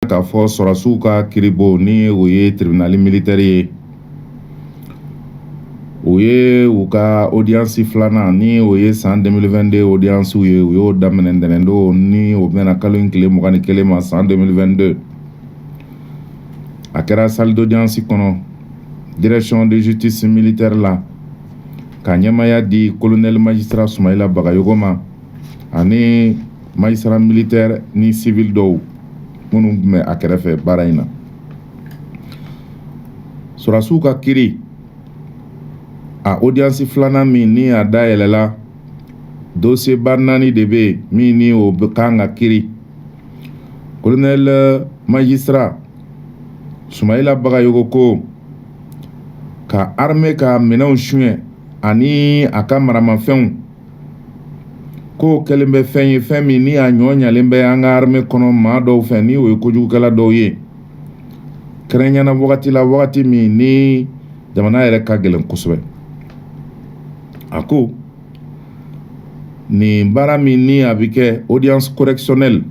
k'a fɔ sɔrɔsiw ka kiribɔ ni o ye tribunal militaire ye. O ye u ka audience filanan ni o ye san 2022 audience ye u y'o daminɛ ntɛnɛndon ni o bɛna kalo in tile 21 ma san 2022. A kɛra salle d'audience kɔnɔ direction de justice militaire la ka ɲɛmaya di colonel magistrat Sumayila Bagayogo ma ani magistrat militaire ni civil dɔw minnu tun bɛ a kɛrɛfɛ baara in na. Sɔrɔsiw ka kiri a audience filanan min ni a dayɛlɛla dossier ba 4 de bɛ min ni o kan ka kiri. Colonel magistrat Sumayila Bagayogo ko ka armée ka minɛnw suɲɛ ani a ka maramafɛnw ko kɛlen bɛ fɛn ye fɛn min ni a ɲɔ ɲalen bɛ an ka armée kɔnɔ maa dɔw fɛ ni o ye kojugukɛla dɔw ye. Kɛrɛnkɛrɛnna wagati la wagati min ni jamana yɛrɛ ka gɛlɛn kosɛbɛ. A ko nin baara min ni a bɛ kɛ audience correctionnelle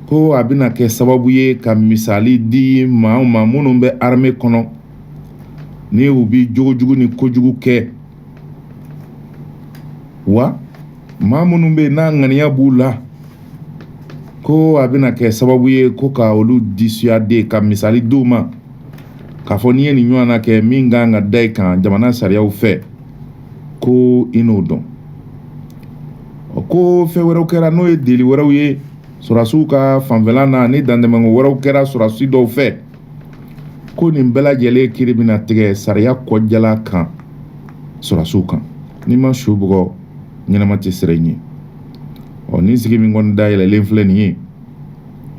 ko a bɛna kɛ sababu ye ka misali di maa ma minnu bɛ armée kɔnɔ ni u bi jogojugu ni kojugu kɛ wa maa minnu bɛ n'a ŋaniya b'u la ko a bɛna kɛ sababu ye ko ka olu dissuader ka misali d'u ma k'a fɔ n'i ye nin ɲɔgɔnna kɛ min kan ka da i kan jamana sariyaw fɛ ko i n'o dɔn. Ko fɛn wɛrɛw kɛra n'o ye deli wɛrɛw ye sɔrɔsiw ka fanfɛla na ni dandɛmɛko wɛrɛw kɛra sɔrɔsi dɔw fɛ ko nin bɛɛ lajɛlen kiri bɛna tigɛ sariya kɔjala kan sɔrɔsiw kan. N'i ma su bugɔ ɲɛnama tɛ siran i ɲɛ. Nin sigi min kɔni dayɛlɛlen filɛ nin ye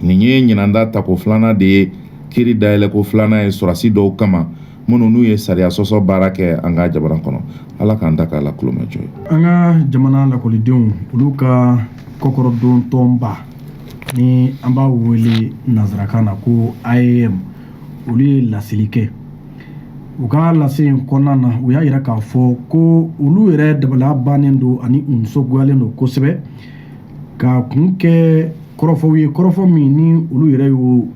nin ye ɲinanda tako filanan de ye kiri dayɛlɛ ko filanan ye sɔrɔsi dɔw kama minnu n'u ye sariya sɔsɔ baara kɛ an ka jamana kɔnɔ. Ala k'an ta k'a la kulomajɔ ye. An ka jamana lakɔlidenw olu ka kɔkɔrɔdon tɔnba ni an b'a wele nanzarakan na ko IAM olu ye laseli kɛ. U ka lase in kɔnɔna na u y'a yira k'a fɔ ko olu yɛrɛ dabaliya bannen don ani u nisɔngoyalen don kosɛbɛ ka kun kɛ kɔrɔfɔw ye kɔrɔfɔ min ni olu yɛrɛ y'u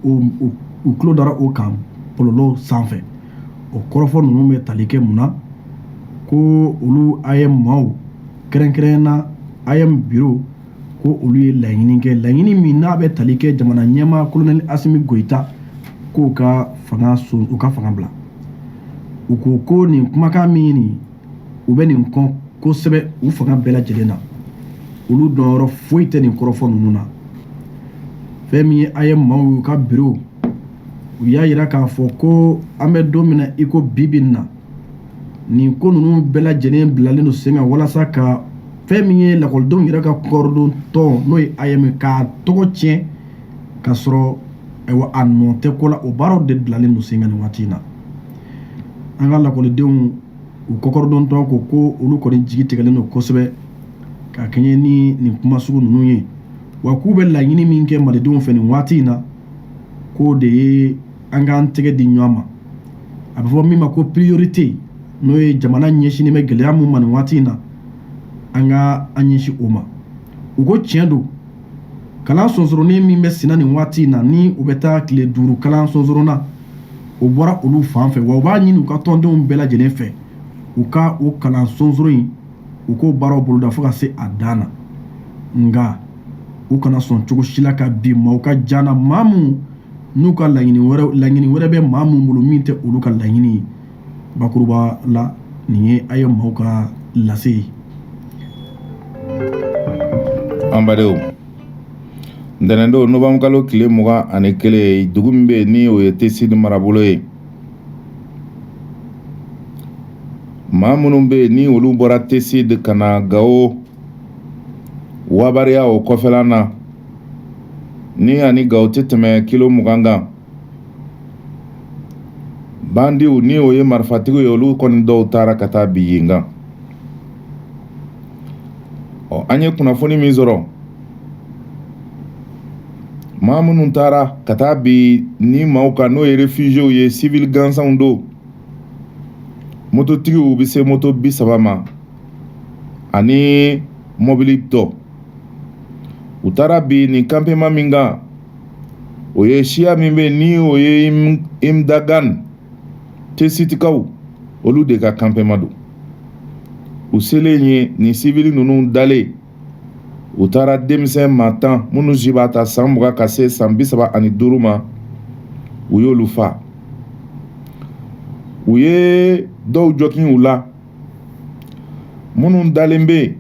tulo dara o kan bɔlɔlɔ sanfɛ. O kɔrɔfɔ ninnu bɛ tali kɛ mun na ko olu IAM maaw kɛrɛnkɛrɛnna IAM bureau ko olu ye laɲini kɛ laɲini min n'a bɛ tali kɛ jamana ɲɛmaa colonel Asimi Goyita k'u ka fanga bila. U ko nin kumakan min nin u bɛ nin kɔn kosɛbɛ u fanga bɛɛ lajɛlen na. Olu dɔnyɔrɔ foyi tɛ nin kɔrɔfɔ ninnu na. Fɛn min ye IAM maaw ka bureau u y'a yira k'a fɔ ko an bɛ don min na i ko bibi na nin ko ninnu bɛɛ lajɛlen bilalen don sen kan walasa ka fɛn min ye lakɔlidenw yɛrɛ ka kɔrɔdon tɔn n'o ye IAM k'a tɔgɔ tiɲɛ ka sɔrɔ a nɔ tɛ ko la o baaraw de bilalen don sen kan nin waati in na. An ka lakɔlidenw u kɔkɔrɔdon tɔn ko olu kɔni jigi tigɛlen don kosɛbɛ ka kɛɲɛ ni nin kuma sugu ninnu ye wa k'u bɛ laɲini min kɛ malidenw fɛ nin waati in na k'o de ye an k'an tɛgɛ di ɲɔgɔn ma. A bɛ fɔ min ma ko priorité n'o ye jamana ɲɛsinnen bɛ gɛlɛya mun ma nin waati in na an ka an ɲɛsin o ma. U ko tiɲɛ don kalan sɔnsɔrɔnin min bɛ senna nin waati in na ni u bɛ taa tile 5 kalan sɔnsɔrɔnna o bɔra olu fan fɛ wa u b'a ɲini u ka tɔndenw bɛɛ lajɛlen fɛ u ka o kalan sɔnsɔrɔ in u k'o baaraw boloda fo ka se a dan na nka u kana sɔn cogo si la ka bin maaw ka jana maa mun n'u ka laɲini wɛrɛ bɛ maa mun bolo min tɛ olu ka laɲini ye. Bakuruba la nin ye IAM maaw ka lase ye. An badenw ntɛnɛndon novembre kalo tile 21 dugu min bɛ yen ni o ye Tessin marabolo ye. Maa minnu bɛ yen ni olu bɔra Tessin ka na Gao Wabariya o kɔfɛla na ni ani Gao tɛ tɛmɛ kilo 20 kan. Bandiw ni o ye marifatigiw ye olu kɔni dɔw taara ka taa bin yen kan. An ye kunnafoni min sɔrɔ maa minnu taara ka taa bin ni maaw kan n'o ye réfugiés ye civil gansanw don. Mototigiw bɛ se moto 30 ma ani mobili tɔ. U taara bin nin campement min kan o ye siya min bɛ ni o ye Imdagan tesitikaw olu de ka campement don. U selen ye ni civil ninnu dalen u taara denmisɛn maa 10 minnu si b'a ta san 20 ka se san 35 ma u y'olu fa. U ye dɔw jɔkin u la minnu dalen bɛ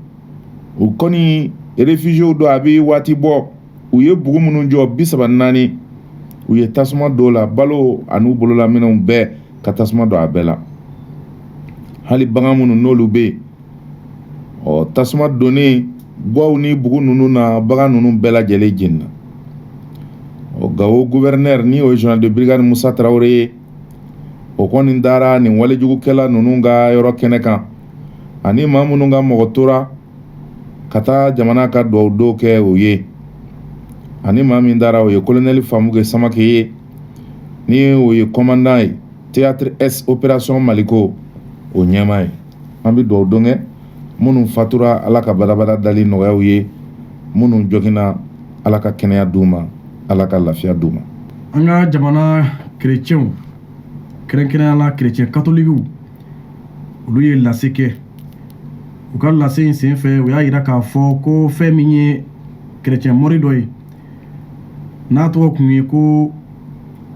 u kɔni réfugiés dɔ a bɛ waati bɔ u ye bugu minnu jɔ 34 u ye tasuma dɔw la balo an'u bololaminɛw bɛɛ ka tasuma dɔ a bɛɛ la. Hali bagan minnu n'olu bɛ tasuma donnen gaw ni bugu ninnu na bagan ninnu bɛɛ lajɛlen jenina. Gawo gouverneur ni o général de brigade Musa Traoré ye o kɔni dara nin walejugukɛla ninnu ka yɔrɔ kɛnɛ kan ani maa minnu ka mɔgɔ tora ka taa jamana ka duwawu dɔw kɛ o ye ani maa min dara o ye colonel Famuke Samake ye ni o ye commandant ye théâtre S opération Maliko o ɲɛma ye. An bɛ duwawu dɔn kɛ minnu fatura ala ka badabada dali nɔgɔyaw ye minnu jɔgina ala ka kɛnɛya d'u ma ala ka lafiya d'u ma. An ka jamana chrétienw kɛrɛnkɛrɛnnenya la chrétien catholiques olu ye lase kɛ u ka lase in senfɛ u y'a yira k'a fɔ ko fɛn min ye chrétien mori dɔ ye n'a tɔgɔ kun ye ko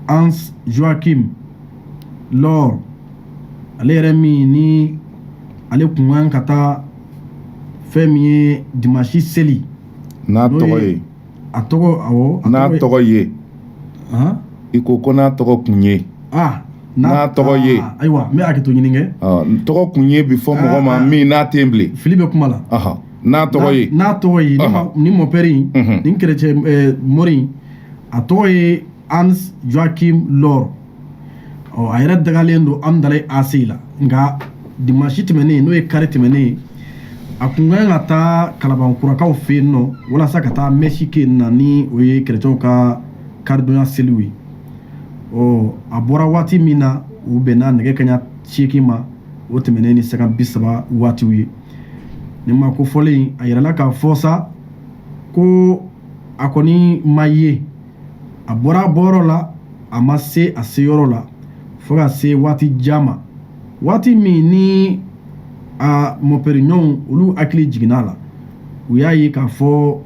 Hans Joachim Lor ale yɛrɛ min ni ale kun kan ka taa fɛn min ye dimanche seli n'a tɔgɔ ye a tɔgɔ awɔ n'a tɔgɔ ye i ko n'a tɔgɔ kun ye n'a tɔgɔ ye ayiwa n bɛ hakɛto ɲini kɛ tɔgɔ kun ye bi fɔ mɔgɔ ma min n'a tɛ bilen fili bɛ kuma la n'a tɔgɔ ye ni mɔpɛri ni chrétien mori a tɔgɔ ye Hans Joachim Lor a yɛrɛ dagalen don Amdalaye AC la nka dimanche tɛmɛnen n'o ye kari tɛmɛnen a kun kan ka taa kalabankurakaw fɛ yen nɔ walasa ka taa mɛsi kɛ yen na ni o ye chrétienw ka karidonya seliw ye a bɔra waati min na u bɛnna nɛgɛ kaɲa 8 ma o tɛmɛnen ni saga 30 waatiw ye ni ma ko fɔlen a yɛrɛla k'a fɔ sa ko a kɔni ma ye a bɔra a bɔyɔrɔ la a ma se a seyɔrɔ la fo ka se waati jan ma waati min ni a mɔpɛriɲɔgɔnw olu hakili jiginna a la u y'a ye k'a fɔ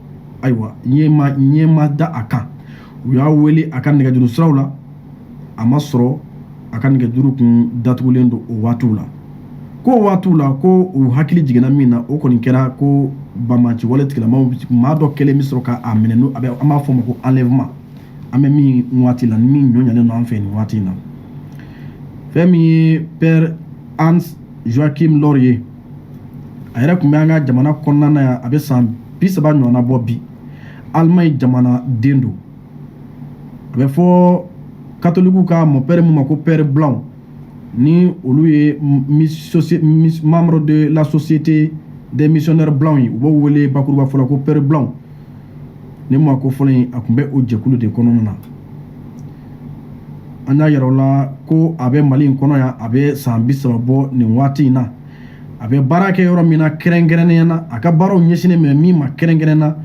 ayiwa ɲɛ ma da a kan u y'a wele a ka nɛgɛjuru siraw la a ma sɔrɔ a ka nɛgɛjuru kun datugulen don o waatiw la ko u hakili jiginna min na o kɔni kɛra ko bamaci wale tigilamaw maa dɔ kɛlen bɛ sɔrɔ k'a minɛ n'o an b'a fɔ o ma ko enlèvement an bɛ min waati la ni min ɲɔɲɛlen don an fɛ nin waati in na fɛn min ye père Hans Joachim Lor ye a yɛrɛ tun bɛ an ka jamana kɔnɔna na yan a bɛ san 30 ɲɔgɔnna bɔ bi Allemagne jamana den don a bɛ fɔ catholiques ka mɔpɛri min ma ko père Blanc ni olu ye membre de la société des missionnaires blancs ye u b'o wele bakuruba fɔlɔ ko père Blanc ni ma ko fɔlɔ in a tun bɛ o jɛkulu de kɔnɔna na an y'a yira o la ko a bɛ Mali in kɔnɔ yan a bɛ san 30 bɔ nin waati in na a bɛ baara kɛ yɔrɔ min na kɛrɛnkɛrɛnnenya na a ka baaraw ɲɛsinnen bɛ min ma kɛrɛnkɛrɛn na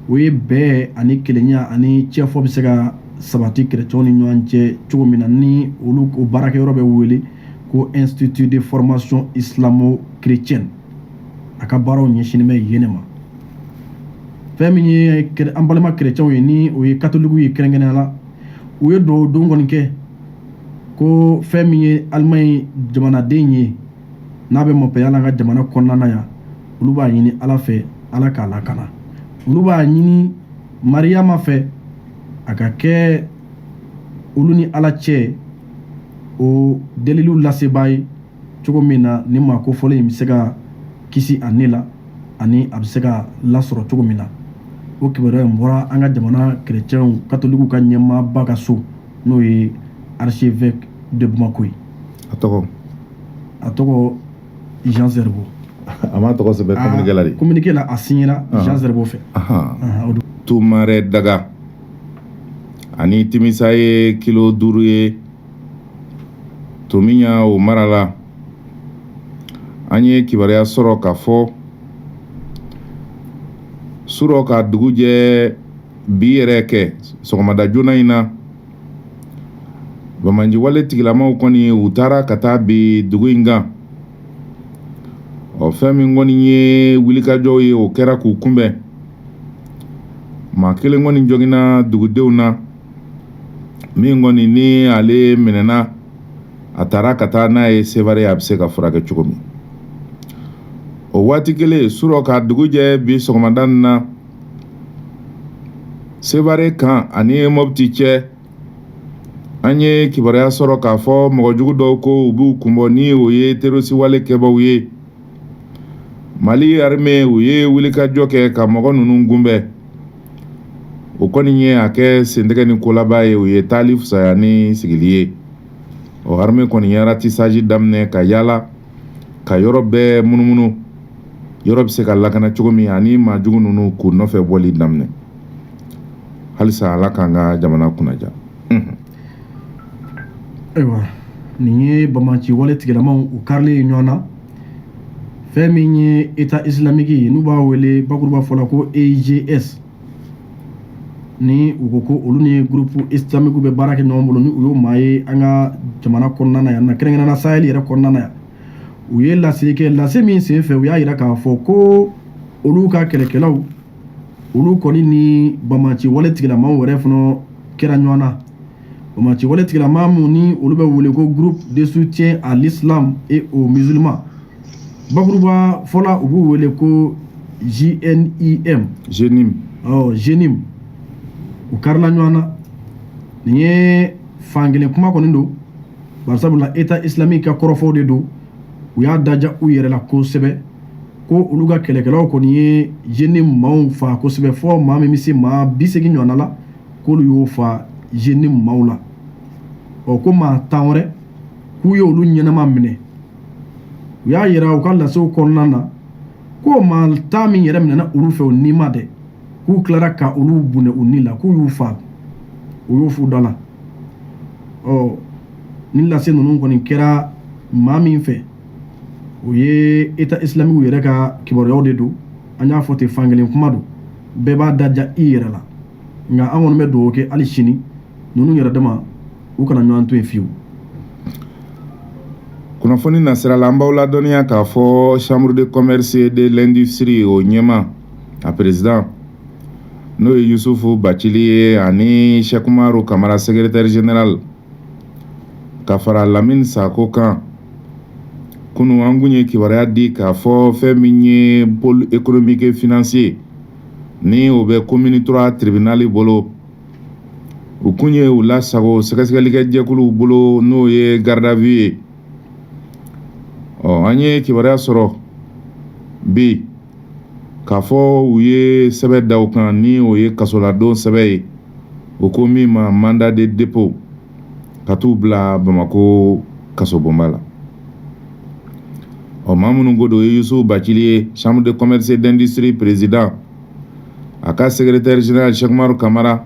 o ye bɛɛ ani kelenya ani cɛfɔ bɛ se ka sabati chrétienw ni ɲɔgɔn cɛ cogo min na ni olu o baarakɛyɔrɔ bɛ wele ko Institut de formation islamo-chrétienne a ka baaraw ɲɛsinnen bɛ yen ma fɛn min ye an balima chrétienw ye ni o ye catholiques ye kɛrɛnkɛrɛnnenya la u ye duwawu don kɔni kɛ ko fɛn min ye Allemagne jamanaden ye n'a bɛ mɔpɛya la an ka jamana kɔnɔna na yan olu b'a ɲini Ala fɛ Ala k'a lakana olu b'a ɲini Mariyama fɛ a ka kɛ olu ni Ala cɛ o deliliw lasebaa ye cogo min na ni maa ko fɔlen in bɛ se ka kisi a ne la ani a bɛ se ka lasɔrɔ cogo min na o kibaruya in bɔra an ka jamana chrétienw catholiques ka ɲɛmaaba ka so n'o ye archevêque de Bamako ye a tɔgɔ Jean Zerbo a ma tɔgɔ sɛbɛn communiqué la de communiqué la a signera Jean Zerbo fɛ Tumare Daga ani Timisa ye kilo 5 ye Tomiya o mara la an ye kibaruya sɔrɔ k'a fɔ surɔ ka dugu jɛ bi yɛrɛ kɛ sɔgɔmada joona in na Bamanji wale tigilamaw kɔni u taara ka taa bi dugu in kan. Fɛn min kɔni ye wulikajɔw ye o kɛra k'u kunbɛn. Maa kelen kɔni jɔgina dugudenw na min kɔni ni ale minɛna a taara ka taa n'a ye Sevare a bɛ se ka furakɛ cogo min. O waati kelen surɔ ka dugu jɛ bi sɔgɔmada na Sevare kan ani Mopti cɛ an ye kibaruya sɔrɔ k'a fɔ mɔgɔ jugu dɔw ko u b'u kunbɔ ni o ye terroriste wale kɛbaw ye. Mali armée u ye wulikajɔ kɛ ka mɔgɔ ninnu kunbɛn. O kɔni ye a kɛ sentɛgɛ ni kolaba ye, u ye taali fisaya ni sigili ye. O armée kɔni ye ratissage daminɛ ka yala ka yɔrɔ bɛɛ munumunu, yɔrɔ bɛ se ka lakana cogo min ani maa jugu ninnu k'u nɔfɛ bɔli daminɛ. Halisa Ala k'an ka jamana kunnaja. Ayiwa, nin ye Bamanci wale tigilamaw u karilen ɲɔgɔn na. Fɛn min ye État islamique ye n'u b'a wele bakuruba fɔla ko EIGS, ni u ko ko olu ni groupe islamique bɛ baara kɛ ɲɔgɔn bolo ni u y'o maa ye an ka jamana kɔnɔna na yan na, kɛrɛnkɛrɛnnenya Sahel yɛrɛ kɔnɔna na yan. U ye laseli kɛ, lase min sen fɛ u y'a jira k'a fɔ ko olu ka kɛlɛkɛlaw olu kɔni ni Bamanci wale tigilamaw wɛrɛ fana kɛra ɲɔgɔn na. Bamanci wale tigilama mun ni olu bɛ wele ko groupe de soutien à l'islam et aux musulmans. Bakuruba fɔla u b'u wele ko JNIM. JNIM. U karila ɲɔgɔn na. Nin ye fankelen kuma kɔni don. Barisabula État islamique ka kɔrɔfɔw de don. U y'a daja u yɛrɛ la kosɛbɛ ko olu ka kɛlɛkɛlaw kɔni ye JNIM maaw fa kosɛbɛ fɔ maa min bɛ se maa 80 ɲɔgɔnna la k'olu y'o fa JNIM maaw la. Ko maa 10 wɛrɛ k'u ye olu ɲɛnama minɛ. U y'a yira u ka lasew kɔnɔna na ko maa 10 min yɛrɛ minɛna olu fɛ o ni ma dɛ, k'u tilara ka olu bunɛ u ni la, k'u y'u fa, u y'u fu da la. Ni lase ninnu kɔni kɛra maa min fɛ o ye État islamique yɛrɛ ka kibaruyaw de don. An y'a fɔ ten fankelen kuma don, bɛɛ b'a daja i yɛrɛ la. Nka an kɔni bɛ dugawu kɛ hali sini ninnu yɛrɛ dama u kana ɲɔgɔn to yen fiyewu. Kunnafoni nasira la an b'aw ladɔnniya k'a fɔ chambre de commerce et de l'industrie o ɲɛma a président n'o ye Yusufu Bacili ye ani Cheikh Umaru Kamara secrétaire général ka fara Lamine Sako kan. Kunu an kun ye kibaruya di k'a fɔ fɛn min ye pôle économique et financier ni o bɛ commune 3 tribunal bolo. U kun ye u lasago sɛgɛsɛgɛlikɛ jɛkuluw bolo n'o ye garde à vue ye. An ye kibaruya sɔrɔ bi k'a fɔ u ye sɛbɛn da u kan ni o ye kasoladon sɛbɛn ye. O ko min ma mandat de dépôt ka t'u bila Bamako kasobonba la. Maa minnu ko don o ye Yusufu Bacili ye, chambre de commerce et d'industrie président, a ka secrétaire général Cheikh Umaru Kamara,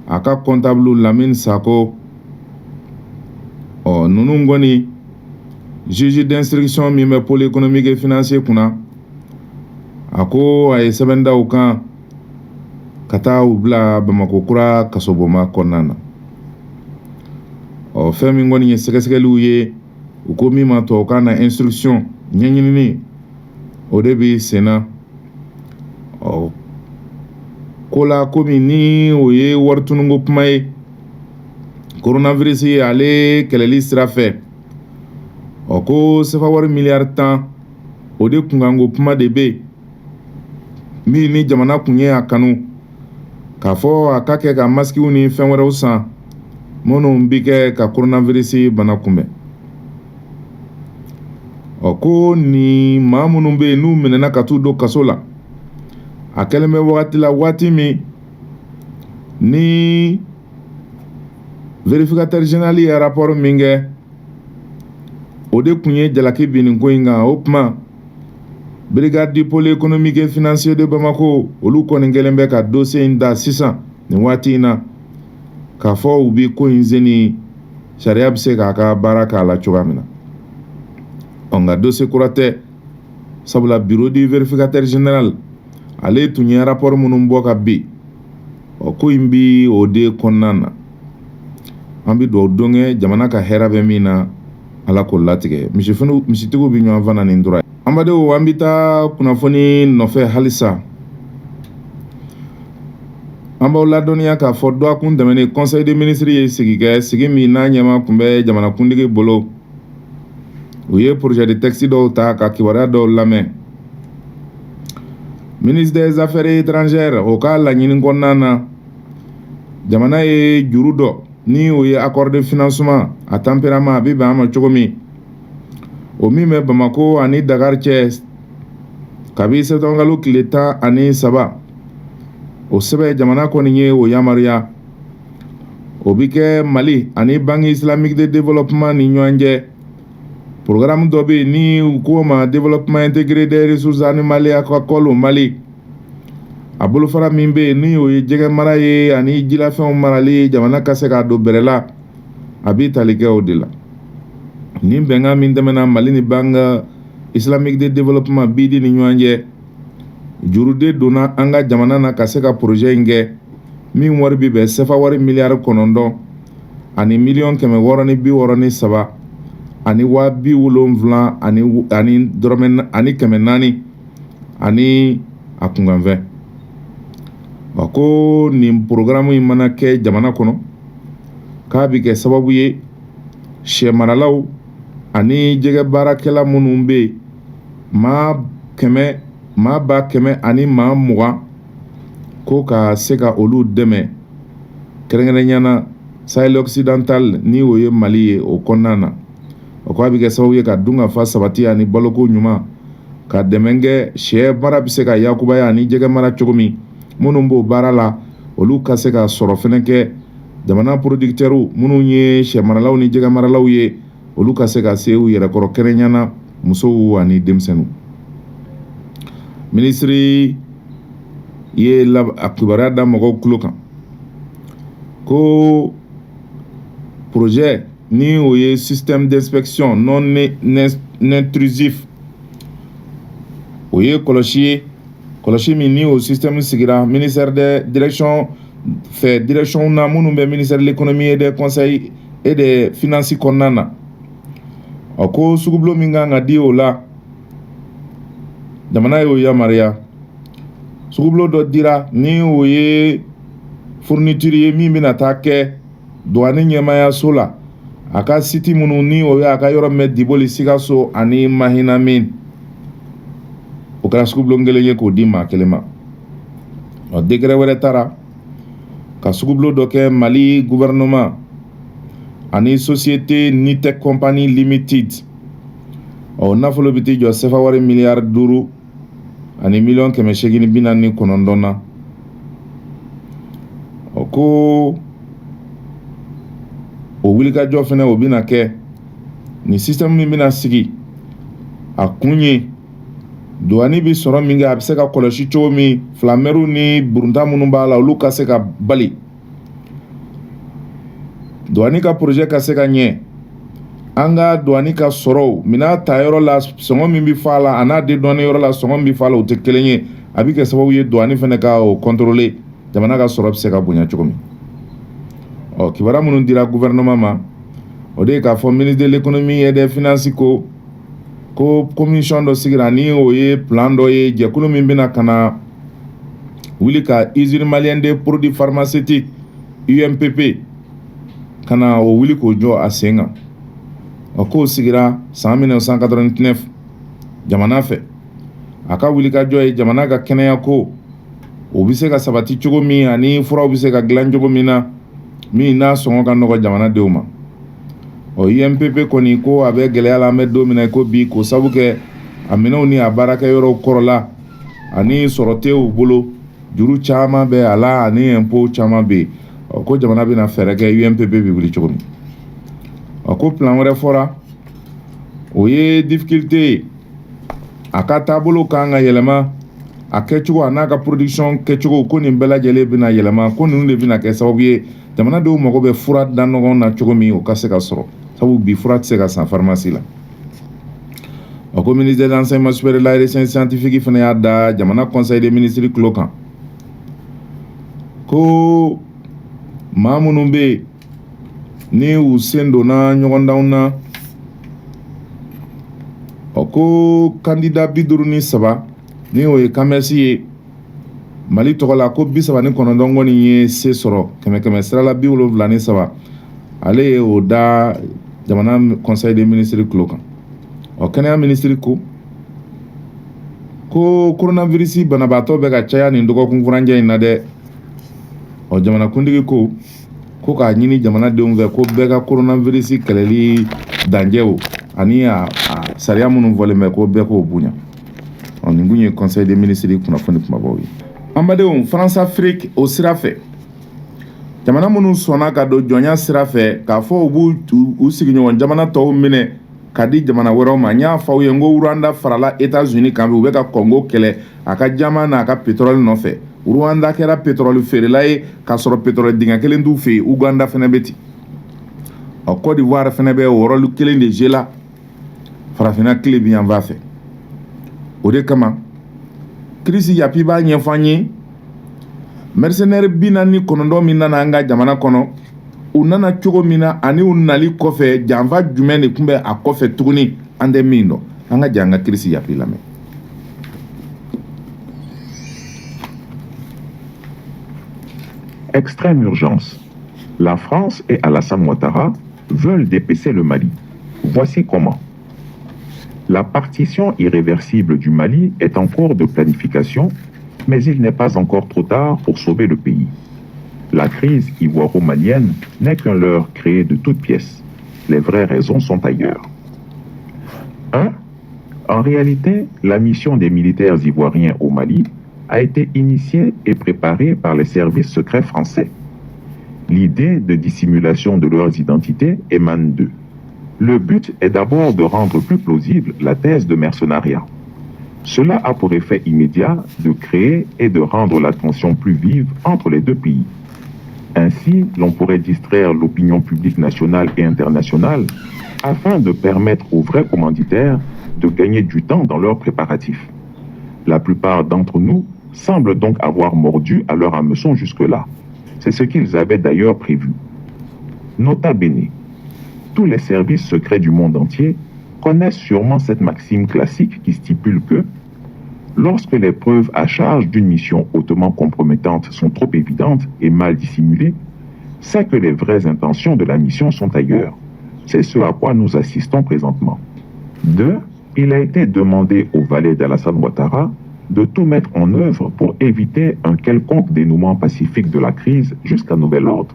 a ka comptable Lamine Sako. Ninnu kɔni juge d'instruction min bɛ pôle économique et financier kunna, a ko a ye sɛbɛn da u kan ka taa u bila Bamako kura kasobonba kɔnɔna na. Fɛn min kɔni ye sɛgɛsɛgɛliw ye, u ko min ma tubabukan na instruction ɲɛɲinini o de bɛ sen na. Ko la komi ni o ye waritununko kuma ye, coronavirus ye ale kɛlɛli sira fɛ, ko sefa wari miliyari 10 o de kunkanko kuma de bɛ min ni jamana kun ye a kanu k'a fɔ a ka kɛ ka masikiw ni fɛn wɛrɛw san minnu bɛ kɛ ka coronavirus bana kunbɛn. Ko ni maa minnu bɛ yen n'u minɛna ka t'u don kaso la, a kɛlen bɛ wagati la waati min ni vérificateur général ye rapport min kɛ o de kun ye jalaki bin nin ko in kan. O tuma brigade du pôle économique et financier de Bamako olu kɔni kɛlen bɛ ka dossier in da sisan nin waati in na k'a fɔ u bɛ ko in seni sariya bɛ se k'a ka baara k'a la cogoya min na. Nka dossier kura tɛ, sabula bureau du vérificateur général ale tun ye rapport minnu bɔ ka bin ko in bi o de kɔnɔna na an bi dugawu don kɛ jamana ka hɛrɛ bɛ min na ala k'o latigɛ misitigiw bi ɲɔgɔn fana nin dɔrɔn an badenw an bi taa kunnafoni nɔfɛ halisa an b'aw ladɔnniya k'a fɔ dɔgɔkun tɛmɛnen conseil des ministres ye sigi kɛ sigi min n'a ɲɛma kun bɛ jamanakuntigi bolo u ye projet de texte dɔw ta ka kibaruya dɔw lamɛn ministre des affaires étrangères o ka laɲini kɔnɔna na jamana ye juru dɔ ni o ye accord de financement a tempérament a bi bɛn an ma cogo min o min bɛ Bamako ani Dakar cɛ kabi septembre tile 13 o sɛbɛn jamana kɔni ye o yamaruya o bi kɛ Mali ani Banque islamique de développement ni ɲɔgɔn cɛ programme dɔ bɛ yen ni u ko ma développement intégré des ressources animalières aquacoles au Mali a bolofara min bɛ yen ni o ye jɛgɛ mara ye ani jilafɛnw marali jamana ka se k'a don bɛrɛ la a bi tali kɛ o de la ni bɛnkan min tɛmɛna Mali ni Banque islamique de développement BID ni ɲɔgɔn cɛ jurude donna an ka jamana na ka se ka projet in kɛ min wari bi bɛn sefa wari miliyari 9 ani miliyɔn 663 ani 70,000 ani dɔrɔmɛ ani 400 ani a kunkanfɛn wa ko nin programme in mana kɛ jamana kɔnɔ k'a bi kɛ sababu ye sɛ maralaw ani jɛgɛ baarakɛla minnu bɛ yen maa ba kɛmɛ ani maa 20 ko ka se ka olu dɛmɛ kɛrɛnkɛrɛnyana Sahel occidental ni o ye Mali ye o kɔnɔna na o ko a bi kɛ sababu ye ka dunkafa sabati ani baloko ɲuman ka dɛmɛ kɛ sɛ mara bi se ka yakubaya ani jɛgɛ mara cogo min minnu b'o baara la olu ka se ka sɔrɔ fɛnɛ kɛ jamana producteurs minnu ye sɛ maralaw ni jɛgɛ maralaw ye olu ka se ka se u yɛrɛkɔrɔ kɛrɛnkɛrɛnyana musow ani denmisɛnninw ministre ye a kibaruya da mɔgɔw tulo kan ko projet ni o ye système d'inspection non intrusif o ye kɔlɔsi min ni o système sigira ministère de direction na minnu bɛ ministère de l'économie et des conseils et des finances kɔnɔna na o ko sugubilo min kan ka di o la jamana y'o yamaruya sugubilo dɔ dira ni o ye fourniture ye min bɛna taa kɛ douane ɲɛmayaso la a ka site minnu ni o ye a ka yɔrɔ mɛn Diboli Sikaso ani Mahina min o kɛra sugubilo kelen ye k'o di maa kelen ma décret wɛrɛ taara ka sugubilo dɔ kɛ Mali gouvernement ani société Nitec Company Limited nafolo bi ti jɔ sefa wari miliyari 5 ani miliyɔn 849 na ko o wulikajɔ fɛnɛ o bɛna kɛ ni système min bɛna sigi a kun ye douane bi sɔrɔ min kɛ a bɛ se ka kɔlɔsi cogo min filamɛriw ni burunta minnu b'a la olu ka se ka bali douane ka projet ka se ka ɲɛ an ka douane ka sɔrɔw mina ta yɔrɔ la sɔngɔ min bi fɔ a la a n'a den dɔɔni yɔrɔ la sɔngɔ min bi fɔ a la o tɛ kelen ye a bi kɛ sababu ye douane fɛnɛ ka o contrôler jamana ka sɔrɔ bɛ se ka bonya cogo min kibaruya minnu dira gouvernement ma o de ye k'a fɔ ministre de l'économie et des finances ko commission dɔ sigira ni o ye plan dɔ ye jɛkulu min bɛna ka na wuli ka usine malienne de produits pharmaceutiques UMPP ka na o wuli k'o jɔ a sen kan k'o sigira san 1989 jamana fɛ a ka wulikajɔ ye jamana ka kɛnɛya ko o bɛ se ka sabati cogo min ani furaw bɛ se ka dilan cogo min na min n'a sɔngɔ ka nɔgɔ jamanadenw ma UMPP kɔni ko a bɛ gɛlɛya la an bɛ don min na ko bi k'o sabu kɛ a minɛnw ni a baarakɛyɔrɔw kɔrɔla ani sɔrɔ tɛ u bolo juru caman bɛ a la ani impôt caman bɛ yen ko jamana bɛna fɛɛrɛ kɛ UMPP bɛ wuli cogo min ko plan wɛrɛ fɔra o ye difficulté ye a ka taabolo kan ka yɛlɛma a kɛcogo a n'a ka production kɛcogo ko nin bɛɛ lajɛlen bɛna yɛlɛma ko ninnu de bɛna kɛ sababu ye jamanadenw mago bɛ fura da ɲɔgɔn na cogo min o ka se ka sɔrɔ sabu bi fura tɛ se ka san pharmacie la ko ministère de l'enseignement supérieur de la recherche scientifique fana y'a da jamana conseil des ministres tulo kan ko maa minnu bɛ yen ni u sen donna ɲɔgɔndanw na ko kandida 53 ni o ye Kamɛsi ye Mali tɔgɔ la ko 39 kɔni ye se sɔrɔ kɛmɛ sira la 73 ale ye o da jamana conseil des ministres tulo kan kɛnɛya ministre ko coronavirus banabaatɔ bɛ ka caya nin dɔgɔkun furancɛ in na dɛ jamanakuntigi ko k'a ɲini jamanadenw fɛ ko bɛɛ ka coronavirus kɛlɛli danjɛw ani a sariya minnu fɔlen bɛ ko bɛɛ k'o bonya nin kun ye conseil des ministres kunnafoni kumabaw ye an badenw France Afrique o sira fɛ jamana minnu sɔnna ka don jɔnya sira fɛ k'a fɔ u b'u sigiɲɔgɔn jamana tɔw minɛ ka di jamana wɛrɛw ma n y'a fɔ aw ye n ko Rwanda farala États-Unis kan u bɛ ka Congo kɛlɛ a ka jama n'a ka pétrole nɔfɛ Rwanda kɛra pétrole feerela ye k'a sɔrɔ pétrole dingɛ kelen t'u fɛ yen Uganda fɛnɛ bɛ ten Côte d'Ivoire fɛnɛ bɛ o rôle kelen de jouer la farafinna tile bi yan fan fɛ o de kama Chris Yapi b'a ɲɛfɔ an ye mercenaires 49 min nana an ka jamana kɔnɔ u nana cogo min na ani u nali kɔfɛ janfa jumɛn de tun bɛ a kɔfɛ tuguni an tɛ min dɔn an ka jan an ka Chris Yapi lamɛn. Extrême urgence. La France et Alassane Ouattara veulent dépecer le Mali. Voici comment. La partition irréversible du Mali est en cours de planification, mais il n'est pas encore trop tard pour sauver le pays. La crise ivoiro-malienne n'est qu'un leurre créé de toutes pièces. Les vraies raisons sont ailleurs. 1. En réalité, la mission des militaires ivoiriens au Mali a été initiée et préparée par les services secrets français. L'idée de dissimulation de leurs identités émane d'eux. Le but est d'abord de rendre plus plausible la thèse de mercenariat. Cela a pour effet immédiat de créer et de rendre la tension plus vive entre les deux pays. Ainsi, l'on pourrait distraire l'opinion publique nationale et internationale afin de permettre aux vrais commanditaires de gagner du temps dans leurs préparatifs. La plupart d'entre nous semblent donc avoir mordu à leur hameçon jusque-là. C'est ce qu'ils avaient d'ailleurs prévu. Nota bene. Tous les services secrets du monde entier connaissent sûrement cette maxime classique qui stipule que lorsque les preuves à charge d'une mission hautement compromettante sont trop évidentes et mal dissimulées, c'est que les vraies intentions de la mission sont ailleurs. C'est ce à quoi nous assistons présentement. 2. Il a été demandé au valet d'Alassane Ouattara de tout mettre en œuvre pour éviter un quelconque dénouement pacifique de la crise jusqu'à nouvel ordre.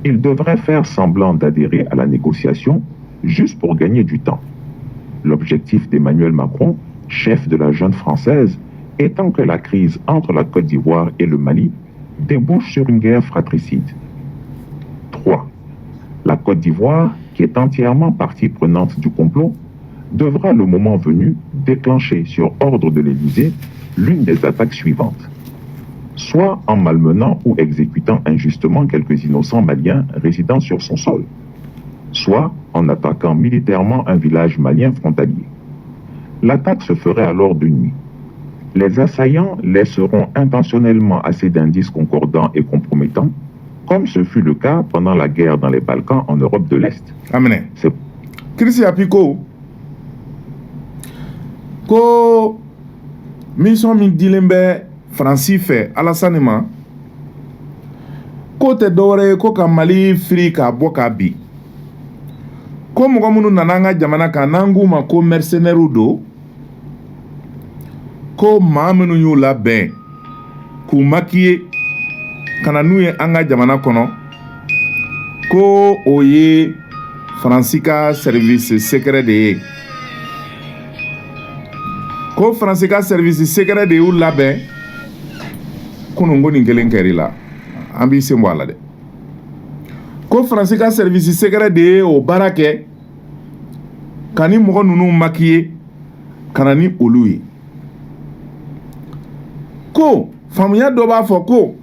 Il devrait faire semblant d'adhérer à la négociation juste pour gagner du temps. L'objectif d'Emmanuel Macron, chef de la junte française, étant que la crise entre la Côte d'Ivoire et le Mali débouche sur une guerre fratricide. 3. La Côte d'Ivoire, qui est entièrement partie prenante du complot, devra le moment venu déclencher sur ordre de l'Élysée l'une des attaques suivantes. Soit en malmenant ou exécutant injustement quelques innocents maliens résidant sur son sol, soit en attaquant militairement un village malien frontalier. L'attaque se ferait alors de nuit. Les assaillants laisseront intentionnellement assez d'indices concordants et compromettants, comme ce fut le cas pendant la guerre dans les Balkans en Europe de l'Est. Amen. Chris Yapi ko mission min dilen bɛ Faransi fɛ Alassane ma ko tɛ dɔwɛrɛ ye ko ka Mali firi k'a bɔ k'a bin ko mɔgɔ minnu nana an ka jamana kan n'an k'u ma ko mercenaires don ko maa minnu y'u labɛn k'u maquiller ka na n'u ye an ka jamana kɔnɔ ko o ye Faransi ka service secret de ye ko Faransi ka service secret de y'u labɛn kunun ko nin kelen kɛr'i la an b'i sen bɔ a la dɛ ko Faransi ka service secret de ye o baara kɛ ka ni mɔgɔ ninnu maquiller ka na ni olu ye ko faamuya dɔ b'a fɔ ko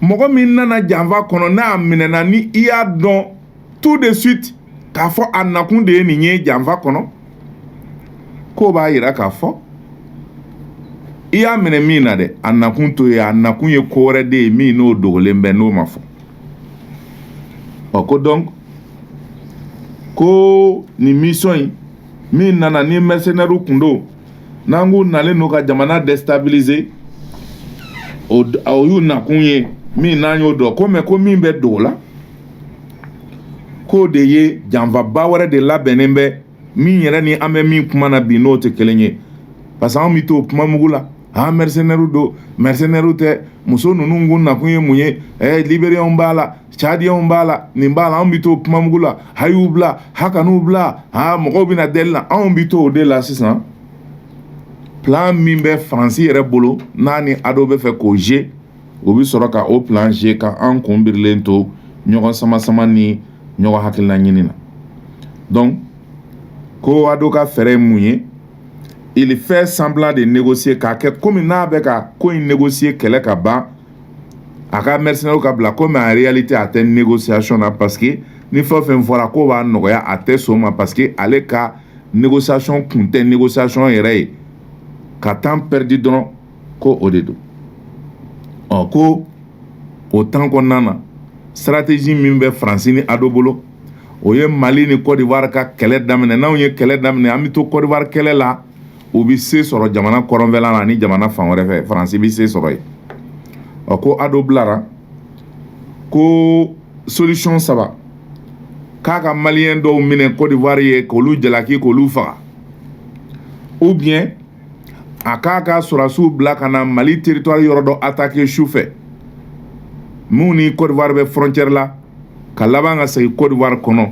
mɔgɔ min nana janfa kɔnɔ n'a minɛna ni i y'a dɔn tout de suite k'a fɔ a nakun de ye nin ye janfa kɔnɔ k'o b'a yira k'a fɔ i y'a minɛ min na dɛ a nakun to ye a nakun ye ko wɛrɛ de ye min n'o dogolen bɛ n'o ma fɔ ko donc ko nin mission in min nana ni mercenaires kun don n'an k'u nalen n'u ka jamana déstabiliser o y'u nakun ye min n'an y'o dɔn ko mɛ ko min bɛ dogo la k'o de ye janfaba wɛrɛ de labɛnnen bɛ min yɛrɛ ni an bɛ min kuma na bi n'o tɛ kelen ye parce que an bɛ to kuma mugu la mercenaires don mercenaires tɛ muso ninnu kun nakun ye mun ye libériens b'a la tchadiens b'a la nin b'a la an bɛ to kuma mugu la ha y'u bila ha kan'u bila mɔgɔw bɛna deli la anw bɛ to o de la sisan plan min bɛ faransi yɛrɛ bolo n'a ni ado bɛ fɛ k'o je o bɛ sɔrɔ ka o plan je ka an kun birilen to ɲɔgɔn sama ni ɲɔgɔn hakilina ɲini na donc ko ado ka fɛɛrɛ ye mun ye il fait semblant de négocier k'a kɛ komi n'a bɛ ka ko in négocier kɛlɛ ka ban a ka mercenaires ka bila komi en réalité a tɛ négociation na parce que ni fɛn o fɛn fɔra ko b'a nɔgɔya a tɛ sɔn o ma parce que ale ka négociation kun tɛ négociation yɛrɛ ye ka temps perdu dɔrɔn ko o de don ko o temps kɔnɔna na stratégie min bɛ faransi ni ado bolo o ye mali ni côte d'ivoire ka kɛlɛ daminɛ n'anw ye kɛlɛ daminɛ an bɛ to côte d'ivoire kɛlɛ la u bɛ se sɔrɔ jamana kɔrɔnfɛla la ni jamana fan wɛrɛ fɛ faransi bɛ se sɔrɔ yen ko ado bilara ko solution saba k'a ka maliyɛn dɔw minɛ côte d'ivoire ye k'olu jalaki k'olu faga ou bien a k'a ka sɔrɔdasiw bila ka na mali territoire yɔrɔ dɔ attaquer su fɛ mun ni côte d'ivoire bɛ frontière la ka laban ka segin côte d'ivoire kɔnɔ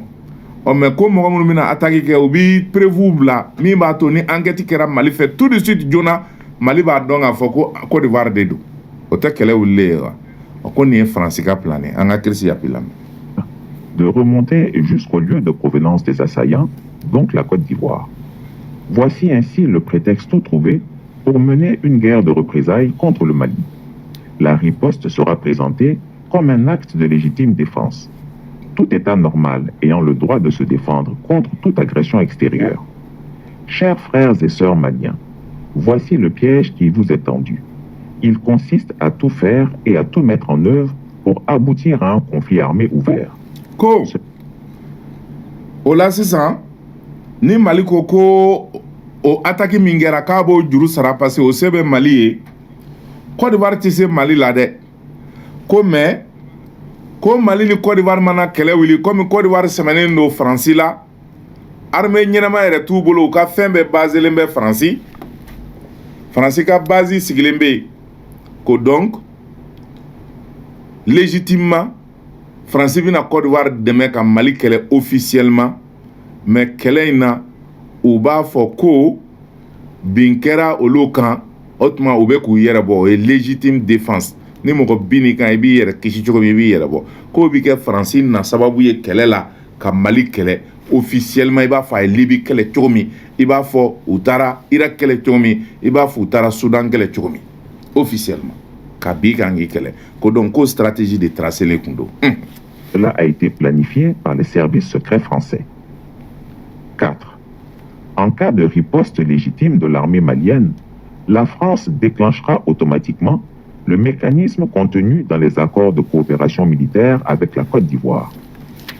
mais ko mɔgɔ minnu bɛna attaque kɛ u bɛ prévu bila min b'a to ni enquête kɛra mali fɛ tout de suite joona mali b'a dɔn k'a fɔ ko côte d'ivoire de don o tɛ kɛlɛ wulilen ye wa ko nin ye faransi ka plan ye an ka kirisi yapi lamɛn. De remonter jusqu'au lieu de provenance des assaillants, donc la Côte d'Ivoire. Voici ainsi le prétexte tout trouvé pour mener une guerre de représailles contre le Mali. La riposte sera présentée comme un acte de légitime défense. Tout État normal ayant le droit de se défendre contre toute agression extérieure. Chers frères et sœurs maliens, voici le piège qui vous est tendu. Il consiste à tout faire et à tout mettre en œuvre pour aboutir à un conflit armé ouvert. Ko o la sisan ni mali ko o attaque min kɛra k'a b'o juru sara parce que o se bɛ mali ye Côte d'Ivoire tɛ se mali la dɛ ko mais ko mali ni Côte d'Ivoire mana kɛlɛ wuli komi Côte d'Ivoire sɛmɛnen don faransi la armée ɲɛnama yɛrɛ t'u bolo u ka fɛn bɛɛ baselen bɛ faransi ka base sigilen bɛ yen ko donc légitimement faransi bɛna Côte d'Ivoire dɛmɛ ka mali kɛlɛ officiellement mais kɛlɛ in na u b'a fɔ ko bin kɛra olu kan o tuma u bɛ k'u yɛrɛ bɔ o ye légitime défense ni mɔgɔ bin n'i kan i b'i yɛrɛ kisi cogo min i b'i yɛrɛ bɔ k'o bɛ kɛ faransi na sababu ye kɛlɛ la ka mali kɛlɛ officiellement i b'a fɔ a ye libi kɛlɛ cogo min i b'a fɔ u taara irak kɛlɛ cogo min i b'a fɔ u taara sudan kɛlɛ cogo min officiellement ka bi kan k'i kɛlɛ ko donc ko stratégie de tracer les kun don. Cela a été planifié par les services secrets français. 4. En cas de riposte légitime de l'armée malienne, la France déclenchera automatiquement le mécanisme contenu dans les accords de coopération militaire avec la Côte d'Ivoire.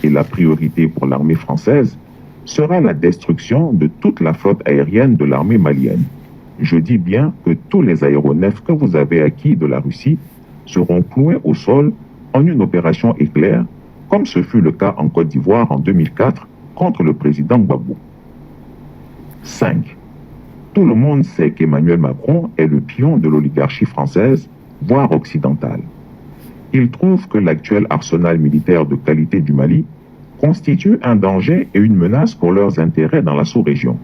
Et la priorité pour l'armée française sera la destruction de toute la flotte aérienne de l'armée malienne. Je dis bien que tous les aéronefs que vous avez acquis de la Russie seront cloués au sol en une opération éclair, comme ce fut le cas en Côte d'Ivoire en 2004 contre le président Gbagbo. 5. Tout le monde sait qu'Emmanuel Macron est le pion de l'oligarchie française, voire occidentale. Il trouve que l'actuel arsenal militaire de qualité du Mali constitue un danger et une menace pour leurs intérêts dans la sous-région.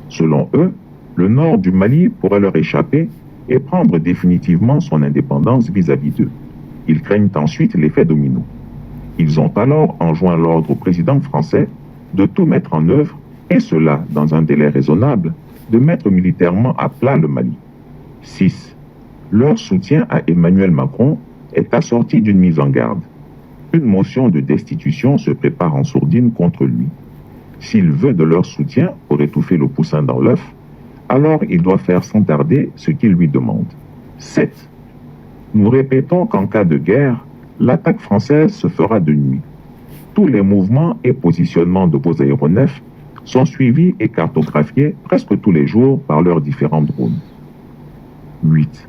Selon eux, le nord du Mali pourrait leur échapper et prendre définitivement son indépendance vis-à-vis d'eux. Ils craignent ensuite l'effet domino. Ils ont alors enjoint l'ordre au président français de tout mettre en œuvre, et cela dans un délai raisonnable, de mettre militairement à plat le Mali. 6. Leur soutien à Emmanuel Macron est assorti d'une mise en garde. Une motion de destitution se prépare en sourdine contre lui. S'il veut de leur soutien pour étouffer le poussin dans l'œuf, alors il doit faire sans tarder ce qu'il lui demande. 7. Nous répétons qu'en cas de guerre, l'attaque française se fera de nuit. Tous les mouvements et positionnements de vos aéronefs sont suivis et cartographiés presque tous les jours par leurs différents drones. 8.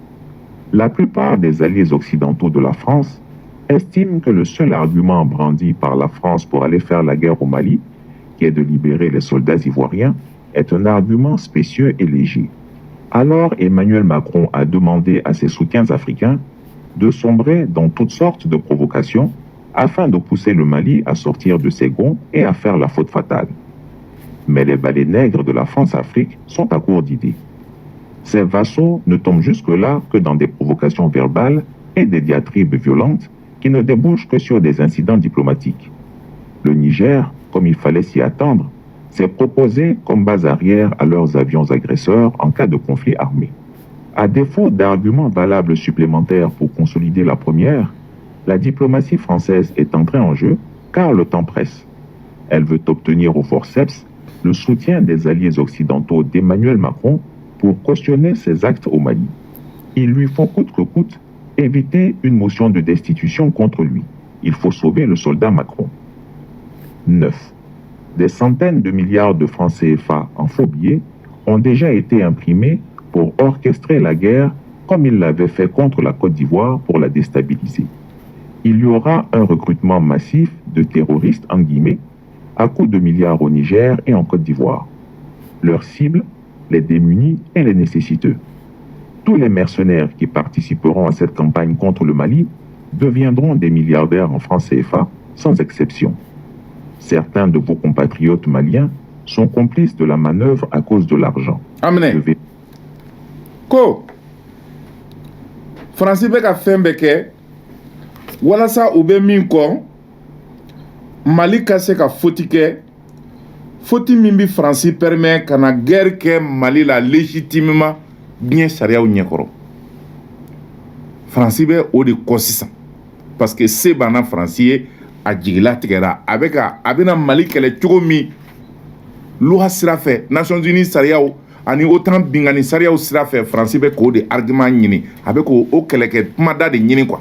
La plupart des alliés occidentaux de la France estiment que le seul argument brandi par la France pour aller faire la guerre au Mali, qui est de libérer les soldats ivoiriens, est un argument spécieux et léger. Alors Emmanuel Macron a demandé à ses soutiens africains de sombrer dans toutes sortes de provocations afin de pousser le Mali à sortir de ses gonds et à faire la faute fatale. Mais les balais nègres de la France-Afrique sont à court d'idées. Ces vassaux ne tombent jusque-là que dans des provocations verbales et des diatribes violentes qui ne débouchent que sur des incidents diplomatiques. Le Niger, comme il fallait s'y attendre, s'est proposé comme base arrière à leurs avions agresseurs en cas de conflit armé. À défaut d'arguments valables supplémentaires pour consolider la première, la diplomatie française est entrée en jeu car le temps presse. Elle veut obtenir au forceps le soutien des alliés occidentaux d'Emmanuel Macron pour cautionner ses actes au Mali. Il lui faut coûte que coûte éviter une motion de destitution contre lui. Il faut sauver le soldat Macron. 9. Des centaines de milliards de francs CFA en faux billets ont déjà été imprimés pour orchestrer la guerre comme il l'avait fait contre la Côte d'Ivoire pour la déstabiliser. Il y aura un recrutement massif de terroristes en guillemets à coups de milliards au Niger et en Côte d'Ivoire. Leur cible, les démunis et les nécessiteux. Tous les mercenaires qui participeront à cette campagne contre le Mali deviendront des milliardaires en francs CFA sans exception. Certains de vos compatriotes maliens sont complices de la manœuvre à cause de l'argent. Amen. Ko Fransi bɛ ka fɛn bɛɛ kɛ walasa u bɛ min kɔ Mali ka se ka foti kɛ foti min bi Fransi permet ka na guerre kɛ Mali la légitimement diɲɛ sariyaw ɲɛkɔrɔ. Fransi bɛ o de kɔ sisan parce que se banna Fransi ye a jigila tigɛra a bɛna Mali kɛlɛ cogo min luha sira fɛ Nations Unies sariyaw ani OTAN bingani sariyaw sira fɛ Fransi bɛ k'o de argument ɲini a bɛ k'o kɛlɛkɛ kumada de ɲini quoi.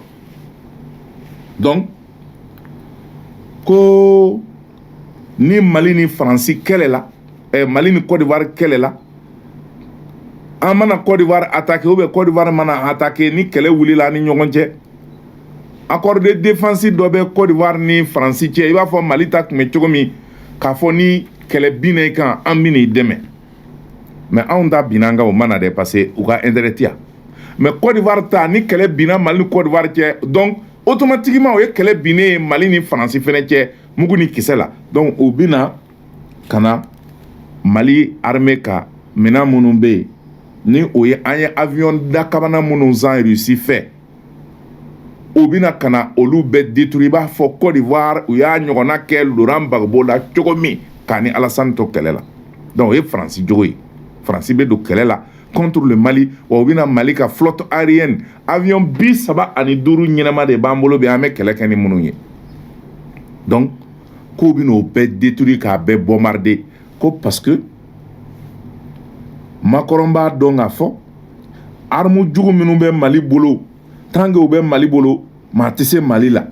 Donc ko ni Mali ni Fransi kɛlɛ la Mali ni Côte d'Ivoire kɛlɛ la an mana Côte d'Ivoire attaquer ou bien Côte d'Ivoire mana attaquer ni kɛlɛ wulila ni ɲɔgɔn cɛ accord de défense dɔ bɛ Côte d'Ivoire ni Fransi cɛ i b'a fɔ Mali ta tun bɛ cogo min k'a fɔ ni kɛlɛ binna i kan an bɛ n'i dɛmɛ mais anw ta binna an kan o mana dɛ parce que u ka intérêt tɛ yan mais Côte d'Ivoire ta ni kɛlɛ binna Mali ni Côte d'Ivoire cɛ donc automatiquement o ye kɛlɛ binnen ye Mali ni Fransi fɛnɛ cɛ mugu ni kisɛ la donc o bɛna ka na Mali armée ka minɛn minnu bɛ yen ni o ye an ye avion dakabana minnu zan Russie fɛ o bɛna ka na olu bɛɛ détruire i b'a fɔ Côte d'Ivoire u y'a ɲɔgɔnna kɛ Laurent Gbagbo la cogo min k'a ni Alassane to kɛlɛ la donc o ye Fransi jogo ye Fransi bɛ don kɛlɛ la contre le Mali wa u bɛna Mali ka flotte aérienne avion 35 ɲɛnama de b'an bolo bi an bɛ kɛlɛ kɛ ni minnu ye donc k'u bɛna o bɛɛ détruire k'a bɛɛ bombarder ko parce que Macron b'a dɔn k'a fɔ arme jugu minnu bɛ Mali bolo tant que u bɛ Mali bolo maa tɛ se Mali la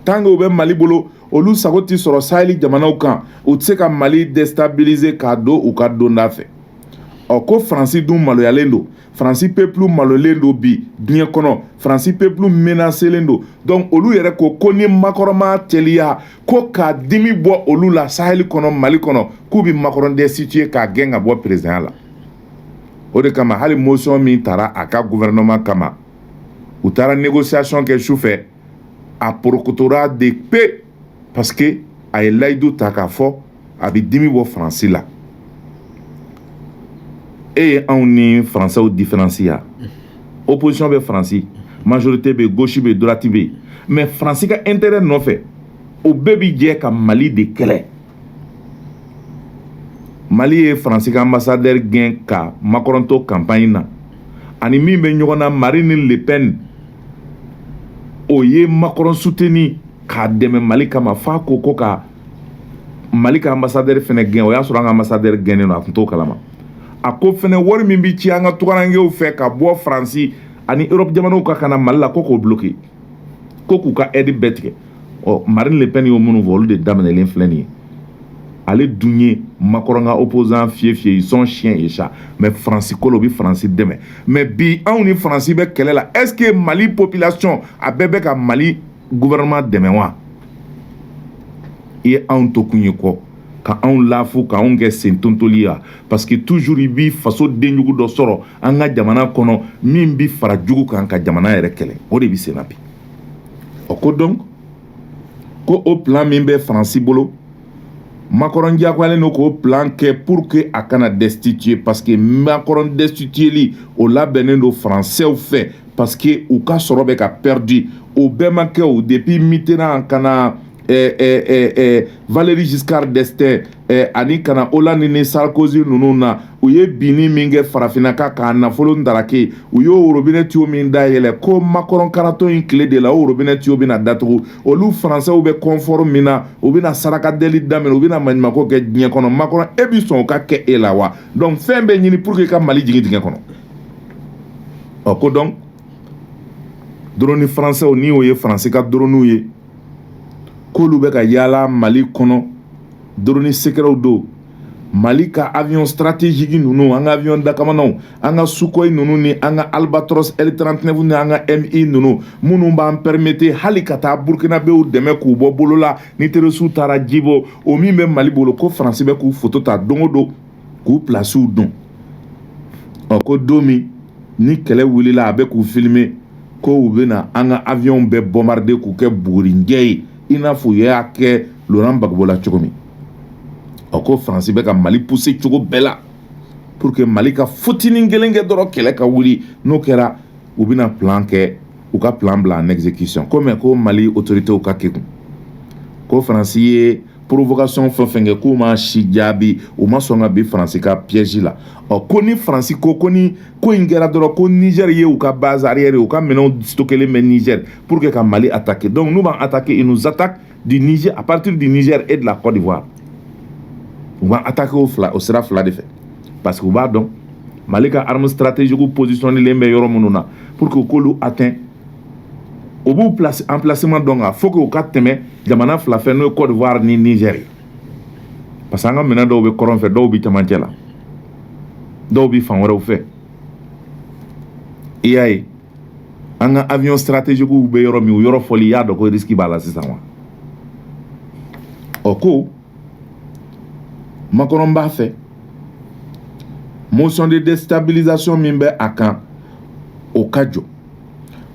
tant que u bɛ Mali bolo olu sago tɛ sɔrɔ Sahel jamanaw kan u tɛ se ka Mali déstabiliser k'a don u ka donda fɛ ko Fransi dun maloyalen don Fransi peuple maloyalen don bi diɲɛ kɔnɔ Fransi peuple menacelen don donc olu yɛrɛ ko ni Macron ma teliya ko k'a dimi bɔ olu la Sahel kɔnɔ Mali kɔnɔ k'u bɛ Macron destituer k'a gɛn ka bɔ président la o de kama hali motion min taara a ka gouvernement kama u taara négociation kɛ sufɛ a porokotora de pe parce que a ye layidu ta k'a fɔ a bɛ dimi bɔ Fransi la e ye anw ni Français différencier opposition bɛ Fransi majorité bɛ gauche bɛ droite bɛ mais Fransi ka intérêt nɔfɛ o bɛɛ bi jɛ ka Mali de kɛlɛ Mali ye Fransi ka ambassadeur gɛn ka Macron to campagne na ani min bɛ ɲɔgɔn na Marine Le Pen o ye Macron soutenir k'a dɛmɛ Mali kama f'a ko ka Mali ka ambassadeur fɛnɛ gɛn o y'a sɔrɔ an ka ambassadeur gɛnnen no a tun t'o kalama a ko fɛnɛ wari min bi ci an ka tugarankew fɛ ka bɔ Faransi ani Europe jamanaw ka kana Mali la ko k'o bloquer ko k'u ka aide bɛɛ tigɛ. Marine Le Pen y'o minnu fɔ olu de daminɛlen filɛ nin ye. Ale dun ye Macron ka opposant fiye ils sont chiens et chats, mais Faransi kolo bi Faransi dɛmɛ. Mais bi anw ni Faransi bɛ kɛlɛ la, est-ce que Mali population a bɛɛ bɛ ka Mali gouvernement dɛmɛ wa? I ye anw to kun ye kɔ ka anw lafu ka anw kɛ sentontoli ya, parce que toujours i bi faso denjugu dɔ sɔrɔ an ka jamana kɔnɔ min bi fara jugu kan ka jamana yɛrɛ kɛlɛ, o de bi sen na bi. O ko donc ko o plan min bɛ Faransi bolo, Macron diyagoyalen no k'o plan kɛ pour que a kana destituer, parce que Macron destitueli o labɛnnen do français fɛ parce que u ka sɔrɔ bɛ ka perdu. O bɛɛ ma kɛ o depuis Mitterrand kana Valéry Giscard d'Estaing ani kana Hollande ni Sarkozy ninnu na u ye binni min kɛ farafinaka k'a nafolo ndaraki u y'o robinet tuyau min dayɛlɛ ko Macron karato in tile de la o robinet tuyau bɛna datugu olu français bɛ confort min na u bɛna saraka deli daminɛ u bɛna maɲumako kɛ diɲɛ kɔnɔ Macron e bi sɔn o ka kɛ e la wa donc fɛn bɛ ɲini pour que ka Mali jigin diɲɛ kɔnɔ ko donc drone français ni o ye français ka drone ye k'olu bɛ ka yaala Mali kɔnɔ drone secret do Mali ka avion stratégique ninnu an ka avion dakamanaw an ka Sukhoi ninnu ni an ka Albatros L39 ni an ka MI ninnu minnu b'an permettre hali ka taa Burkinabew dɛmɛ k'u bɔ bolo la ni terroriste taara Djibo o min bɛ Mali bolo ko Faransi bɛ k'u photo ta don o don k'u place dɔn ko don min ni kɛlɛ wulila a bɛ k'u filmer ko u bɛna an ka avion bɛɛ bombarder k'u kɛ bugurinjɛ ye i n'a fɔ u y'a kɛ Laurent Gbagbo la cogo min ko Faransi bɛ ka Mali pousser cogo bɛɛ la pour que Mali ka fotinin kelen kɛ dɔrɔn kɛlɛ ka wuli n'o kɛra u bɛna plan kɛ u ka plan bila en exécution ko Mali autorités ka kekun ko Faransi ye provocation fɛn fɛn kɛ k'u ma si jaabi u ma sɔn ka bin Faransi ka piège la ko ni Faransi ko ni ko in kɛra dɔrɔn ko Niger ye u ka base arrière u ka minɛnw stockelen bɛ Niger pour que ka Mali attaquer donc nous b'an attaquer ils nous attaquent du Niger à partir du Niger et de la Côte d'Ivoire u b'an attaquer o sira fila de fɛ parce que u b'a dɔn Mali ka arme stratégique positionnelen bɛ yɔrɔ minnu na pour que k'olu atteint o b'u emplacement dɔn kan faut que u ka tɛmɛ jamana fila fɛ n'o ye Côte d'Ivoire ni Niger ye parce que an ka minɛn dɔw bɛ kɔrɔn fɛ dɔw bɛ cɛmancɛ la dɔw bɛ fan wɛrɛw fɛ i y'a ye an ka avion stratégique bɛ yɔrɔ min o yɔrɔ fɔli i y'a dɔn ko risque b'a la sisan wa ko Macron b'a fɛ motion de déstabilisation min bɛ a kan o ka jɔ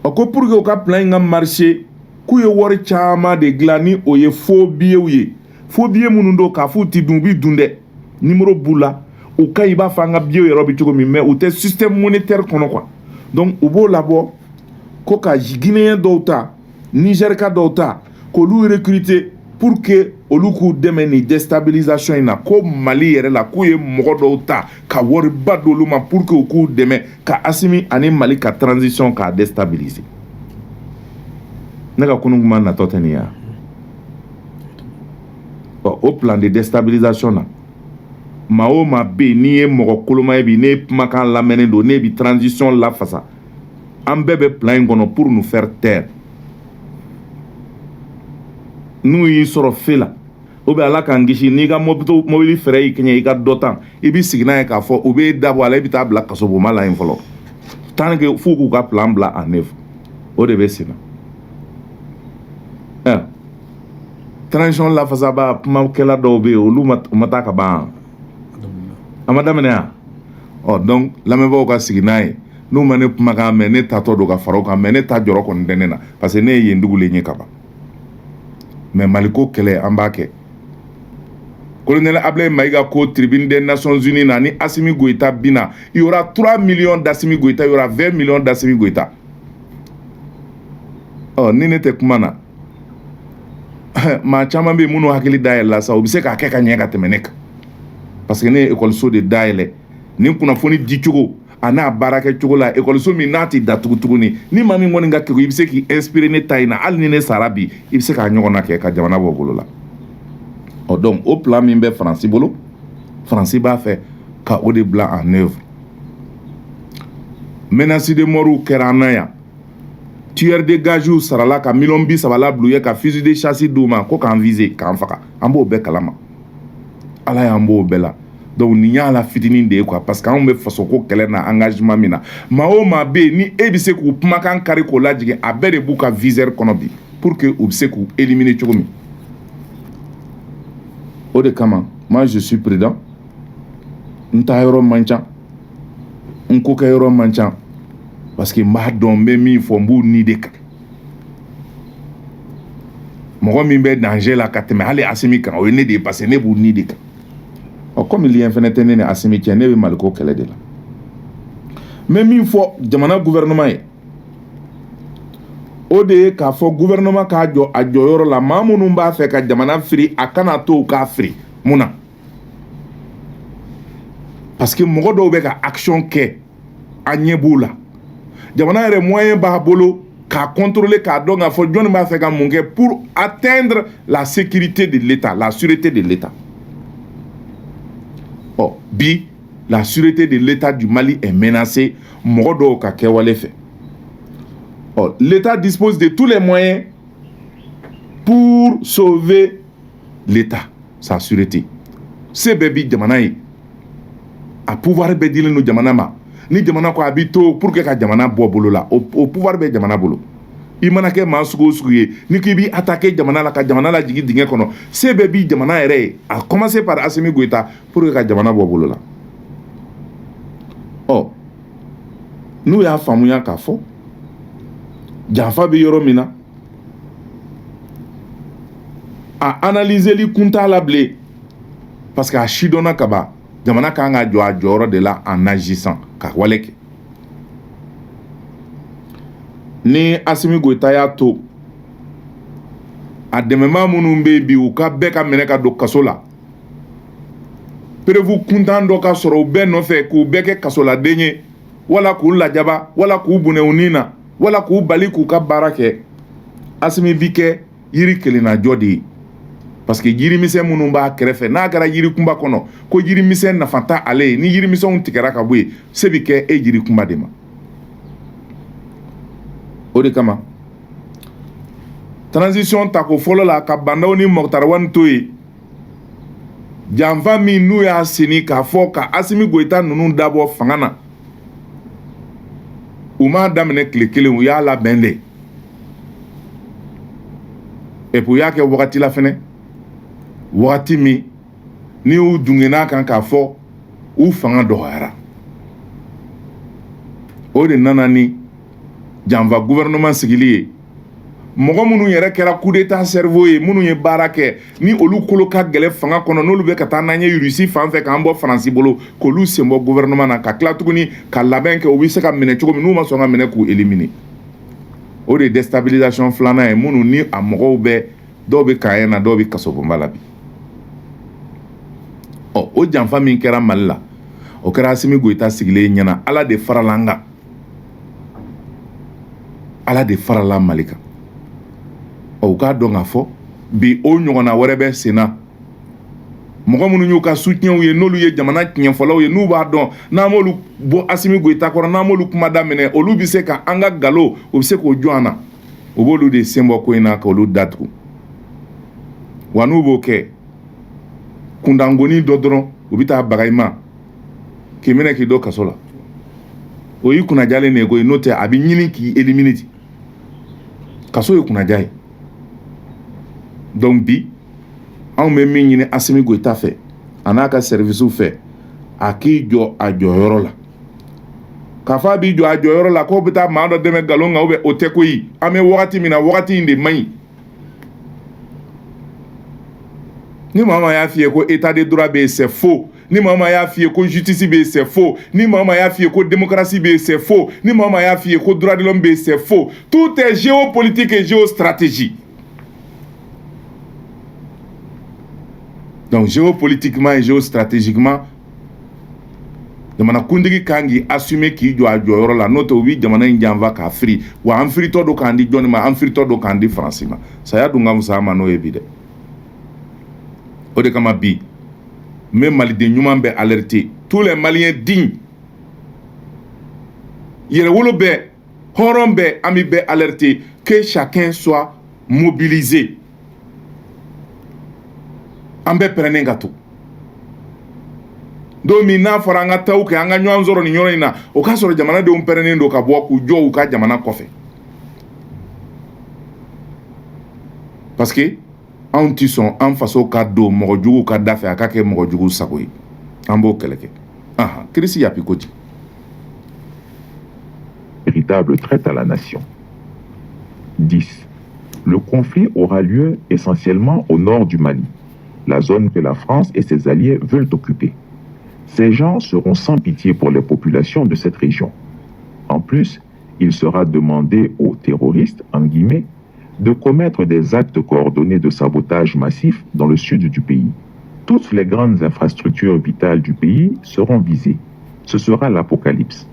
ko pour que o ka plan in ka marcher k'u ye wari caman de dilan ni o ye faux billets ye faux billets minnu don k'a f'u ti dun u bi dun dɛ numéro b'u la u ka i b'a fɔ an ka billets yɔrɔ bɛ cogo min mais u tɛ système monétaire kɔnɔ quoi donc u b'o labɔ ko ka Guinéen dɔw ta Nigerka dɔw ta k'olu recruter pour que olu k'u dɛmɛ ni déstabilisation in na ko Mali yɛrɛ la k'u ye mɔgɔ dɔw ta ka wariba d'olu ma pour que u k'u dɛmɛ ka Assimi ani Mali ka transition k'a déstabiliser ne ka kunun kuma natɔ tɛ nin ye o plan de déstabilisation na maa o maa bɛ yen n'i ye mɔgɔ koloma ye bi ne ye kumakan lamɛnnen don ne bi transition lafasa an bɛɛ bɛ plan in kɔnɔ pour nous faire taire n'u y'i sɔrɔ fe la ou bien Ala k'an kisi n'i ka mobili fɛrɛ y'i kɛɲɛ i ka dɔ tan i b'i sigi n'a ye k'a fɔ u b'e dabɔ a la i bɛ taa bila kasobonba la yen fɔlɔ tant que f'u k'u ka plan bila en œuvre o de bɛ sen na transition lafasaba kumakɛla dɔw bɛ yen olu ma taa ka ban a ma daminɛ yan donc lamɛnbagaw ka sigi n'a ye n'u ma ne kumakan mɛn ne tatɔ don ka fara o kan mais ne ta jɔrɔ kɔni tɛ ne na parce que ne ye yen dugulen ye ka ban mais Maliko kɛlɛ an b'a kɛ colonel Ablaye Maïga ko tribune des Nations Unies na ni Assimi Goïta bina il y aura 3 millions d'Assimi Goïta il y aura 20 millions d'Assimi Goïta ni ne tɛ kuma na maa caman bɛ minnu hakili dayɛlɛ la sa u bɛ se k'a kɛ ka ɲɛ ka tɛmɛ ne kan parce que ne ye ekɔliso de dayɛlɛ ni kunnafoni di cogo a n'a baara kɛ cogo la ekɔliso min n'a ti datugu tuguni ni maa min kɔni ka kɛko i bɛ se k'i inspirer ne ta in na hali ni ne sara bi i bɛ se k'a ɲɔgɔnna kɛ ka jamana bɔ bolo la donc o plan min bɛ Faransi bolo Faransi b'a fɛ ka o de bila en œuvre. Menace de mort kɛra an na yan. Tueur de gages sarala ka million 30 la blouye ka fusil de chasse d'u ma ko k'an viser k'an faga. An b'o bɛɛ kalama. Ala y'an b'o bɛɛ la. Donc nin y'a la fitinin de ye quoi parce que an bɛ faso ko kɛlɛ na engagement min na. Maa o maa bɛ yen ni e bɛ se k'u kumakan kari k'o lajigin a bɛɛ de b'u ka viseur kɔnɔ bi pour que u bɛ se k'u éliminer cogo min. O de kama moi je suis prudent. N ta yɔrɔ man ca. N ko kɛ yɔrɔ man ca. Parce que n b'a dɔn n bɛ min fɔ n b'u ni de kan. Mɔgɔ min bɛ danger la ka tɛmɛ hali Asimi kan o ye ne de ye parce que ne b'u ni de kan. Comme lien fɛnɛ tɛ ne ni Asimi cɛ ne bɛ Maliko kɛlɛ de la. N bɛ min fɔ jamana gouvernement ye o de ye k'a fɔ gouvernement k'a jɔ a jɔyɔrɔ la maa minnu b'a fɛ ka jamana firi a kana to u k'a firi mun na parce que mɔgɔ dɔw bɛ ka action kɛ a ɲɛ b'u la jamana yɛrɛ moyen b'a bolo k'a contrôler k'a dɔn k'a fɔ jɔnni b'a fɛ ka mun kɛ pour atteindre la sécurité de l'État la sûreté de l'État. Oh, bi la sûreté de l'État du Mali est menacée mɔgɔ dɔw ka kɛwale fɛ. Oh, l'État dispose de tous les moyens pour sauver l'État, sa sûreté. C'est bébé jamana ye. A pouvoir bɛ dilen no jamana ma. Ni jamana ko a bi to pour que ka jamana bɔ bolo la. O pouvoir bɛ jamana bolo. I mana kɛ maa sugu o sugu ye ni k'i bi attaquer jamana la ka jamana la jigin dingɛ kɔnɔ se bɛɛ bi jamana yɛrɛ ye a commencer par Assimi Goïta pour que ka jamana bɔ bolo la. Ɔ n'u y'a faamuya k'a fɔ janfa bɛ yɔrɔ min na a analyseli kun t'a la bilen parce que a sidɔnna ka ban jamana kan ka jɔ a jɔyɔrɔ de la en agissant ka wale kɛ. Ni Assimi Goïta y'a to a dɛmɛma minnu bɛ yen bi u ka bɛɛ ka minɛ ka don kaso la prévu kuntan dɔ ka sɔrɔ u bɛɛ nɔfɛ k'u bɛɛ kɛ kasoladen ye wala k'u lajaba wala k'u bunɛ u ni na wala k'u bali k'u ka baara kɛ Assimi bi kɛ yiri kelennajɔ de ye parce que yirimisɛn minnu b'a kɛrɛfɛ n'a kɛra yirikunba kɔnɔ ko yirimisɛn nafa t'a ale ye ni yirimisɛnw tigɛra ka bɔ yen se bi kɛ e yirikunba de ma. O de kama transition tako fɔlɔ la ka bandaw ni Mɔkutari to ye janfa min n'u y'a seni k'a fɔ ka Assimi Goïta ninnu dabɔ fanga na u m'a daminɛ tile kelen u y'a labɛn de et puis u y'a kɛ wagati la fɛnɛ wagati min ni u dungena kan k'a fɔ u fanga dɔgɔyara o de nana ni janfa gouvernement sigili ye mɔgɔ minnu yɛrɛ kɛra coup d'état cerveau ye minnu ye baara kɛ ni olu kolo ka gɛlɛ fanga kɔnɔ n'olu bɛ ka taa n'an ye Russie fan fɛ k'an bɔ Faransi bolo k'olu sen bɔ gouvernement na ka tila tuguni ka labɛn kɛ u bɛ se ka minɛ cogo min n'u ma sɔn ka minɛ k'u éliminer o de déstabilisation filanan ye minnu ni a mɔgɔw bɛ dɔw bɛ kaɲɛ na dɔw bɛ kasobonba la bi ɔ o janfa min kɛra Mali la o kɛra Assimi Goïta sigilen ɲɛna Ala de farala an kan Ala de farala Mali kan o k'a dɔn k'a fɔ bi o ɲɔgɔnna wɛrɛ bɛ sen na mɔgɔ minnu y'u ka soutiens ye n'olu ye jamana tiɲɛfɔlaw ye n'u b'a dɔn n'an m'olu bɔ Assimi Goïta kɔrɔ n'an m'olu kuma daminɛ olu bɛ se ka an ka galo o bɛ se k'o jɔ an na o b'olu de sen bɔ ko in na k'olu datugu wa n'u b'o kɛ kundangoni dɔ dɔrɔn u bɛ taa baga i ma k'i minɛ k'i dɔ kaso la o y'i kunnajalen de ye koyi n'o tɛ a bɛ ɲini k'i éliminer ten kaso ye kunnaja ye donc bi anw bɛ min ɲini Assimi Goïta fɛ a n'a ka services fɛ a k'i jɔ a jɔyɔrɔ la k'a fɔ a b'i jɔ a jɔyɔrɔ la k'o bɛ taa maa dɔ dɛmɛ nkalon kan o tɛ koyi an bɛ wagati min na wagati in de man ɲi ni maa ma y'a f'i ye ko état de droit bɛ yen c'est faux ni maa ma y'a f'i ye ko justice bɛ yen c'est faux ni maa ma y'a f'i ye ko démocratie bɛ yen c'est faux ni maa ma y'a f'i ye ko droit de l'homme bɛ yen c'est faux tout est géopolitique et géostratégie. Donc géopolitiquement et géostratégiquement jamana kuntigi kan k'i assumer k'i jɔ a jɔyɔrɔ la n'o tɛ u bɛ jamana in janfa k'a firi wa an firitɔ don k'an di jɔnni ma an firitɔ don k'an di Faransi ma saya dun ka fisa an ma n'o ye bi dɛ o de kama bi mais maliden ɲuman bɛ alerté, tous les Maliens dignes yɛrɛwolo bɛ hɔrɔn bɛ an bɛ alerté que chacun soit mobilisé. An bɛ pɛrɛnnen ka to don min n'a fɔra an ka taw kɛ an ka ɲɔgɔn sɔrɔ nin yɔrɔ in na o k'a sɔrɔ jamanadenw pɛrɛnnen don ka bɔ k'u jɔ u ka jamana kɔfɛ parce que anw ti sɔn an faso ka don mɔgɔ jugu ka da fɛ a ka kɛ mɔgɔ jugu sago ye an b'o kɛlɛ kɛ Kirisi Yapi ko di. Véritable traite à la nation. 10. Le conflit aura lieu essentiellement au nord du Mali, la zone que la France et ses alliés veulent occuper. Ces gens seront sans pitié pour les populations de cette région. En plus, il sera demandé aux terroristes, en guillemets, de commettre des actes coordonnés de sabotage massif dans le sud du pays. Toutes les grandes infrastructures vitales du pays seront visées. Ce sera l'apocalypse.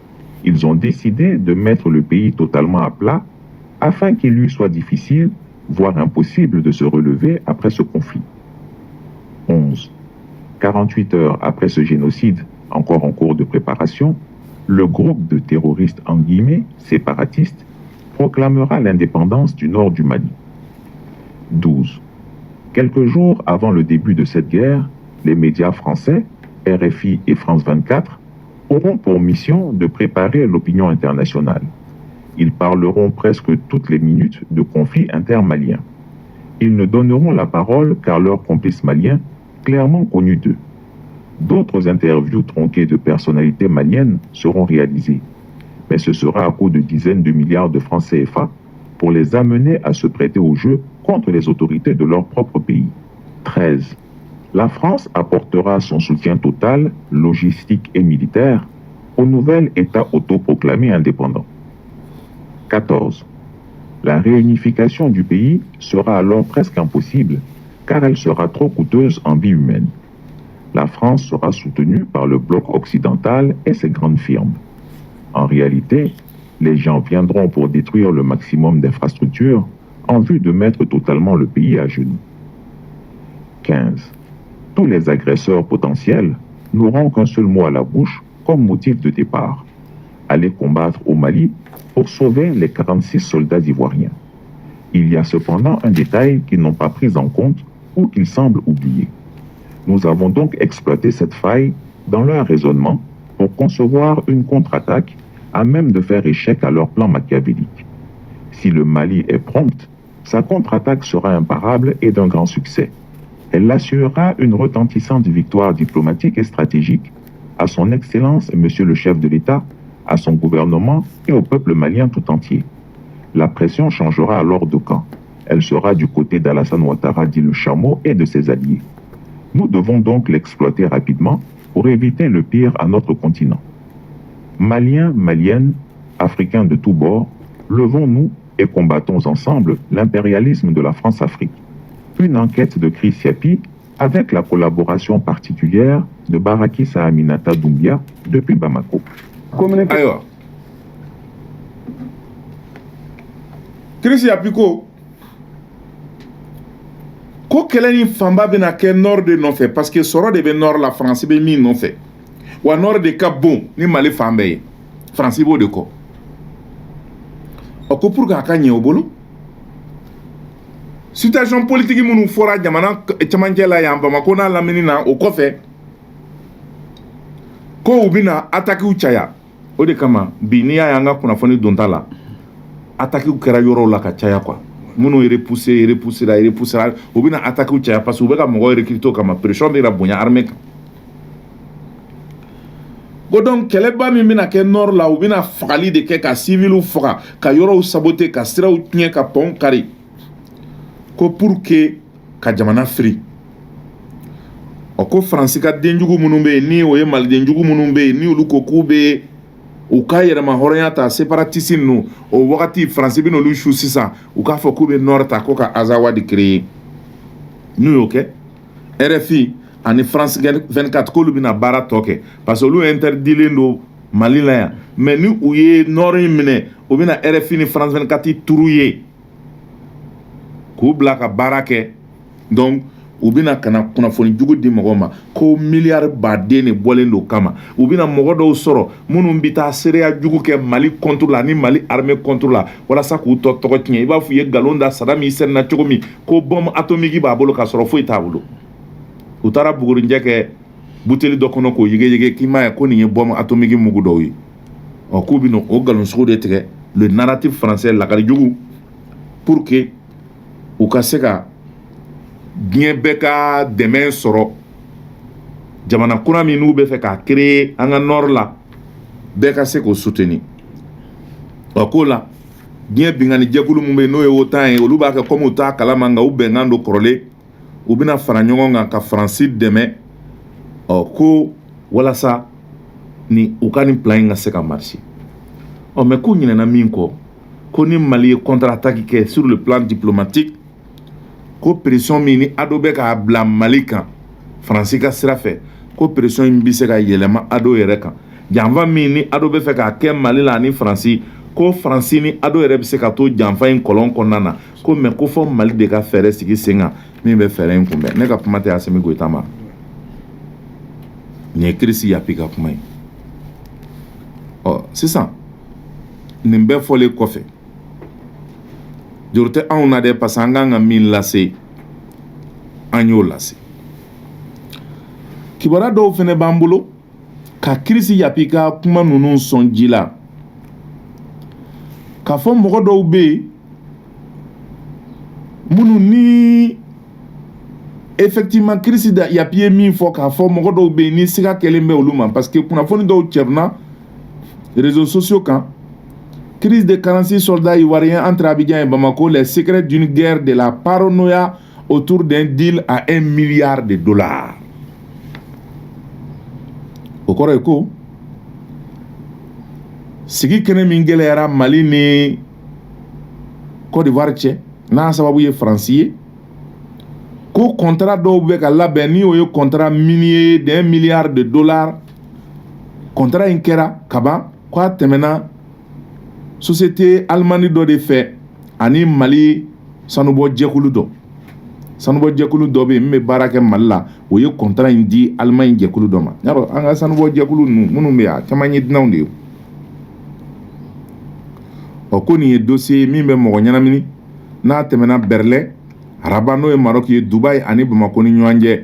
Ils ont décidé de mettre le pays totalement à plat afin qu'il lui soit difficile, voire impossible de se relever après ce conflit. 11. 48 heures après ce génocide, encore en cours de préparation, le groupe de terroristes en guillemets séparatistes proclamera l'indépendance du nord du Mali. 12. Quelques jours avant le début de cette guerre, les médias français, RFI et France 24, auront pour mission de préparer l'opinion internationale. Ils parleront presque toutes les minutes de conflits intermaliens. Ils ne donneront la parole qu'à leurs complices maliens, clairement connus d'eux. D'autres interviews tronquées de personnalités maliennes seront réalisées, mais ce sera à coût de dizaines de milliards de francs CFA pour les amener à se prêter au jeu contre les autorités de leur propre pays. 13. La France apportera son soutien total, logistique et militaire au nouvel État autoproclamé indépendant. 14. La réunification du pays sera alors presque impossible car elle sera trop coûteuse en vie humaine. La France sera soutenue par le bloc occidental et ses grandes firmes. En réalité, les gens viendront pour détruire le maximum d'infrastructures en vue de mettre totalement le pays à genoux. 15. Tous les agresseurs potentiels n'auront qu'un seul mot à la bouche comme motif de départ: aller combattre au Mali pour sauver les 46 soldats ivoiriens. Il y a cependant un détail qu'ils n'ont pas pris en compte ou qu'ils semblent oublier. Nous avons donc exploité cette faille dans leur raisonnement pour concevoir une contre-attaque à même de faire échec à leur plan machiavélique. Si le Mali est prompte, sa contre-attaque sera imparable et d'un grand succès. Elle assurera une retentissante victoire diplomatique et stratégique à son Excellence Monsieur le chef de l'État, à son gouvernement et au peuple malien tout entier. La pression changera alors de camp. Elle sera du côté d'Alassane Ouattara dit le chameau et de ses alliés. Nous devons donc l'exploiter rapidement pour éviter le pire à notre continent. Maliens, Maliennes, Africains de tous bords, levons-nous et combattons ensemble l'impérialisme de la France-Afrique. Une enquête de Kirisi Yapi avec la collaboration particulière de Barakis Aminata Doumbia depuis Bamako. Ayiwa Kirisi Yapi ko kɛlɛ ni fanba bɛna kɛ nord de nɔfɛ parce que sɔrɔ de bɛ nord la France bɛ min nɔfɛ wa nord de ka bon ni Mali fan bɛɛ ye France b'o de kɔ ɔ ko pour que a ka ɲɛ o bolo situation politique minnu fɔra jamana cɛmancɛ la yan Bamako n'a lamini na o kɔfɛ ko u bɛna attaquew caya o de kama bi n'i y'a ye an ka kunnafoni donta la attaquew kɛra yɔrɔw la ka caya quoi minnu repoussera u bɛna attaquew caya parce que u bɛ ka mɔgɔw recruter o kama pression bɛ ka bonya armée kan ko donc kɛlɛba min bɛna kɛ nord la u bɛna fagali de kɛ ka civiliw faga ka yɔrɔw saboter ka siraw tiɲɛ ka pont kari ko pour que ka jamana firi o ko Faransi ka denjugu minnu bɛ yen ni o ye malidenjugu minnu bɛ yen ni olu ko k'u bɛ u ka yɛrɛma hɔrɔnya ta séparatiste ninnu o wagati Faransi bɛ n'olu su sisan u k'a fɔ k'u bɛ nord ta ko ka Azawa de créer n'u y'o kɛ RFI ani France 24 k'olu bɛna baara tɔ kɛ parce que olu interdilen don Mali la yan mais ni u ye nord in minɛ u bɛna RFI ni France 24 turu ye k'u bila ka baara kɛ donc u bɛna kana kunnafoni jugu di mɔgɔw ma ko miliyari baden de bɔlen don kama u bɛna mɔgɔ dɔw sɔrɔ minnu bɛ taa seereya jugu kɛ Mali contre la ni Mali armée contre la walasa k'u tɔgɔ tiɲɛ i b'a fɔ u ye nkalon da Saddam Hussein na cogo min ko bombe atomique b'a bolo k'a sɔrɔ foyi t'a bolo u taara bugurinjɛ kɛ buteli dɔ kɔnɔ k'o yegeyege k'i m'a ye ko nin ye bombe atomique mugu dɔw ye k'u bɛna o nkalon sugu de tigɛ le narratif français lakali jugu pour que u ka se ka diɲɛ bɛɛ ka dɛmɛ sɔrɔ jamana kura min n'u bɛ fɛ k'a créer an ka nord la bɛɛ ka se k'o soutenir k'o la diɲɛ bingani jɛkulu min bɛ yen n'o ye OTAN ye olu b'a kɛ comme u t'a kalama nka u bɛnkan dɔ kɔrɔlen u bɛna fara ɲɔgɔn kan ka Faransi dɛmɛ ko walasa ni u ka nin plan in ka se ka marcher mais k'u ɲinɛna min kɔ ko ni Mali ye contre-attaque kɛ sur le plan diplomatique ko pression min ni ado bɛ k'a bila Mali kan Faransi ka sira fɛ ko pression in bɛ se ka yɛlɛma ado yɛrɛ kan janfa min ni ado bɛ fɛ k'a kɛ Mali la ani Faransi ko Faransi ni ado yɛrɛ bɛ se ka to janfa in kɔlɔn kɔnɔna na ko mais ko fɔ Mali de ka fɛɛrɛ sigi sen kan min bɛ fɛɛrɛ in kunbɛn ne ka kuma tɛ Asimi Goyita ma nin ye Kirisi Yapi ka kuma ye sisan nin bɛɛ fɔlen kɔfɛ juru tɛ anw na dɛ parce que an kan ka min lase an y'o lase kibaruya dɔw fɛnɛ b'an bolo ka Kirisi Yapi ka kuma ninnu sɔn ji la k'a fɔ mɔgɔ dɔw bɛ yen minnu ni effectivement Kirisi Yapi ye min fɔ k'a fɔ mɔgɔ dɔw bɛ yen ni siga kɛlen bɛ olu ma parce que kunnafoni dɔw cɛrina réseaux sociaux kan crise de 46 soldats ivoiriens entre Abidjan et Bamako, les secrets d'une guerre de la paranoïa autour d'un deal à $1 milliard. Au Corée, sigi kene min gɛlɛyara Mali ni Côte d'Ivoire cɛ n'a sababu ye Faransi ye ko contrat dɔw bɛ ka labɛn ni o ye contrat minier d'$1 milliard. Contrat in kɛra kaban ko a tɛmɛna société allemande dɔ de fɛ ani Mali sanubɔ jɛkulu dɔ bɛ yen min bɛ baara kɛ Mali la o ye contrat in di Allemagne jɛkulu dɔ ma y'a dɔn an ka sanubɔ jɛkulu ninnu minnu bɛ yan caman ye dunanw de ye ko nin ye dossier min bɛ mɔgɔ ɲɛnamini n'a tɛmɛna Berlin Rabat n'o ye Maroc ye Dubaï ani Bamako ni ɲɔgɔn cɛ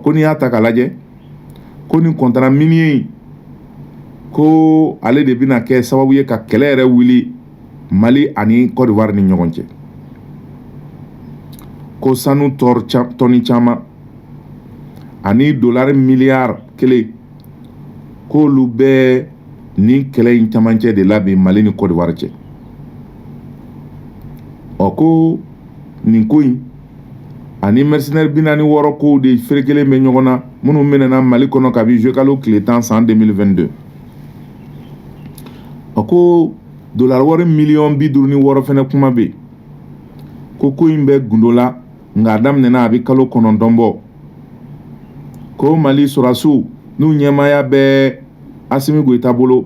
ko n'i y'a ta k'a lajɛ ko nin contrat minier ko ale de bɛna kɛ sababu ye ka kɛlɛ yɛrɛ wuli Mali ani Côte d'Ivoire ni ɲɔgɔn cɛ ko sanu tɔni caman ani $1 milliard k'olu bɛɛ ni kɛlɛ in camancɛ de la bi Mali ni Côte d'Ivoire cɛ ko nin ko in ani mercenaire 46 kow de ferekelen bɛ ɲɔgɔn na minnu minɛna Mali kɔnɔ kabi juillet tile 10 san 2022 ko $50 million fɛnɛ kuma bɛ ko in bɛ gundo la nka daminɛna a bɛ kalo 9 bɔ ko Mali sɔrɔdasiw n'u ɲɛmaaya bɛ Asimi Goyita bolo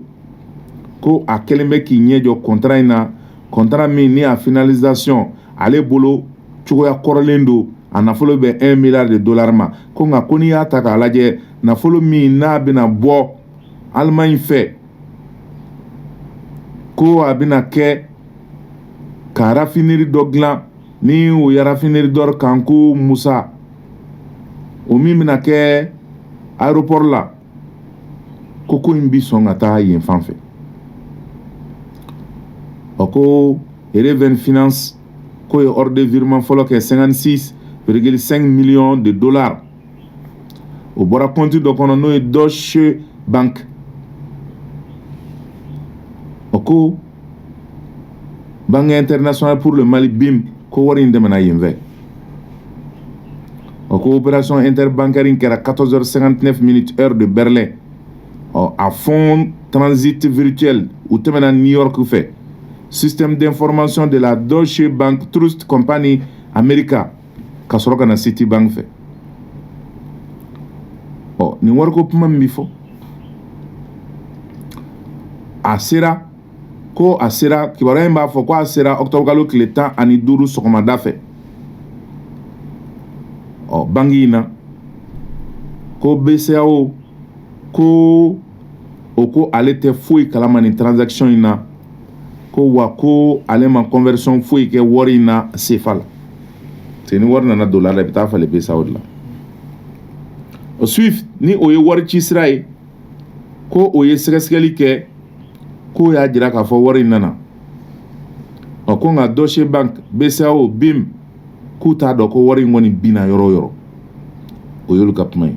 ko a kɛlen bɛ k'i ɲɛ jɔ contrat in na contrat min ni a finalisation ale bolo cogoya kɔrɔlen don a nafolo bɛ $1 milliard ma ko nka ko n'i y'a ta k'a lajɛ nafolo min n'a bɛna bɔ Allemagne fɛ ko a bɛna kɛ ka raffinerie dɔ dilan ni o ye raffinerie dɔ kan ko Musa o min bɛna kɛ aéroport la ko in bi sɔn ka taa yen fan fɛ ko Reven Finance ko ye ordre de virement fɔlɔ kɛ $56,5 millions o bɔra compte dɔ kɔnɔ n'o ye Deutsche Bank ko Banque internationale pour le Mali BIM ko wari in tɛmɛna yen fɛ ko opération interbancaire in kɛra 14h59 heure de Berlin a fond transit virtuel u tɛmɛna New York fɛ système d'information de la Deutsche Bank Trust Company America ka sɔrɔ ka na Citibank fɛ nin wariko kuma min bɛ fɔ a sera kibaruya in b'a fɔ ko a sera octobre kalo tile 15 sɔgɔmada fɛ bangi in na ko BCEAO ko o ko ale tɛ foyi kalama nin transaction in na ko wa ko ale ma conversion foyi kɛ wari in na CFA la c'est ni wari nana dollar la i bɛ taa falen BCEAO de la o SWIFT ni o ye wari ci sira ye ko o ye sɛgɛsɛgɛli kɛ ko y'a jira k'a fɔ wari in nana ko nka Deutsche Bank BCEAO BIM k'u t'a dɔn ko wari in kɔni binna yɔrɔ o yɔrɔ o y'olu ka kuma ye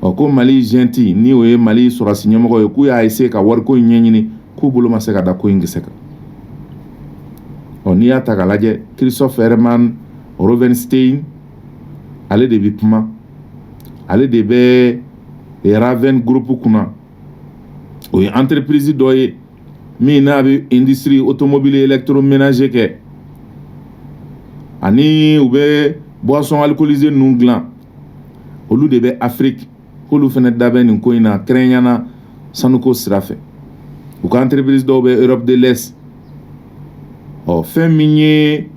ko Mali genti ni o ye Mali sɔrɔsi ɲɛmɔgɔ ye k'u y'a essayer ka wariko in ɲɛɲini k'u bolo ma se ka da ko in kisɛ kan n'i y'a ta k'a lajɛ Christophe Herman Rovenstein ale de bɛ kuma ale de bɛ Raven Group kunna o ye entreprise dɔ ye min n'a bɛ industrie automobile électroménager kɛ ani u bɛ boisson alcoolisée ninnu dilan olu de bɛ Afrique k'olu fana da bɛ nin ko in na kɛrɛnkɛrɛnnenya sanuko sira fɛ u ka entreprise dɔw bɛ Europe de l'Est fɛn min ye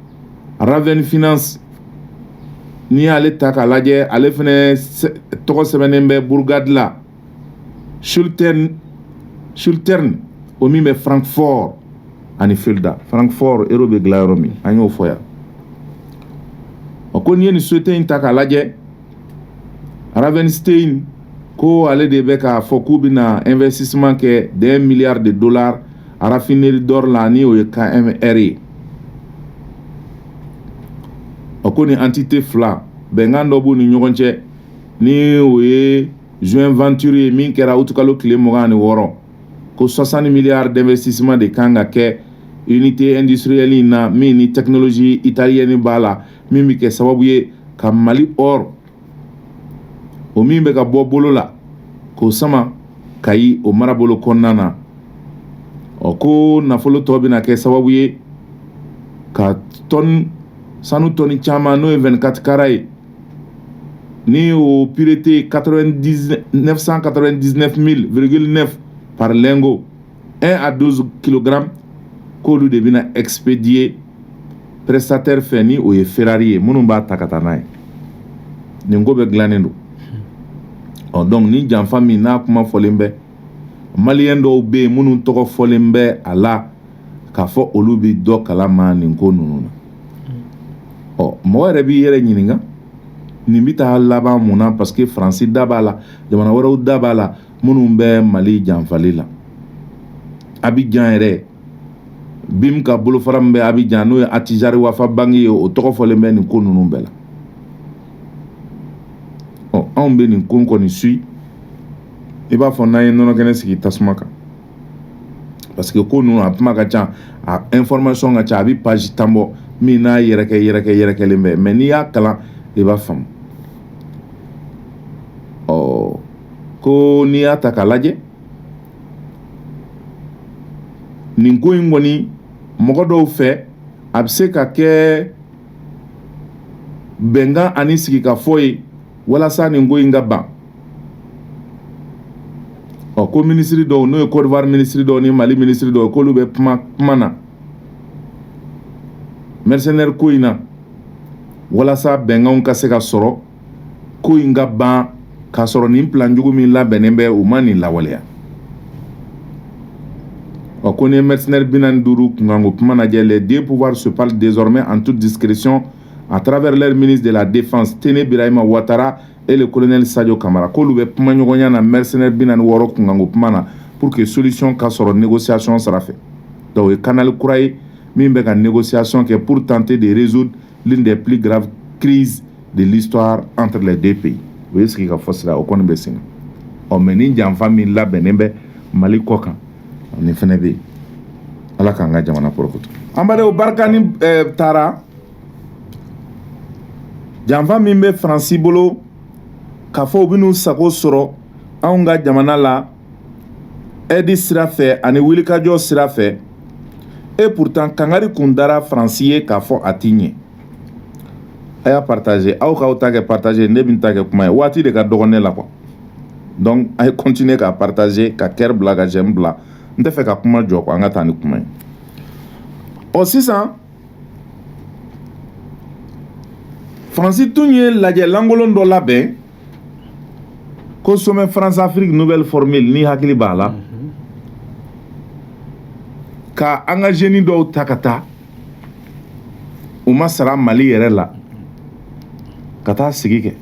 Raven Finance n'i y'ale ta k'a lajɛ ale fana tɔgɔ sɛbɛnnen bɛ Bourgade la Schultern o min bɛ Francfort ani Fulda Francfort ero bɛ dilan yɔrɔ min an y'o fɔ yan ko n'i ye nin société in ta k'a lajɛ Ravenstein ko ale de bɛ k'a fɔ k'u bɛna investissement kɛ $1 milliard a raffinerie d'or la ni o ye KMR ye ko ni entité fila bɛnkan dɔ b'u ni ɲɔgɔn cɛ ni o ye joint venture ye min kɛra août kalo tile 26 ko 60 milliards d'investissement de kan ka kɛ unité industrielle in na min ni technologie italienne b'a la min bɛ kɛ sababu ye ka Mali or o min bɛ ka bɔ bolo la k'o sama Kayi o marabolo kɔnɔna na ko nafolo tɔ bɛna kɛ sababu ye ka sanu tɔni caman n'o ye 24 carats ye ni o pureté 999,9 par lingot 1 à 12 kg k'olu de bɛna expédier prestataire fɛ ni o ye Ferrari ye minnu b'a ta ka taa n'a ye nin ko bɛ dilannen don donc ni janfa min n'a kuma fɔlen bɛ maliyɛn dɔw bɛ yen minnu tɔgɔ fɔlen bɛ a la k'a fɔ olu bɛ dɔ kalama nin ko ninnu na mɔgɔ yɛrɛ b'i yɛrɛ ɲininka nin bɛ taa laban mun na parce que Faransi da b'a la jamana wɛrɛw da b'a la minnu bɛ Mali janfali la Abidjan yɛrɛ BIM ka bolofara min bɛ Abidjan n'o ye Attijari Wafa banque ye o tɔgɔ fɔlen bɛ nin ko ninnu bɛɛ la anw bɛ nin ko kɔni suit i b'a fɔ n'an ye nɔnɔ kɛnɛ sigi tasuma kan parce que ko ninnu a kuma ka ca a information ka ca a bɛ page 10 bɔ min n'a yɛrɛkɛlen bɛ mais n'i y'a kalan i b'a faamu ko n'i y'a ta k'a lajɛ nin ko in kɔni mɔgɔ dɔw fɛ a bɛ se ka kɛ bɛnkan ani sigikafɔ ye walasa nin ko in ka ban ko ministre dɔw n'o ye Côte d'Ivoire ministre dɔw ni Mali ministre dɔw k'olu bɛ kuma na mercenaire ko in na walasa bɛnkanw ka se ka sɔrɔ ko in ka ban k'a sɔrɔ nin plan jugu min labɛnnen bɛ u ma nin lawaleya ko ni mercenaire 45 kunkanko kuma lajɛ les deux pouvoirs se parlent désormais en toute discrétion à travers leur ministre de la Défense Téné Birahima Ouattara et le colonel Sadio Kamara k'olu bɛ kuma ɲɔgɔnya na mercenaire 46 kunkanko kuma na pour que solution ka sɔrɔ négociation sira fɛ donc o ye canal kura ye min bɛ ka négociation kɛ pour tenter de résoudre l'une des plus graves crises de l'histoire entre les deux pays o ye sigi ka fɔ sira o kɔni bɛ sen kan mais ni janfa min labɛnnen bɛ Mali kɔ kan nin fɛnɛ bɛ yen ala k'an ka jamana kɔrɔkoto an badenw barika ni taara janfa min bɛ Faransi bolo k'a fɔ u bɛ n'u sago sɔrɔ anw ka jamana la aide sira fɛ ani wulikajɔ sira fɛ et pourtant kangari kun dara Faransi ye k'a fɔ a ti ɲɛ a y'a partager aw k'aw ta kɛ partager ne bɛ ta kɛ kuma ye waati de ka dɔgɔ ne la quoi donc a ye continuer k'a partager ka cœur bila ka j'aime bila n tɛ fɛ ka kuma jɔ quoi an ka taa ni kuma ye sisan Francis tun ye lajɛlankolon dɔ labɛn ko sommet France Afrique nouvelle formule ni hakili b'a la ka an ka jeune dɔw ta ka taa u ma sara Mali yɛrɛ la ka taa sigi kɛ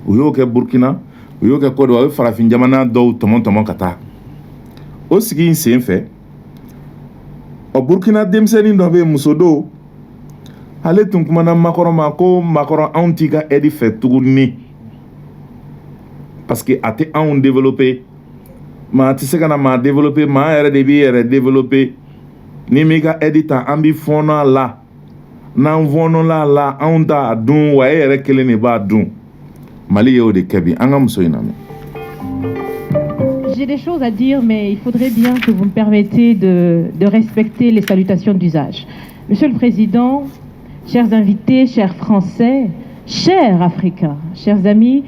u y'o kɛ Burkina u y'o kɛ Côte d'Ivoire u ye farafin jamana dɔw tɔmɔ ka taa o sigi in sen fɛ o Burkina denmisɛnnin dɔ bɛ yen muso dɔw ale tun kumana Macron ma ko Macron anw t'i ka aide fɛ tuguni parce que a tɛ anw développer maa tɛ se ka na maa développer maa yɛrɛ de b'i yɛrɛ développer ni m'i ka aide ta an bɛ fɔɔnɔ a la n'an fɔɔnɔla a la anw t'a dun wa e yɛrɛ kelen de b'a dun Mali y'o de kɛ bi an ka muso in lamɛn. J'ai des choses à dire, mais il faudrait bien que vous me permettez de respecter les salutations d'usage. Monsieur le Président, chers invités, chers Français, chers Africains, chers amis,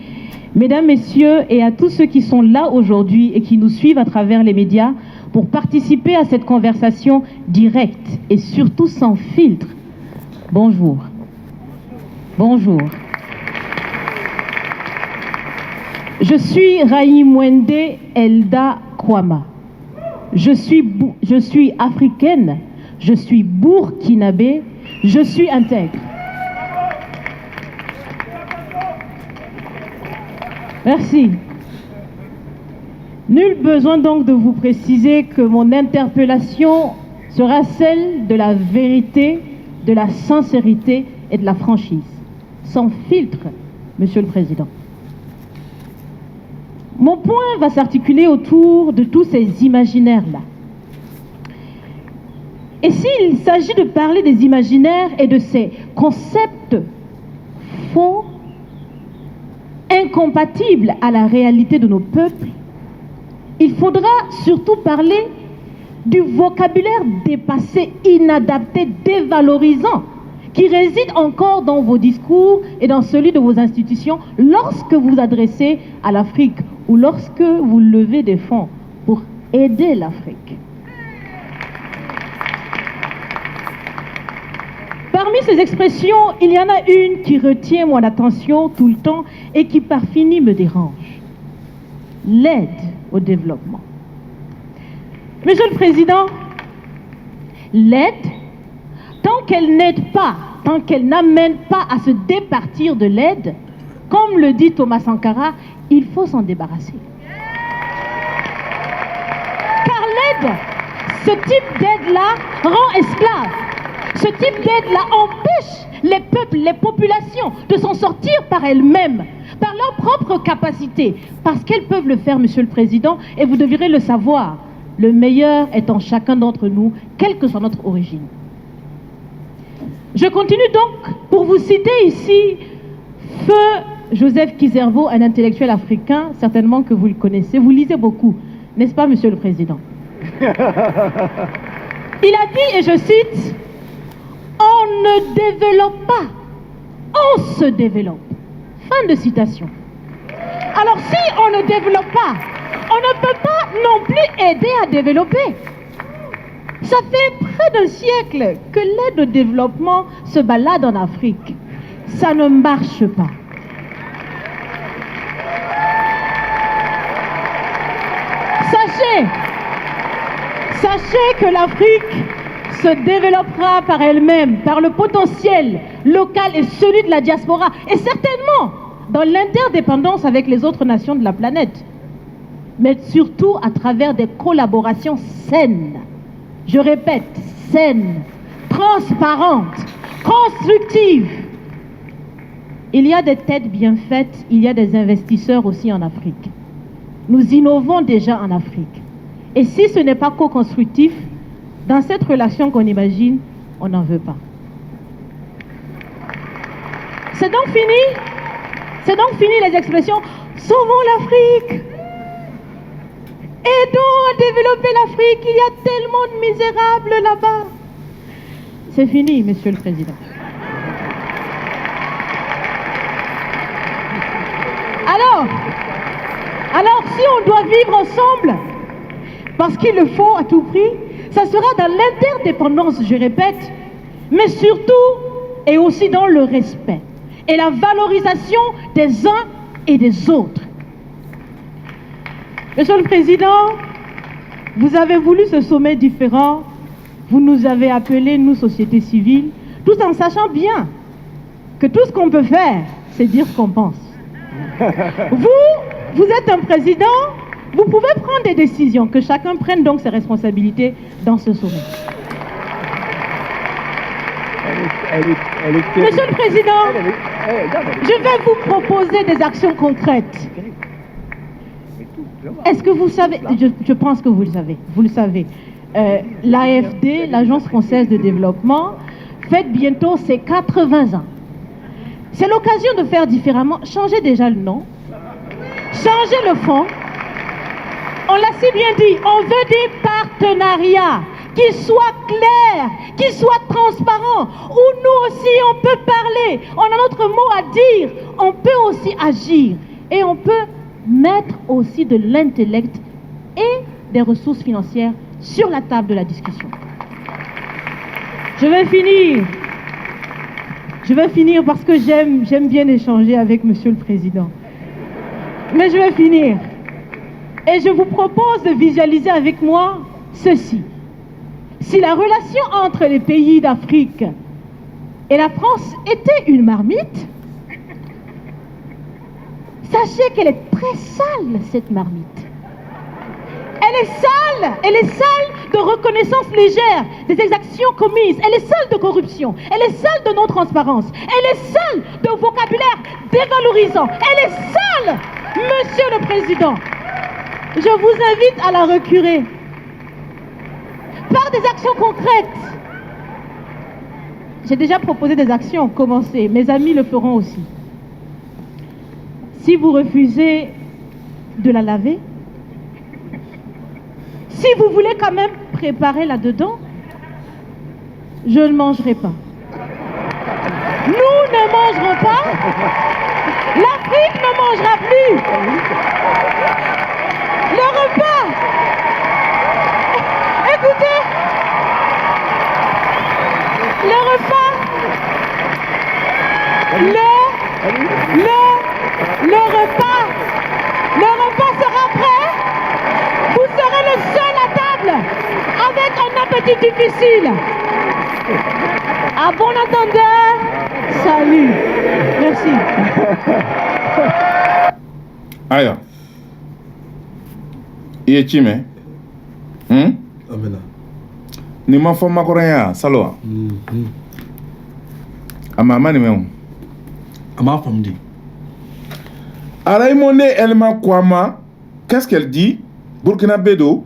Mesdames, Messieurs, et à tous ceux qui sont là aujourd'hui et qui nous suivent à travers les médias pour participer à cette conversation directe et surtout sans filtre. Bonjour. Bonjour. Je suis Raïmwende Elda Kwama. Je suis africaine, je suis burkinabé, je suis intègre. Merci. Nul besoin donc de vous préciser que mon interpellation sera celle de la vérité, de la sincérité et de la franchise. Sans filtre, Monsieur le Président. Mon point va s'articuler autour de tous ces imaginaires-là. Et s'il s'agit de parler des imaginaires et de ces concepts faux, incompatibles à la réalité de nos peuples, il faudra surtout parler du vocabulaire dépassé, inadapté, dévalorisant, qui réside encore dans vos discours et dans celui de vos institutions lorsque vous vous adressez à l'Afrique ou lorsque vous levez des fonds pour aider l'Afrique. Parmi ces expressions, il y en a une qui retient mon attention tout le temps et qui par fini me dérange. L'aide au développement. Monsieur le Président, l'aide, tant qu'elle n'aide pas, tant qu'elle n'amène pas à se départir de l'aide, comme le dit Thomas Sankara, il faut s'en débarrasser. Car l'aide, ce type d'aide-là rend esclave. Ce type d'aide-là empêche les peuples, les populations de s'en sortir par elles-mêmes, par leur propre capacité, parce qu'elles peuvent le faire, Monsieur le Président, et vous devrez le savoir, le meilleur est en chacun d'entre nous, quelle que soit notre origine. Je continue donc pour vous citer ici Feu Joseph Kizerbo, un intellectuel africain, certainement que vous le connaissez, vous lisez beaucoup, n'est-ce pas, Monsieur le Président? Il a dit, et je cite, « On ne développe pas, on se développe. » Fin de citation. Alors si on ne développe pas, on ne peut pas non plus aider à développer. Ça fait près d'un siècle que l'aide au développement se balade en Afrique. Ça ne marche pas. Sachez que l'Afrique se développera par elle-même, par le potentiel local et celui de la diaspora, et certainement dans l'interdépendance avec les autres nations de la planète, mais surtout à travers des collaborations saines. Je répète, saines, transparentes, constructives. Il y a des têtes bien faites, il y a des investisseurs aussi en Afrique. Nous innovons déjà en Afrique. Et si ce n'est pas co-constructif, dans cette relation qu'on imagine, on n'en veut pas. C'est donc fini les expressions « Sauvons l'Afrique !» Aidons à développer l'Afrique, il y a tellement de misérables là-bas. C'est fini, Monsieur le Président. Alors, si on doit vivre ensemble, parce qu'il le faut à tout prix, ça sera dans l'interdépendance, je répète, mais surtout et aussi dans le respect. et la valorisation des uns et des autres. Monsieur le Président, vous avez voulu ce sommet différent. Vous nous avez appelés, nous, société civile, tout en sachant bien que tout ce qu'on peut faire, c'est dire ce qu'on pense. Vous êtes un président, vous pouvez prendre des décisions, que chacun prenne donc ses responsabilités dans ce sommet. Monsieur le Président, je vais vous proposer des actions concrètes. Est-ce que vous savez, je pense que vous le savez, l'AFD, l'Agence française de développement, fête bientôt ses 80 ans. C'est l'occasion de faire différemment, changer déjà le nom, changer le fond. On l'a si bien dit, on veut des partenariats qui soient clairs, qui soient transparents, où nous aussi on peut parler, on a notre mot à dire, on peut aussi agir et on peut mettre aussi de l'intellect et des ressources financières sur la table de la discussion. Je vais finir parce que j'aime bien échanger avec Monsieur le Président. Mais je vais finir. Et je vous propose de visualiser avec moi ceci. Si la relation entre les pays d'Afrique et la France était une marmite, sachez qu'elle est très sale, cette marmite. Elle est sale de reconnaissance légère des exactions commises, elle est sale de corruption, elle est sale de non-transparence, elle est sale de vocabulaire dévalorisant, elle est sale, Monsieur le Président. Je vous invite à la recurer par des actions concrètes. J'ai déjà proposé des actions, commencez, mes amis le feront aussi. Si vous refusez de la laver, si vous voulez quand même préparer là-dedans, je ne mangerai pas. Nous ne mangerons pas. L'Afrique ne mangera plus. Le repas. Écoutez. Le repas. Le repas sera prêt. Vous serez le seul à table avec un appétit difficile. À bon entendeur, salut. Merci. Aya. I ye ci mɛn Amina. nin ma fɔ makɔrɔnya salo wa a ma nin mɛn o A m'a faamu de. Raymonde Elma Kwama, qu'est-ce qu'elle dit? Burkina Bedo.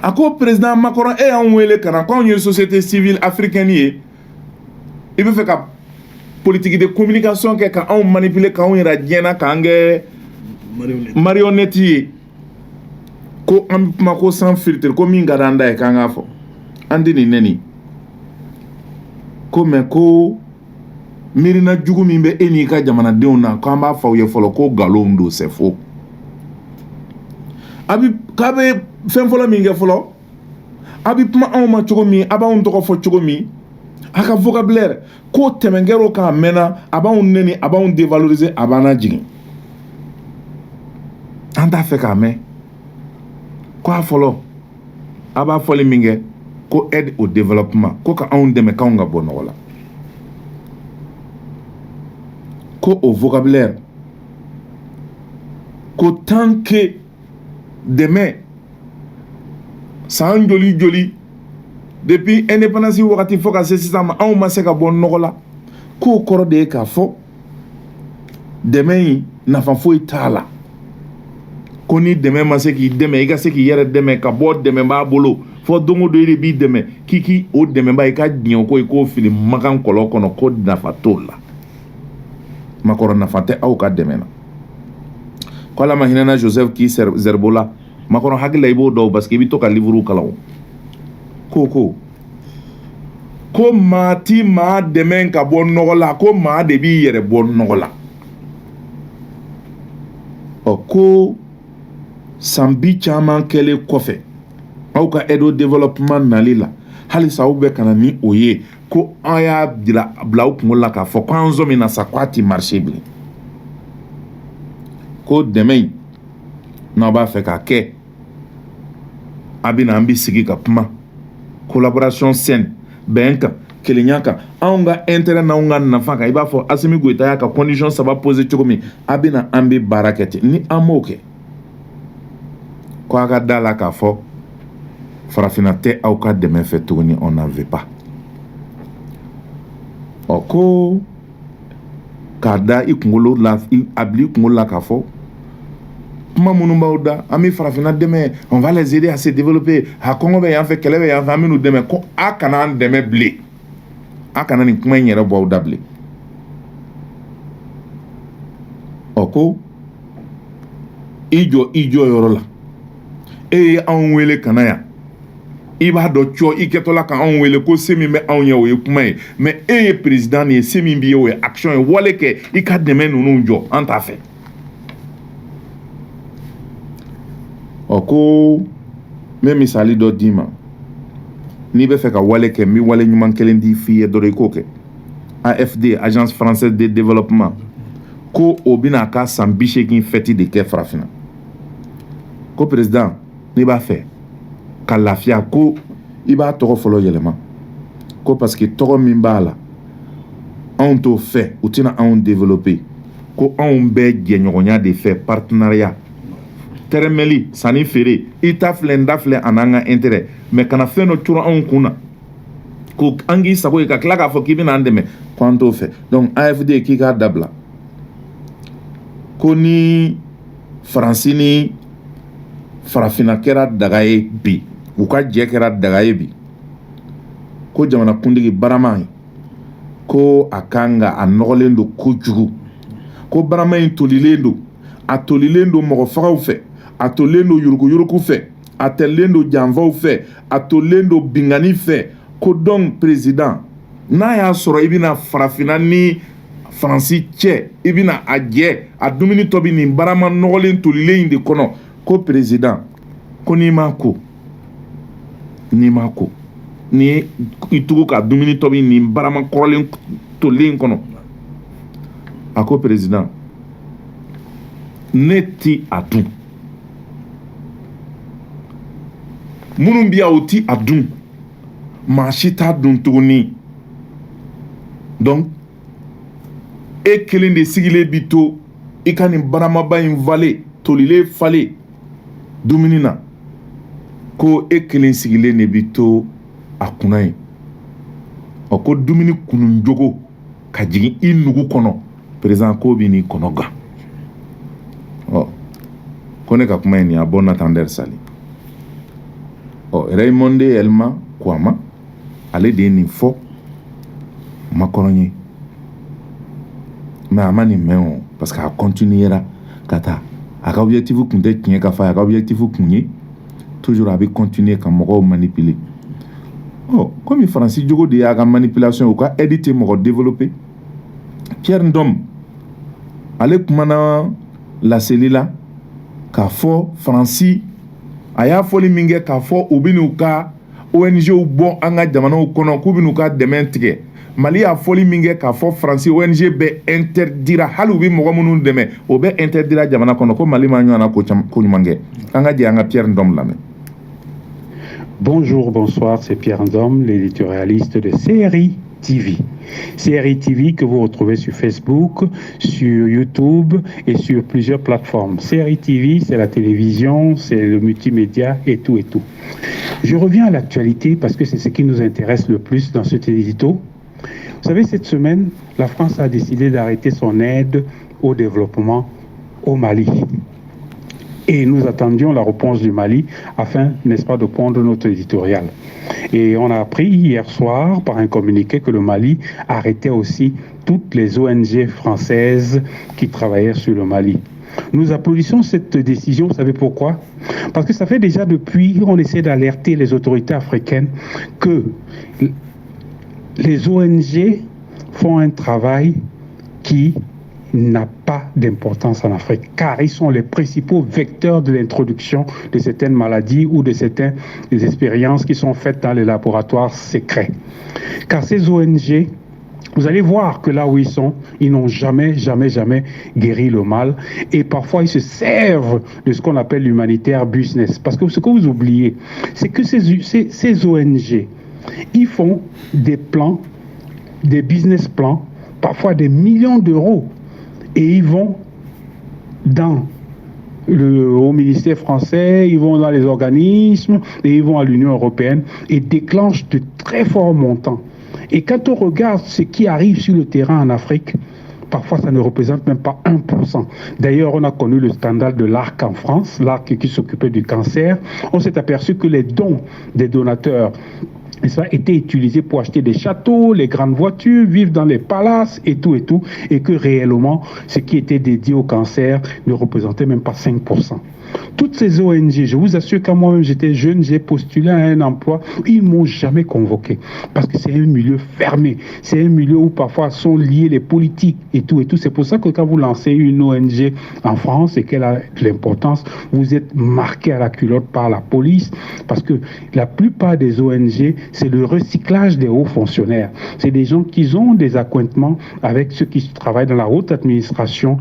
A ko président Macron et y'anw wele ka na ko anw ye société civile africaine ye. I bɛ fɛ ka politique de communication kɛ ka anw manipuler k'anw yɛrɛ diɲɛ na k'an kɛ marionnette ye. Ko an bɛ kuma ko sans filtre ko min ka d'an da ye k'an k'a fɔ. An tɛ nin nɛni. Ko mais ko mirina jugu min bɛ e n'i ka jamanadenw na k'an b'a fɔ aw ye fɔlɔ ko nkalon don c'est faux. K'a bɛ fɛn fɔlɔ min kɛ fɔlɔ a bɛ kuma anw ma cogo min a b'anw tɔgɔ fɔ cogo min a ka vocabulaire ko tɛmɛnkɛr'o kan a mɛnna a b'anw nɛni a b'anw dévaloriser a b'an lajigin an t'a fɛ k'a mɛn ko a fɔlɔ a b'a fɔli min kɛ ko aide au développement ko ka anw dɛmɛ k'anw ka bɔ nɔgɔ la ko o vocabulaire ko tant que dɛmɛ san joli joli depuis indépendance wagati fo ka se sisan ma anw ma se ka bɔ nɔgɔ la k'o kɔrɔ de ye k'a fɔ dɛmɛ in nafa foyi t'a la ko ni dɛmɛ ma se k'i dɛmɛ i ka se k'i yɛrɛ dɛmɛ ka bɔ dɛmɛbaa bolo fɔ don o don i de b'i dɛmɛ k'i o dɛmɛbaa i ka diɲɛ ko i k'o fili makan kɔlɔn kɔnɔ ko nafa t'o la makɔrɔ nafa tɛ aw ka dɛmɛ na ko ala ma hinɛna Joseph k'i zerbola makɔrɔ hakili la i b'o dɔw parce que i bɛ to ka livre kalan ko maa ti maa dɛmɛ ka bɔ nɔgɔ la ko maa de b'i yɛrɛ bɔ nɔgɔ la ko san bi caman kɛlen kɔfɛ aw ka aide au développement nali la halisa aw bɛ ka na ni o ye ko an y'a bila u kunkolo la k'a fɔ ko an zon min na sa ko a ti marché bilen ko dɛmɛ in n'aw b'a fɛ k'a kɛ a bɛ na an bɛ sigi ka kuma collaboration saine bɛn kan kelenya kan anw ka intérêt n'anw ka nafa kan i b'a fɔ Assimi Goïta y'a ka condition saba posé cogo min a bɛ na an bɛ baara kɛ ten ni an m'o kɛ ko a ka da la k'a fɔ farafinna tɛ aw ka dɛmɛ fɛ tuguni on n'en veut pas ɔ ko k'a da i kunkolo la a bila i kunkolo la k'a fɔ kuma minnu b'aw da an bɛ farafinna dɛmɛ on va les aider à se développer a kɔngɔ bɛ yan fɛ kɛlɛ bɛ yan fɛ an bɛ n'u dɛmɛ ko a kana an dɛmɛ bilen a kana nin kuma in yɛrɛ bɔ aw da bilen ɔ ko i jɔ yɔrɔ la e ye anw wele ka na yan i b'a dɔn cɔ i kɛtɔla ka anw wele ko se min bɛ anw ye o ye kuma ye mais e ye président nin ye se min b'i ye o ye action ye wale kɛ i ka dɛmɛ ninnu jɔ an t'a fɛ ɔ ko n bɛ misali dɔ d'i ma n'i bɛ fɛ ka wale kɛ n bɛ wale ɲuman kelen di f'i ye dɔrɔn i k'o kɛ AFD agence française de développement ko o bɛna a ka san 80 fɛti de kɛ farafinna ko président n'i b'a fɛ ka lafiya ko i b'a tɔgɔ fɔlɔ yɛlɛma ko parce que tɔgɔ min b'a la anw t'o fɛ u tɛna anw développer ko anw bɛ jɛɲɔgɔnya de fɛ partenariat tɛrɛmɛli sanni feere i ta filɛ n da filɛ a n'an ka intérêt mais kana fɛn dɔ turu anw kun na ko an k'i sago ye ka tila k'a fɔ k'i bɛna an dɛmɛ ko an t'o fɛ donc AFD k'i k'a dabila ko ni faransi ni farafinna kɛra daga ye bi u ka jɛ kɛra daga ye bi ko jamanakuntigi Barama ko a kan ka a nɔgɔlen don kojugu ko Barama in tolilen don a tolilen don mɔgɔfagaw fɛ a tolilen don yuruguyurugu fɛ a tɛlilen don janfaw fɛ a tolilen don bingani fɛ ko donc président n'a y'a sɔrɔ i bɛna farafinna ni faransi cɛ i bɛna a jɛ a dumuni tɔ bɛ nin Barama nɔgɔlen tolilen in de kɔnɔ ko président ko n'i ma ko ni i tugu ka dumuni tɔ bɛ nin Barama kɔrɔlen tolilen in kɔnɔ a ko président ne ti a dun minnu bɛ yan o ti a dun maa si t'a dun tuguni donc e kelen de sigilen bi to i ka nin baramaba in vale tolilen fale dumuni na ko e kelen sigilen de bi to a kunna ye ɔ ko dumuni kunun jogo ka jigin i nugu kɔnɔ président ko bɛ n'i kɔnɔ gan ɔ ko ne ka kuma ye nin ye a bon attendeur sali ɔ Raymond Elma ko a ma ale de ye nin fɔ makɔrɔn ye mais a ma nin mɛn o parce que a continuera ka taa a ka objectif kun tɛ tiɲɛ ka fɔ a ka objectif kun ye toujours a bɛ continuer ka mɔgɔw manipuler ɔ komi faransi jogo de y'a ka manipulation u ka aide tɛ mɔgɔ développer Pierre Ndom ale kumana laseli la k'a fɔ faransi a y'a fɔli min kɛ k'a fɔ u bɛ n'u ka ONGw bɔ an ka jamanaw kɔnɔ k'u bɛ n'u ka dɛmɛ tigɛ Mali y'a fɔli min kɛ k'a fɔ faransi ONG bɛ interdira hali u bɛ mɔgɔ minnu dɛmɛ o bɛ interdira jamana kɔnɔ ko Mali ma ɲɔgɔnna ko ɲuman kɛ an ka jɛ an ka Pierre Ndom lamɛn. Bonjour, bonsoir, c'est Pierre Ndom, l'éditorialiste de CRI TV. CRI TV que vous retrouvez sur Facebook, sur YouTube et sur plusieurs plateformes. CRI TV, c'est la télévision, c'est le multimédia et tout et tout. Je reviens à l'actualité parce que c'est ce qui nous intéresse le plus dans cet édito. Vous savez, cette semaine, la France a décidé d'arrêter son aide au développement au Mali. Et nous attendions la réponse du Mali afin, n'est-ce pas, de pondre notre éditorial. Et on a appris hier soir par un communiqué que le Mali arrêtait aussi toutes les ONG françaises qui travaillaient sur le Mali. Nous applaudissons cette décision, vous savez pourquoi? Parce que ça fait déjà depuis, on essaie d'alerter les autorités africaines que les ONG font un travail qui n'a pas d'importance en Afrique, car ils sont les principaux vecteurs de l'introduction de certaines maladies ou de certaines expériences qui sont faites dans les laboratoires secrets. Car ces ONG, vous allez voir que là où ils sont, ils n'ont jamais guéri le mal. Et parfois, ils se servent de ce qu'on appelle l'humanitaire business. Parce que ce que vous oubliez, c'est que ces ONG, ils font des plans, des business plans, parfois des millions d'euros. Et ils vont au ministère français, ils vont dans les organismes, et ils vont à l'Union européenne, et déclenchent de très forts montants. Et quand on regarde ce qui arrive sur le terrain en Afrique, parfois ça ne représente même pas 1%. D'ailleurs, on a connu le scandale de l'ARC en France, l'ARC qui s'occupait du cancer. On s'est aperçu que les dons des donateurs étaient utilisés pour acheter des châteaux, les grandes voitures, vivre dans les palaces et tout, et que réellement, ce qui était dédié au cancer ne représentait même pas 5%. Toutes ces ONG, je vous assure qu'à moi-même j'étais jeune, j'ai postulé à un emploi, ils ne m'ont jamais convoqué. Parce que c'est un milieu fermé, c'est un milieu où parfois sont liés les politiques et tout. C'est pour ça que quand vous lancez une ONG en France et qu'elle a de l'importance, vous êtes marqué à la culotte par la police, parce que la plupart des ONG, c'est le recyclage des hauts fonctionnaires. C'est des gens qui ont des accointements avec ceux qui travaillent dans la haute administration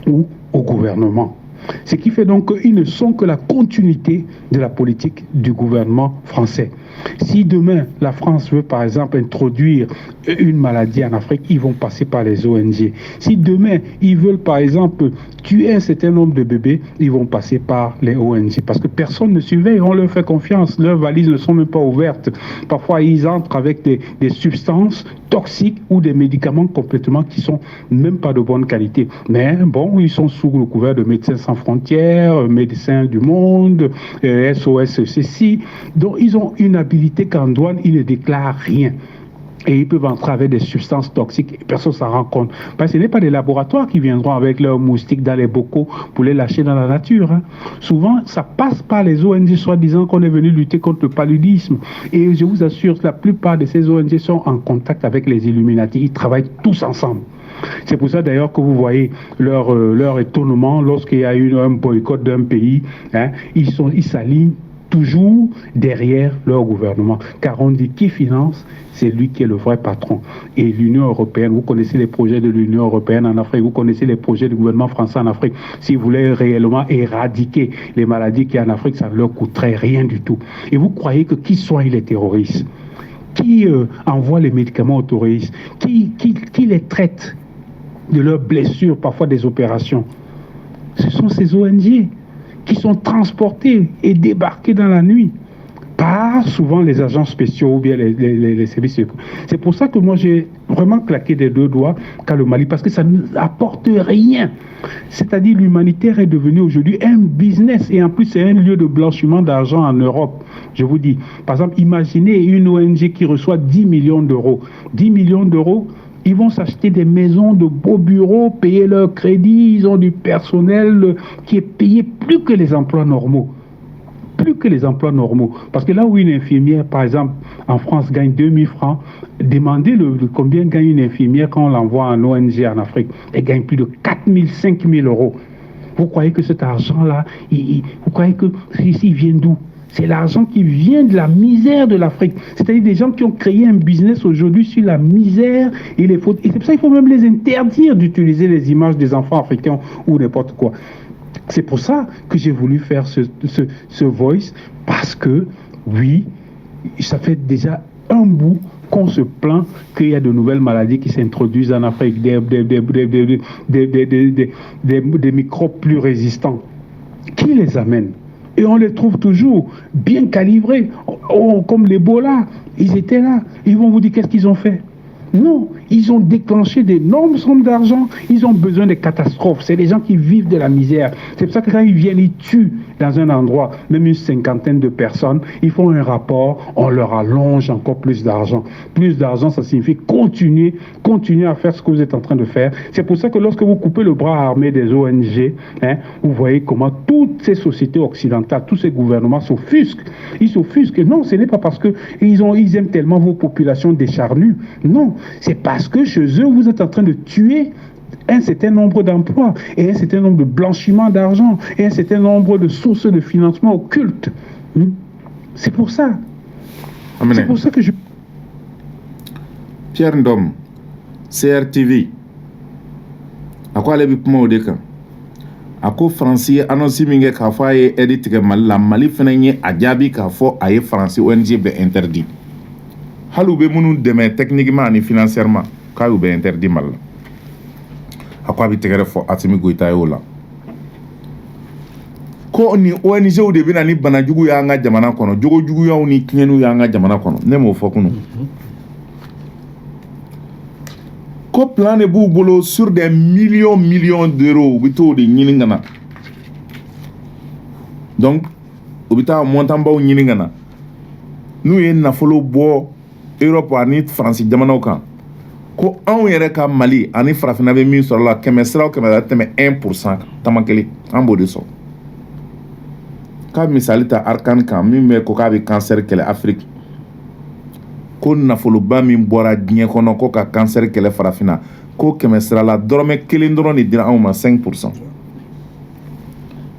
ou au gouvernement. Ce qui fait donc qu'ils ne sont que la continuité de la politique du gouvernement français. Si demain la France veut par exemple introduire une maladie en Afrique, ils vont passer par les ONG. Si demain ils veulent par exemple tuer un certain nombre de bébés, ils vont passer par les ONG. Parce que personne ne surveille, on leur fait confiance, leurs valises ne sont même pas ouvertes. Parfois ils entrent avec des substances toxiques ou des médicaments complètement qui sont même pas de bonne qualité. Mais bon, ils sont sous le couvert de Médecins sans frontières, Médecins du monde, SOS ceci. Donc ils ont une habilité qu'en douane, ils ne déclarent rien. Et ils peuvent entrer avec des substances toxiques, et personne ne s'en rend compte. Parce que ce n'est pas des laboratoires qui viendront avec leurs moustiques dans les bocaux pour les lâcher dans la nature. Souvent, ça passe par les ONG, soi-disant qu'on est venu lutter contre le paludisme. Et je vous assure, la plupart de ces ONG sont en contact avec les Illuminati. Ils travaillent tous ensemble. C'est pour ça d'ailleurs que vous voyez leur étonnement lorsqu'il y a eu un boycott d'un pays. Ils s'alignent toujours derrière leur gouvernement. Car on dit qui finance, c'est lui qui est le vrai patron. Et l'Union européenne, vous connaissez les projets de l'Union européenne en Afrique, vous connaissez les projets du gouvernement français en Afrique. Si vous voulez réellement éradiquer les maladies qu'il y a en Afrique, ça ne leur coûterait rien du tout. Et vous croyez que qui soigne les terroristes, qui envoie les médicaments aux terroristes, qui les traite de leurs blessures, parfois des opérations, ce sont ces ONG qui sont transportés et débarqués dans la nuit par souvent les agents spéciaux ou bien les services. C'est pour ça que moi j'ai vraiment claqué des deux doigts qu'à le Mali, parce que ça ne apporte rien. C'est-à-dire l'humanitaire est devenu aujourd'hui un business, et en plus c'est un lieu de blanchiment d'argent en Europe. Je vous dis, par exemple, imaginez une ONG qui reçoit 10 millions d'euros. 10 millions d'euros, ils vont s'acheter des maisons, de beaux bureaux, payer leur crédit, ils ont du personnel qui est payé plus que les emplois normaux. Plus que les emplois normaux. Parce que là où une infirmière, par exemple, en France gagne 2000 francs, demandez combien gagne une infirmière quand on l'envoie en ONG en Afrique. Elle gagne plus de 4000, 5000 euros. Vous croyez que cet argent-là, vous croyez que il vient d'où? C'est l'argent qui vient de la misère de l'Afrique. C'est-à-dire des gens qui ont créé un business aujourd'hui sur la misère et les fautes. Et c'est pour ça qu'il faut même les interdire d'utiliser les images des enfants africains ou n'importe quoi. C'est pour ça que j'ai voulu faire ce voice, parce que, oui, ça fait déjà un bout qu'on se plaint qu'il y a de nouvelles maladies qui s'introduisent en Afrique, des microbes plus résistants. Qui les amène? Et on les trouve toujours bien calibrés, comme l'Ebola. Ils étaient là. Ils vont vous dire qu'est-ce qu'ils ont fait? Non, ils ont déclenché d'énormes sommes d'argent. Ils ont besoin de catastrophes. C'est des gens qui vivent de la misère. C'est pour ça que quand ils viennent, ils tuent dans un endroit, même une cinquantaine de personnes. Ils font un rapport, on leur allonge encore plus d'argent. Plus d'argent, ça signifie continuer à faire ce que vous êtes en train de faire. C'est pour ça que lorsque vous coupez le bras armé des ONG, vous voyez comment toutes ces sociétés occidentales, tous ces gouvernements s'offusquent. Ils s'offusquent. Non, ce n'est pas parce qu'ils aiment tellement vos populations décharnues. Non. C'est parce que chez eux, vous êtes en train de tuer un certain nombre d'emplois et un certain nombre de blanchiments d'argent et un certain nombre de sources de financement occultes. C'est pour ça. Amen. C'est pour ça que je... Pierre Ndom, CRTV. À quoi les bipements au décan? À quoi français annonce mingue k'a fɔ a ye aide tigɛ Mali la, Mali fɛnɛ ye a jaabi k'a fɔ a ye français ONG bɛ interdit. Hali u bɛ minnu dɛmɛ techniquement ani financièrement k'a y'u bɛ interdit Mali la. A ko a bɛ tɛgɛrɛ fɔ Asimi Goïta ye o la. Ko ni ONG de bɛ na ni banajugu y'an ka jamana kɔnɔ, jogojuguyaw ni tiɲɛniw y'an ka jamana kɔnɔ. Ne m'o fɔ kunun. Ko plan de b'u bolo sur des millions d'euros u bɛ t'o de ɲini ka na. Donc u bɛ taa montant baw ɲini ka na. N'u ye nafolo bɔ Europe ani France jamanaw kan. Ko anw yɛrɛ ka Mali ani farafinna bɛ min sɔrɔ la kɛmɛ sira o kɛmɛ la tɛmɛ 1% tama kelen an b'o de sɔrɔ. K'a misali ta Arkan kan min bɛ ko k'a bɛ cancer kɛlɛ Afrique. Ko nafoloba min bɔra diɲɛ kɔnɔ ko ka cancer kɛlɛ farafinna ko kɛmɛ sira la dɔrɔmɛ kelen dɔrɔn de dira anw ma 5%.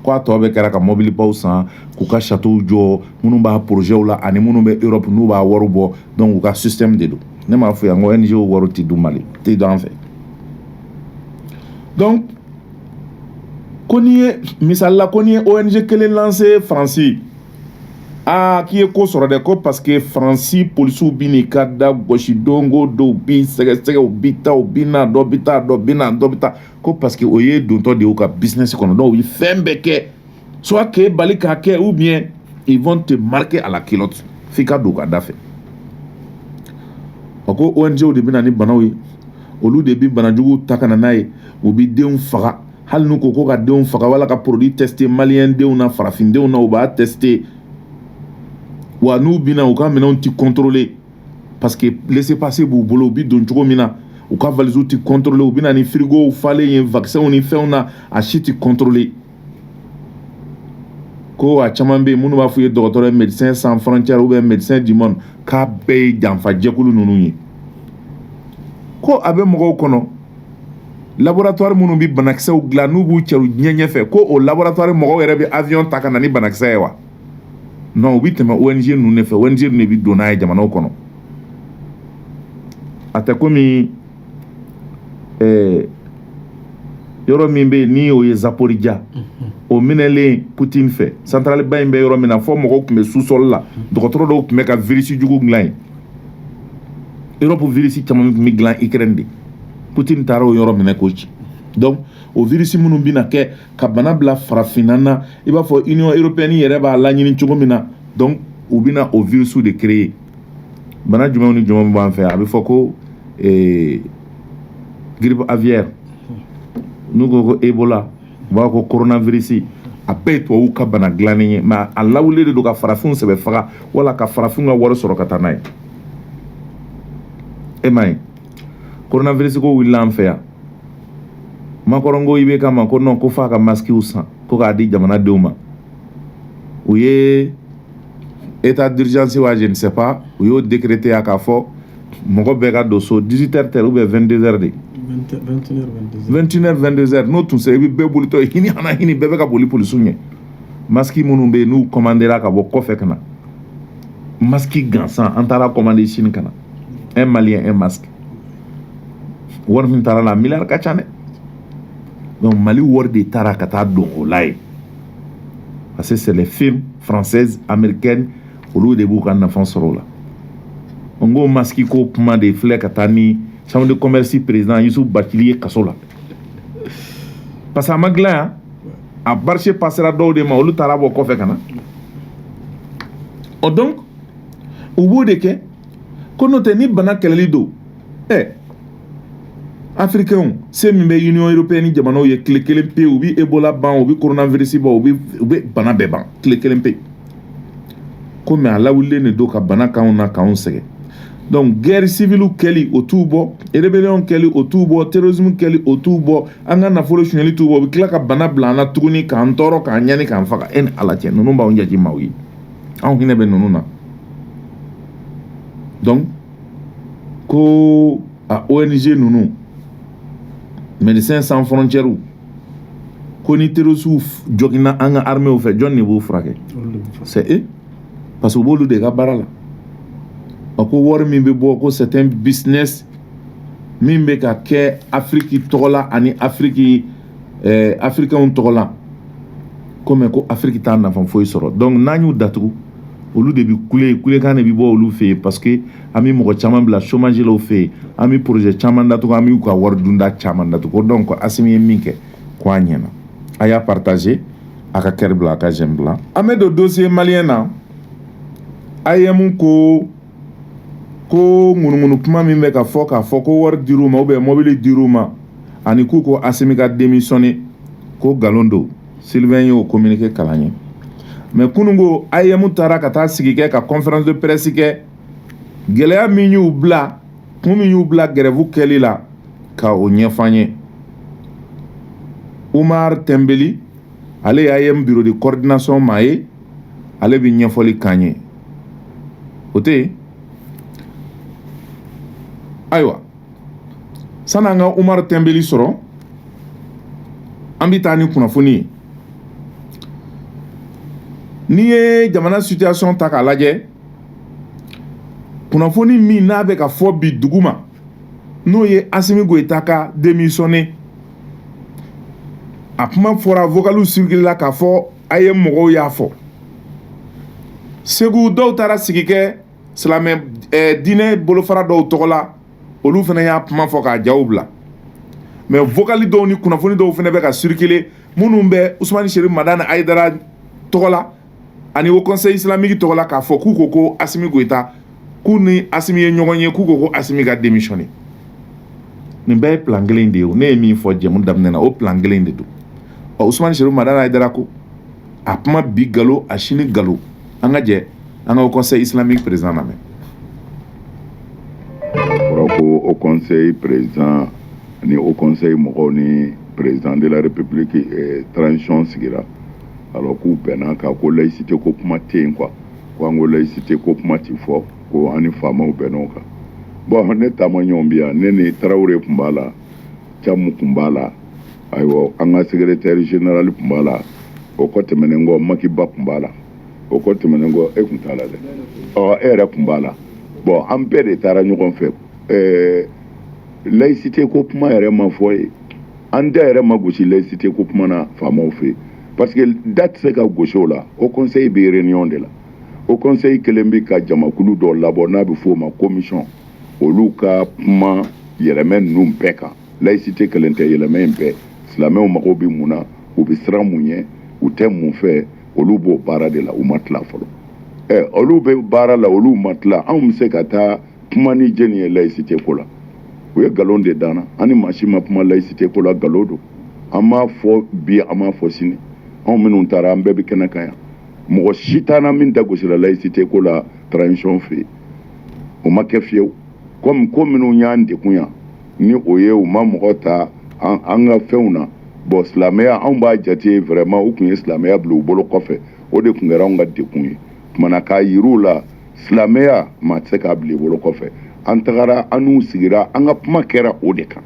Ko a tɔ bɛ kɛra ka mobilibaw san k'u ka château jɔ minnu b'a projetw la ani minnu bɛ Europe n'u b'a wari bɔ donc u ka système de don. Ne m'a fɔ yan ko ONG wari tɛ du Mali tɛ don an fɛ. Donc ko n'i ye misali la ko n'i ye ONG kelen lancé France k'i ye ko sɔrɔ dɛ ko parce que France policiw bi n'i ka da gosi don o don u bi sɛgɛsɛgɛ u bi taa u bi na dɔ bi taa dɔ bi na dɔ bi taa ko parce que o ye dontɔ de y'u ka business kɔnɔ donc u ye fɛn bɛɛ kɛ soit k'e bali k'a kɛ ou bien ils vont te marquer à la culotte f'i ka don u ka da fɛ. O ko ONG de bɛ na ni banaw ye olu de bi banajuguw ta ka na n'a ye u bi denw faga hali n'u ko ka denw faga wala ka produit tester maliyɛn denw na farafindenw na u b'a tester. Wa n'u bina u ka minɛnw ti contrôler parce que laissez-passer b'u bolo u bi don cogo min na u ka valises ti contrôler u bina ni frigow falen yen vaccins ni fɛnw na a si ti contrôler. Ko a caman bɛ yen minnu b'a fɔ ye dɔgɔtɔrɔ ye médecins sans frontières ou bien médecins du monde k'a bɛɛ ye janfa jɛkulu ninnu ye. Ko a bɛ mɔgɔw kɔnɔ laboratoire minnu bɛ banakisɛw dilan n'u b'u cɛru diɲɛ ɲɛfɛ ko o laboratoire mɔgɔw yɛrɛ bɛ avion ta ka na ni banakisɛ ye wa? Non, u bɛ tɛmɛ ONG ninnu de fɛ ONG ninnu de bɛ don n'a ye jamanaw kɔnɔ. A tɛ komi yɔrɔ min bɛ yen ni o ye Zaporijia o minɛlen Poutine fɛ centrale ba in bɛ yɔrɔ min na fɔ mɔgɔw tun bɛ sous-sol la dɔgɔtɔrɔ dɔw tun bɛ ka virus jugu dilan yen. Europe virus caman tun bɛ dilan Ukraine de. Poutine taara o yɔrɔ minɛ k'o ci. Donc o virus minnu bɛna kɛ ka bana bila farafinna na i b'a fɔ Union européenne yɛrɛ b'a laɲini cogo min na donc u bɛna o virus de créer. Bana jumɛnw ni jumɛnw b'an fɛ a bɛ fɔ ko grippe aviaire n'u ko ko Ebola u b'a ko coronavirus a bɛɛ ye tubabuw ka bana dilannen ye mais a lawulilen de don ka farafinw sɛbɛ faga wala ka farafinw ka wari sɔrɔ ka taa n'a ye. E ma ye coronavirus ko wulila an fɛ yan Macron ko i bɛ kama ko non ko f'a ka masques san ko k'a di jamanadenw ma u ye état d'urgence wa je ne sais pas u y'o décréter a k'a fɔ mɔgɔ bɛɛ ka don so 18h ou bien 22h de 21h 22h n'o tun sera i bɛ bɛɛ bolitɔ ye hini hana hini bɛɛ bɛ ka boli polisiw ɲɛ masques minnu bɛ yen n'u commandera ka bɔ kɔfɛ ka na masques gansan an taara commander sini ka na un malien un masque wari min taara la miliyari ka ca dɛ. Donc Mali wari de taara ka taa don o la ye parce que c'est les firmes françaises américaines olu de b'u ka nafa sɔrɔ o la. n ko masque ko kuma de filɛ ka taa ni chambre de commerce président Youssou Bakili ye kaso la parce que a ma dilan yan a marché passera dɔw de ma olu taara bɔ kɔfɛ ka na. O donc u b'o de kɛ ko n'o tɛ ni bana kɛlɛli don africains se min bɛ union européenne ni jamanaw ye tile kelen pe u bi Ebola ban u bi coronavirus ban u bɛ bana bɛɛ ban tile kelen pe ko mais a lawulilen de don ka bana k'anw na k'anw sɛgɛn. Donc guerre civile kɛli o t'u bɔ rébellion kɛli o t'u bɔ terrorisme kɛli o t'u bɔ an ka nafolo suɲɛli t'u bɔ u bɛ tila ka bana bila an na tuguni k'an tɔɔrɔ k'an ɲani k'an faga e ni ala cɛ ninnu b'anw jate maaw ye anw hinɛ bɛ ninnu na. Donc ko a ONG ninnu Médecins sans frontières ko ni terroristes jogina an ka armée fait jɔn de b'o furakɛ c'est eux parce que u b'olu de ka baara la a ko wari min bɛ bɔ ko c'est un business min bɛ ka kɛ Afrique tɔgɔ la ani Afrique africains tɔgɔ la comme ko Afrique t'a nafa foyi sɔrɔ donc n'an y'u datugu olu de bi kulekan de bi bɔ olu fɛ yen parce que an bɛ mɔgɔ caman bila chômage la u fɛ yen an bɛ projet caman datugu an bɛ u ka wari dunda caman datugu donc Assimi ye min kɛ ko a ɲɛna a y'a partagé a ka cœur bila a ka j'aime bila an bɛ don dossier malien na IEM ko ŋunuŋunu kuma min bɛ ka fɔ k'a fɔ ko wari dir'u ma ou bien mobili dir'u ma ani k'u ko Assimi ka démissionner ko nkalon don Sylvain y'o communiqué kalan ye mais kunungo IEM taara ka taa sigi kɛ ka conférence de presse kɛ gɛlɛya min y'u bila kun min y'u bila grève kɛli la ka o ɲɛfɔ an ye Umar Tembeli ale ye IEM bureau de coordination maa ye ale bɛ ɲɛfɔli k'an ye o tɛ yen ayiwa san'an ka Umar Tembeli sɔrɔ an bɛ taa ni kunnafoni ye n'i ye jamana situation ta k'a lajɛ kunnafoni min n'a bɛ ka fɔ bi dugu ma n'o ye Assimi Goïta ka démissionner a kuma fɔra vocalu circulé la k'a fɔ IEM mɔgɔw y'a fɔ Segu dɔw taara sigi kɛ silamɛ diinɛ bolofara dɔw tɔgɔ la olu fana y'a kuma fɔ k'a jaw bila mais vocali dɔw ni kunnafoni dɔw fana bɛ ka circuler minnu bɛ Ousmane Cherif Madani Aidara tɔgɔ la ani au conseil islamique tɔgɔ la k'a fɔ k'u ko Assimi Goïta k'u ni Assimi ye ɲɔgɔn ye k'u ko Assimi ka démissionner nin bɛɛ ye plan kelen de ye ne ye min fɔ jɛmu daminɛ na o plan kelen de don Ousmane Cherif Madani Aidara ko a kuma bi galo a sini galo an ka jɛ an ka au conseil islamique président lamɛn fɔra ko au conseil président ni au conseil mɔgɔw ni président de la république transition sigira alors k'u bɛnna kan ko laïcité ko kuma tɛ yen quoi ko an ko laïcité ko kuma ti fɔ ko an ni faamaw bɛnn'o kan bon ne taama ɲɔgɔn bi yan ne ni Tarawele tun b'a la Camu tun b'a la ayiwa an ka secrétaire général tun b'a la o kɔ tɛmɛnen kɔ Makiba tun b'a la o kɔ tɛmɛnen kɔ e tun t'a la dɛ e yɛrɛ tun b'a la bon an bɛɛ de taara ɲɔgɔn fɛ laïcité ko kuma yɛrɛ ma fɔ ye an da yɛrɛ ma gosi laïcité ko kuma na faamaw fɛ parce que date se ka gosi o la o conseil bɛ réunion de la o conseil kelen bɛ ka jamakulu dɔ labɔ n'a bɛ fɔ o ma commission olu ka kuma yɛlɛmɛ ninnu bɛɛ kan laïcité kelen tɛ yɛlɛmɛ in bɛɛ silamɛw mago bɛ mun na u bɛ siran mun ɲɛ u tɛ mun fɛ olu b'o baara de la u ma tila fɔlɔ olu bɛ baara la olu ma tila anw bɛ se ka taa kuma ni jɛni ye laïcité ko la u ye nkalon de danna an ni maa si ma kuma laïcité ko la nkalon don an m'a fɔ bi an m'a fɔ sini anw minnu taara an bɛɛ bɛ kɛnɛ kan yan mɔgɔ si t'an na min da gosira laïcité ko la transition fɛ yen o ma kɛ fiyewu comme ko minnu y'an dekun yan ni o ye u ma mɔgɔ ta an ka fɛnw na bon silamɛya anw b'a jate vraiment u tun ye silamɛya bila u bolo kɔfɛ o de tun kɛra anw ka dekun ye tumana k'a yir'u la silamɛya maa tɛ se k'a bila i bolo kɔfɛ an tagara an n'u sigira an ka kuma kɛra o de kan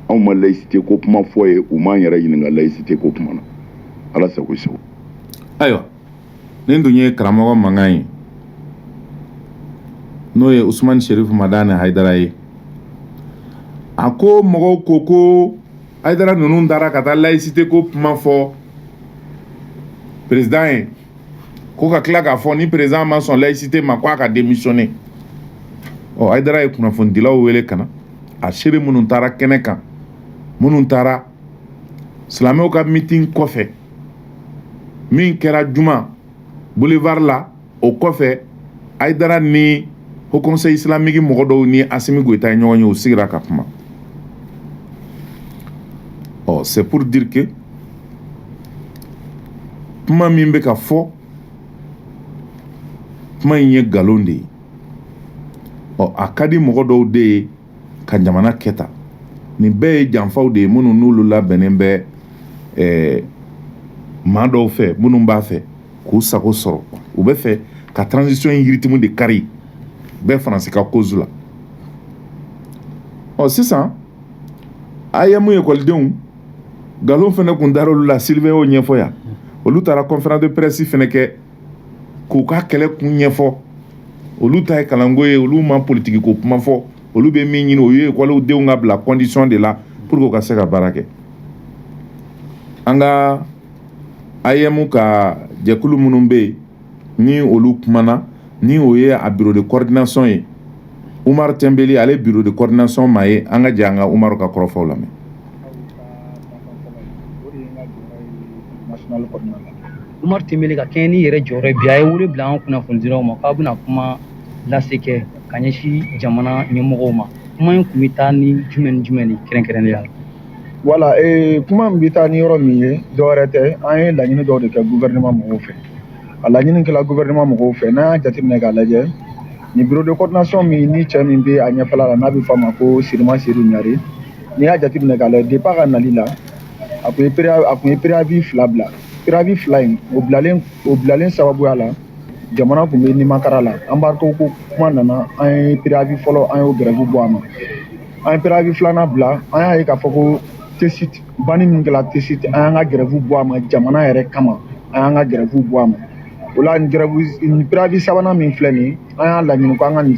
anw ma laïcité ko kuma fɔ ye u m'an yɛrɛ ɲininka laïcité ko kuma na ala sago i sago ayiwa nin dun ye karamɔgɔ mankan ye n'o ye Ousmane Cherif Madani Aidara ye a ko mɔgɔw ko Aidara ninnu taara ka taa laïcité ko kuma fɔ président ye ko ka tila k'a fɔ ni président ma sɔn laïcité ma ko a ka démissionner Aidara ye kunnafonidilaw wele ka na a seere minnu taara kɛnɛ kan minnu taara silamɛw ka meeting kɔfɛ min kɛra juma boulevard la o kɔfɛ Aidara ni Haut Conseil islamique mɔgɔ dɔw ni Assimi Goïta ye ɲɔgɔn ye u sigira ka kuma c'est pour dire que kuma min bɛ ka fɔ kuma in ye nkalon de ye a ka di mɔgɔ dɔw de ye ka jamana kɛ tan nin bɛɛ ye janfaw de ye minnu n'olu labɛnnen bɛ maa dɔw fɛ minnu b'a fɛ k'u sago sɔrɔ u bɛ fɛ ka transition in rythme de kari bɛɛ Faransi ka cause la sisan ayemu ekɔlidenw galon fɛnɛ kun dar'olu la Sylvain y'o ɲɛfɔ yan olu taara conférence de presse fɛnɛ kɛ k'u ka kɛlɛ kun ɲɛfɔ olu ta ye kalanko ye olu ma politiki ko kuma fɔ olu bɛ min ɲini o ye ekɔliw denw ka bila condition de la pour que u ka se ka baara kɛ an ka ayemu ka jɛkulu minnu bɛ yen ni olu kumana ni o ye a bureau de coordination ye Umar Tembeli ale bureau de coordination ma ye an ka jɛ an ka Umar ka kɔrɔfɔw lamɛn. Umar Tembeli ka kɛɲɛ ni yɛrɛ jɔyɔrɔ bi a ye wele bila an kunnafonidilaw ma k'a bɛna kuma lase kɛ ka ɲɛsin jamana ɲɛmɔgɔw ma kuma in kun bɛ taa ni jumɛn ni kɛrɛnkɛrɛnnenya la. Voilà, kuma min bɛ taa ni yɔrɔ min ye dɔwɛrɛ tɛ an ye laɲini dɔw de kɛ gouvernement mɔgɔw fɛ a laɲini kɛla gouvernement mɔgɔw fɛ n'an y'a jateminɛ k'a lajɛ ni bureau de coordination min ni cɛ min bɛ a ɲɛfɛla la n'a bɛ fɔ a ma ko Sirima Seydou Ɲare n'i y'a jateminɛ k'a lajɛ depuis a ka nali la a kun ye préavis 2 bila préavis 2 in o bilalen sababuya la jamana kun bɛ nimakara la embargo ko kuma nana an ye préavis fɔlɔ an y'o grève bɔ a ma an ye préavis 2nan bila an y'a ye k'a fɔ ko TCIT banni min kɛla TCIT an y'an ka grève bɔ a ma jamana yɛrɛ kama an y'an ka grève bɔ a ma o la ni préavis 3nan min filɛ nin an y'a laɲini ko an ka nin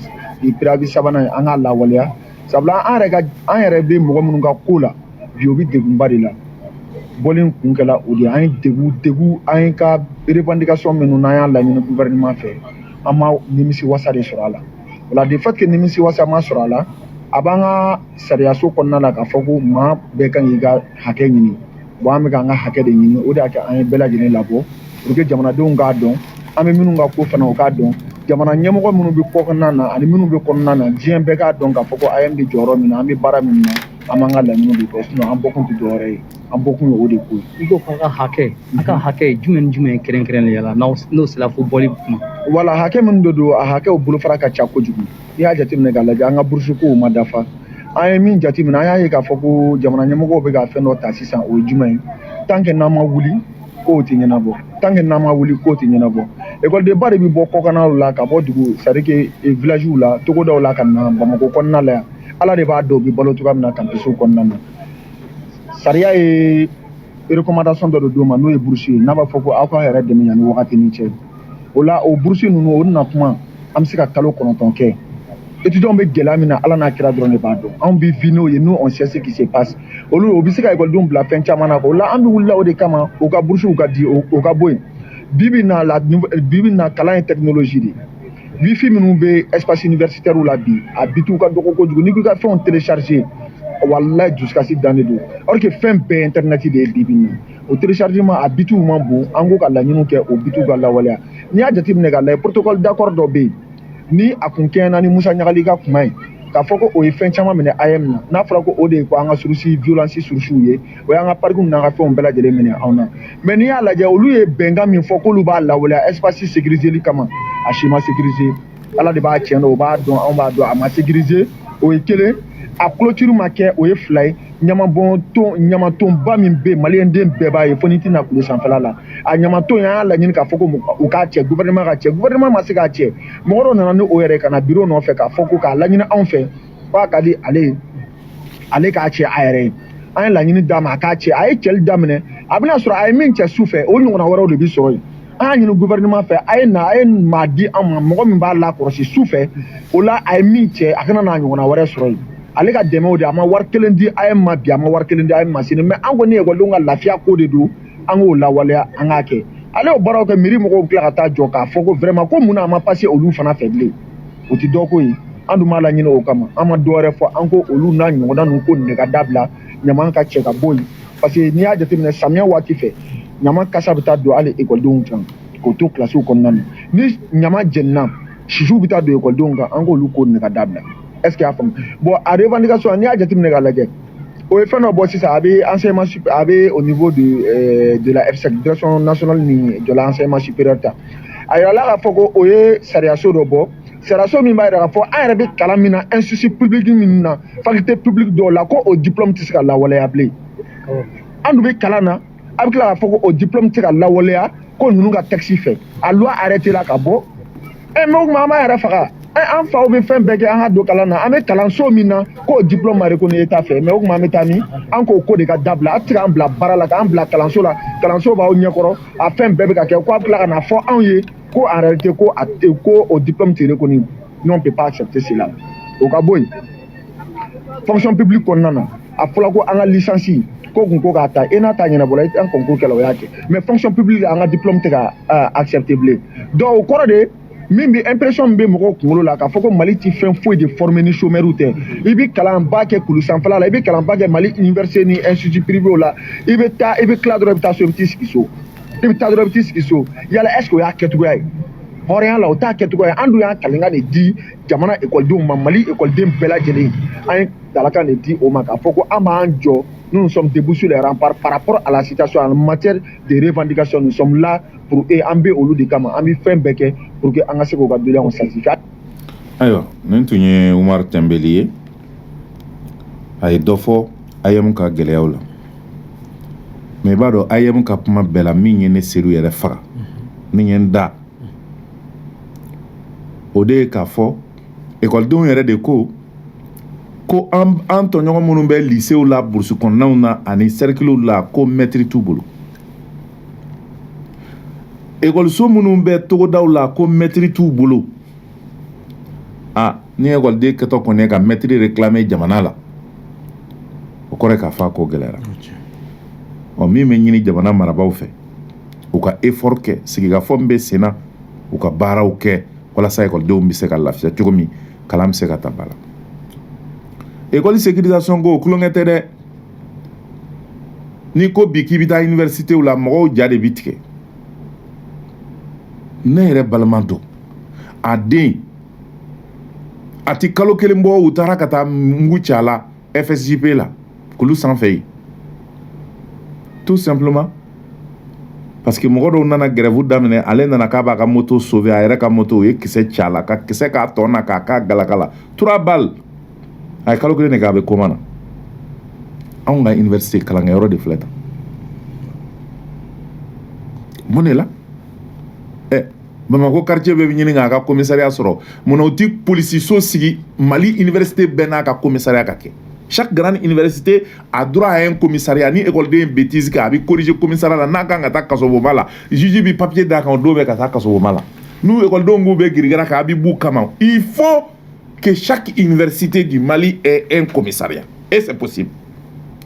préavis 3nan an k'a lawaleya sabula an yɛrɛ bɛ mɔgɔ minnu ka ko la bi o bɛ degunba de la bɔlen kun kɛla o de an ye degun an ye ka revendication minnu n'an y'a laɲini gouvernement fɛ an ma nimisiwasa de sɔrɔ a la o la de fait que nimisiwasa ma sɔrɔ a la a b'an ka sariyaso kɔnɔna la k'a fɔ ko maa bɛɛ kan k'i ka hakɛ ɲini bon an bɛ k'an ka hakɛ de ɲini o de y'a kɛ an ye bɛɛ lajɛlen labɔ pour que jamanadenw k'a dɔn an bɛ minnu ka ko fana o k'a dɔn jamana ɲɛmɔgɔ minnu bɛ kɔkɔnɔna na ani minnu bɛ kɔnɔna na diɲɛ bɛɛ k'a dɔn k'a fɔ ko AM bɛ jɔyɔrɔ min na an bɛ baara min na an b'an ka laɲiniw de kɛ sinon an bɔkun tɛ dɔwɛrɛ ye an bɔkun ye o de ko ye. I ko k'a ka hakɛ a ka hakɛ jumɛn kɛrɛnkɛrɛnnenya la n'o sera fo bɔli kuma. Wala hakɛ minnu de don a hakɛw bolofara ka ca kojugu i y'a jateminɛ k'a lajɛ an ka bourse kow ma dafa an ye min jateminɛ an y'a ye k'a fɔ ko jamana ɲɛmɔgɔw bɛ ka fɛn dɔ ta sisan o ye jumɛn ye tant que n'an ma wuli k'o tɛ ɲɛnabɔ tant que n'an ma wuli k'o tɛ ɲɛnabɔ école-de-ba de bɛ bɔ kɔkannaw la ka bɔ dugu c'est à dire que villagew la togodaw la ka na Bamakɔ kɔnɔna la yan ala de b'a dɔn u bɛ balo cogoya min na campusw kɔnɔna na sariya ye recommandation dɔ de d'o ma n'o ye bourse ye n'a b'a fɔ ko aw ka yɛrɛ dɛmɛ yanni wagati ni cɛ o la o bourse ninnu o na kuma an bɛ se ka kalo 9 kɛ étudiants bɛ gɛlɛya min na ala n'a kira dɔrɔn de b'a dɔn anw bɛ vie n'o ye nous on sait ce qui se passe olu o bɛ se ka ekɔlidenw bila fɛn caman na o la an bɛ wulila o de kama o ka boursew ka di o ka bɔ yen bi bi in na kalan ye technologie de wifi minnu bɛ espace universitaire la bi a bitiw ka dɔgɔ kojugu n'i ko i ka fɛnw télécharger wallahi dusukasi dan de don or que fɛn bɛɛ internet de ye bi bi in na o téléchargement a bitiw man bon an ko ka laɲiniw kɛ o bitiw ka lawaleya n'i y'a jateminɛ k'a lajɛ protocole d'accord dɔ bɛ yen ni a kun kɛɲɛna ni Musa Ɲagali ka kuma ye k'a fɔ ko o ye fɛn caman minɛ AM na n'a fɔra ko o de ye ko an ka violence sources ye o y'an ka parcs n'an ka fɛnw bɛɛ lajɛlen minɛ anw na mais n'i y'a lajɛ olu ye bɛnkan min fɔ k'olu b'a lawaleya espace sécuriseli kama a si ma sécuriser ala de b'a tiɲɛ dɔn o b'a dɔn anw b'a dɔn a ma sécuriser o ye kelen a clôture ma kɛ o ye 2 ye ɲamatonba min bɛ yen maliyɛnden bɛɛ b'a ye fo n'i tɛna kule sanfɛla la a ɲamaton an y'a laɲini k'a fɔ ko u k'a cɛ gouvernement ka cɛ gouvernement ma se k'a cɛ mɔgɔ dɔ nana ni o yɛrɛ ka na bureau nɔfɛ k'a fɔ ko k'a laɲini anw fɛ k'a ka di ale k'a cɛ a yɛrɛ ye an ye laɲini d'a ma a k'a cɛ a ye cɛli daminɛ a bɛna sɔrɔ a ye min cɛ su fɛ o ɲɔgɔnna wɛrɛw de bɛ sɔrɔ yen an y'a ɲini gouvernement fɛ a ye maa di an ma mɔgɔ min b'a lakɔlɔsi su fɛ o la a ye min cɛ a kana n'a ɲɔgɔnna wɛrɛ sɔrɔ yen ale ka dɛmɛw de a ma wari kelen di AM ma bi a ma wari kelen di AM ma sini mais an kɔni ekɔlidenw ka lafiya ko de don an k'o lawaleya an k'a kɛ ale y'o baaraw kɛ mairie mɔgɔw bɛ tila ka taa jɔ k'a fɔ ko vraiment ko mun na a ma passé olu fana fɛ bilen o tɛ dɔ ko ye an dun b'a laɲini o kama an ma dɔwɛrɛ fɔ an ko olu n'a ɲɔgɔnna ninnu ko nin de ka dabila ɲama ka cɛ ka bɔ yen parce que n'i y'a jateminɛ samiyɛ waati fɛ ɲama kasa bɛ taa don hali ekɔlidenw kan k'o to kilasiw kɔnɔna na ni ɲama jenina sisiw bɛ taa don ekɔlidenw kan an k'olu ko nin de ka dabila est ce que y'a faamu bon a revendication n'i y'a jateminɛ k'a lajɛ o ye fɛn dɔ bɔ sisan a bɛ enseignement a bɛ au niveau de la FSEC direction nationale ni de l'enseignement supérieur ta a yirala k'a fɔ ko o ye sariyaso dɔ bɔ sariyaso min b'a yira k'a fɔ an yɛrɛ bɛ kalan min na institut public min na faculté publique dɔw la ko o diplôme tɛ se ka lawaleya bilen an dun bɛ kalan na a bɛ tila k'a fɔ ko o diplôme tɛ se ka lawaleya ko ninnu ka texte fɛ a loi arrêté la ka bɔ mais o tuma an b'a yɛrɛ faga an faw bɛ fɛn bɛɛ kɛ an ka don kalan na an bɛ kalanso min na k'o diplôme ma reconnu État fɛ mais o kuma an bɛ taa min an k'o ko de ka dabila a tɛ se k'an bila baara la k'an bila kalanso la kalanso b'aw ɲɛkɔrɔ a fɛn bɛɛ bɛ ka kɛ ko a bɛ tila ka na fɔ anw ye ko en réalité ko o diplôme tɛ reconnu nous on peut pas accepter cela o ka bɔ yen fonction publique kɔnɔna na a fɔra ko an ka licence ko kun ko k'a ta e n'a ta ɲɛnabɔla e an concours kɛla o y'a kɛ mais fonction publique an ka diplôme tɛ ka accepter bilen donc o kɔrɔ de min bɛ impression min bɛ mɔgɔw kunkolo la k'a fɔ ko Mali tɛ fɛn foyi de former ni chômeur tɛ i bɛ kalanba kɛ kulu sanfɛla la i bɛ kalanba kɛ Mali université ni institut privé la i bɛ tila dɔrɔn i bɛ taa so i bɛ t'i sigi so yala est ce que o y'a kɛcogoya ye hɔrɔnya la o t'a kɛcogoya ye an dun y'a kalenkan de di jamana ekɔlidenw ma Mali ekɔliden bɛɛ lajɛlen an ye dalakan de di o ma k'a fɔ ko an b'an jɔ nous sommes debout sur les remparts par rapport à la situation en matière de revendication nous sommes là pour an bɛ olu de kama an bɛ fɛn bɛɛ kɛ pour que an ka se k'u ka doléances satisfaire. Ayiwa nin tun ye Umar Tembeli ye a ye dɔ fɔ IEM ka gɛlɛyaw la mais i b'a dɔn IEM ka kuma bɛɛ la min ye ne selu yɛrɛ faga ni ye n da o de ye k'a fɔ ekɔlidenw yɛrɛ de ko an tɔɲɔgɔn minnu bɛ lycéew la burusi kɔnɔnaw na ani cerclew la ko maître t'u bolo ekɔliso minnu bɛ togodaw la ko maître t'u bolo ni ekɔliden kɛtɔ kɔni ye ka maître réclamer jamana la o kɔrɔ ye k'a fɔ a ko gɛlɛyara min bɛ ɲini jamana marabaaw fɛ u ka effort kɛ sigikafɔ min bɛ sen na u ka baaraw kɛ walasa ekɔlidenw bɛ se ka lafiya cogo min kalan bɛ se ka ta ba la école sécurisation ko kulonkɛ tɛ dɛ ni ko bi k'i bɛ taa université la mɔgɔw ja de bi tigɛ ne yɛrɛ balima dɔn a den a ti kalo kelen bɔ u taara ka taa mugu ci a la FSJP la kulu sanfɛ yen tout simplement parce que mɔgɔ dɔw nana grève daminɛ ale nana k'a b'a ka moto sauver a yɛrɛ ka moto o ye kisɛ ci a la ka kisɛ k'a tɔ na k'a k'a galaka la 3 balles a ye kalo kelen de kɛ a bɛ koma na anw ka université kalankɛyɔrɔ de filɛ tan mun de la Bamako quartier bɛɛ bɛ ɲini k'a ka commissariat sɔrɔ mun na u ti polisiso sigi Mali université bɛɛ n'a ka commissariat ka kɛ chaque grande université a droit à un commissariat ni écoleden ye bêtise kɛ a bɛ corriger commissariat la n'a kan ka taa kasobonba la juge bi papier d'a kan o don bɛɛ ka taa kasobonba la n'u écoledenw k'u bɛ girigara k'a bɛ b'u kama il faut que chaque université du Mali ait un commissariat et c'est possible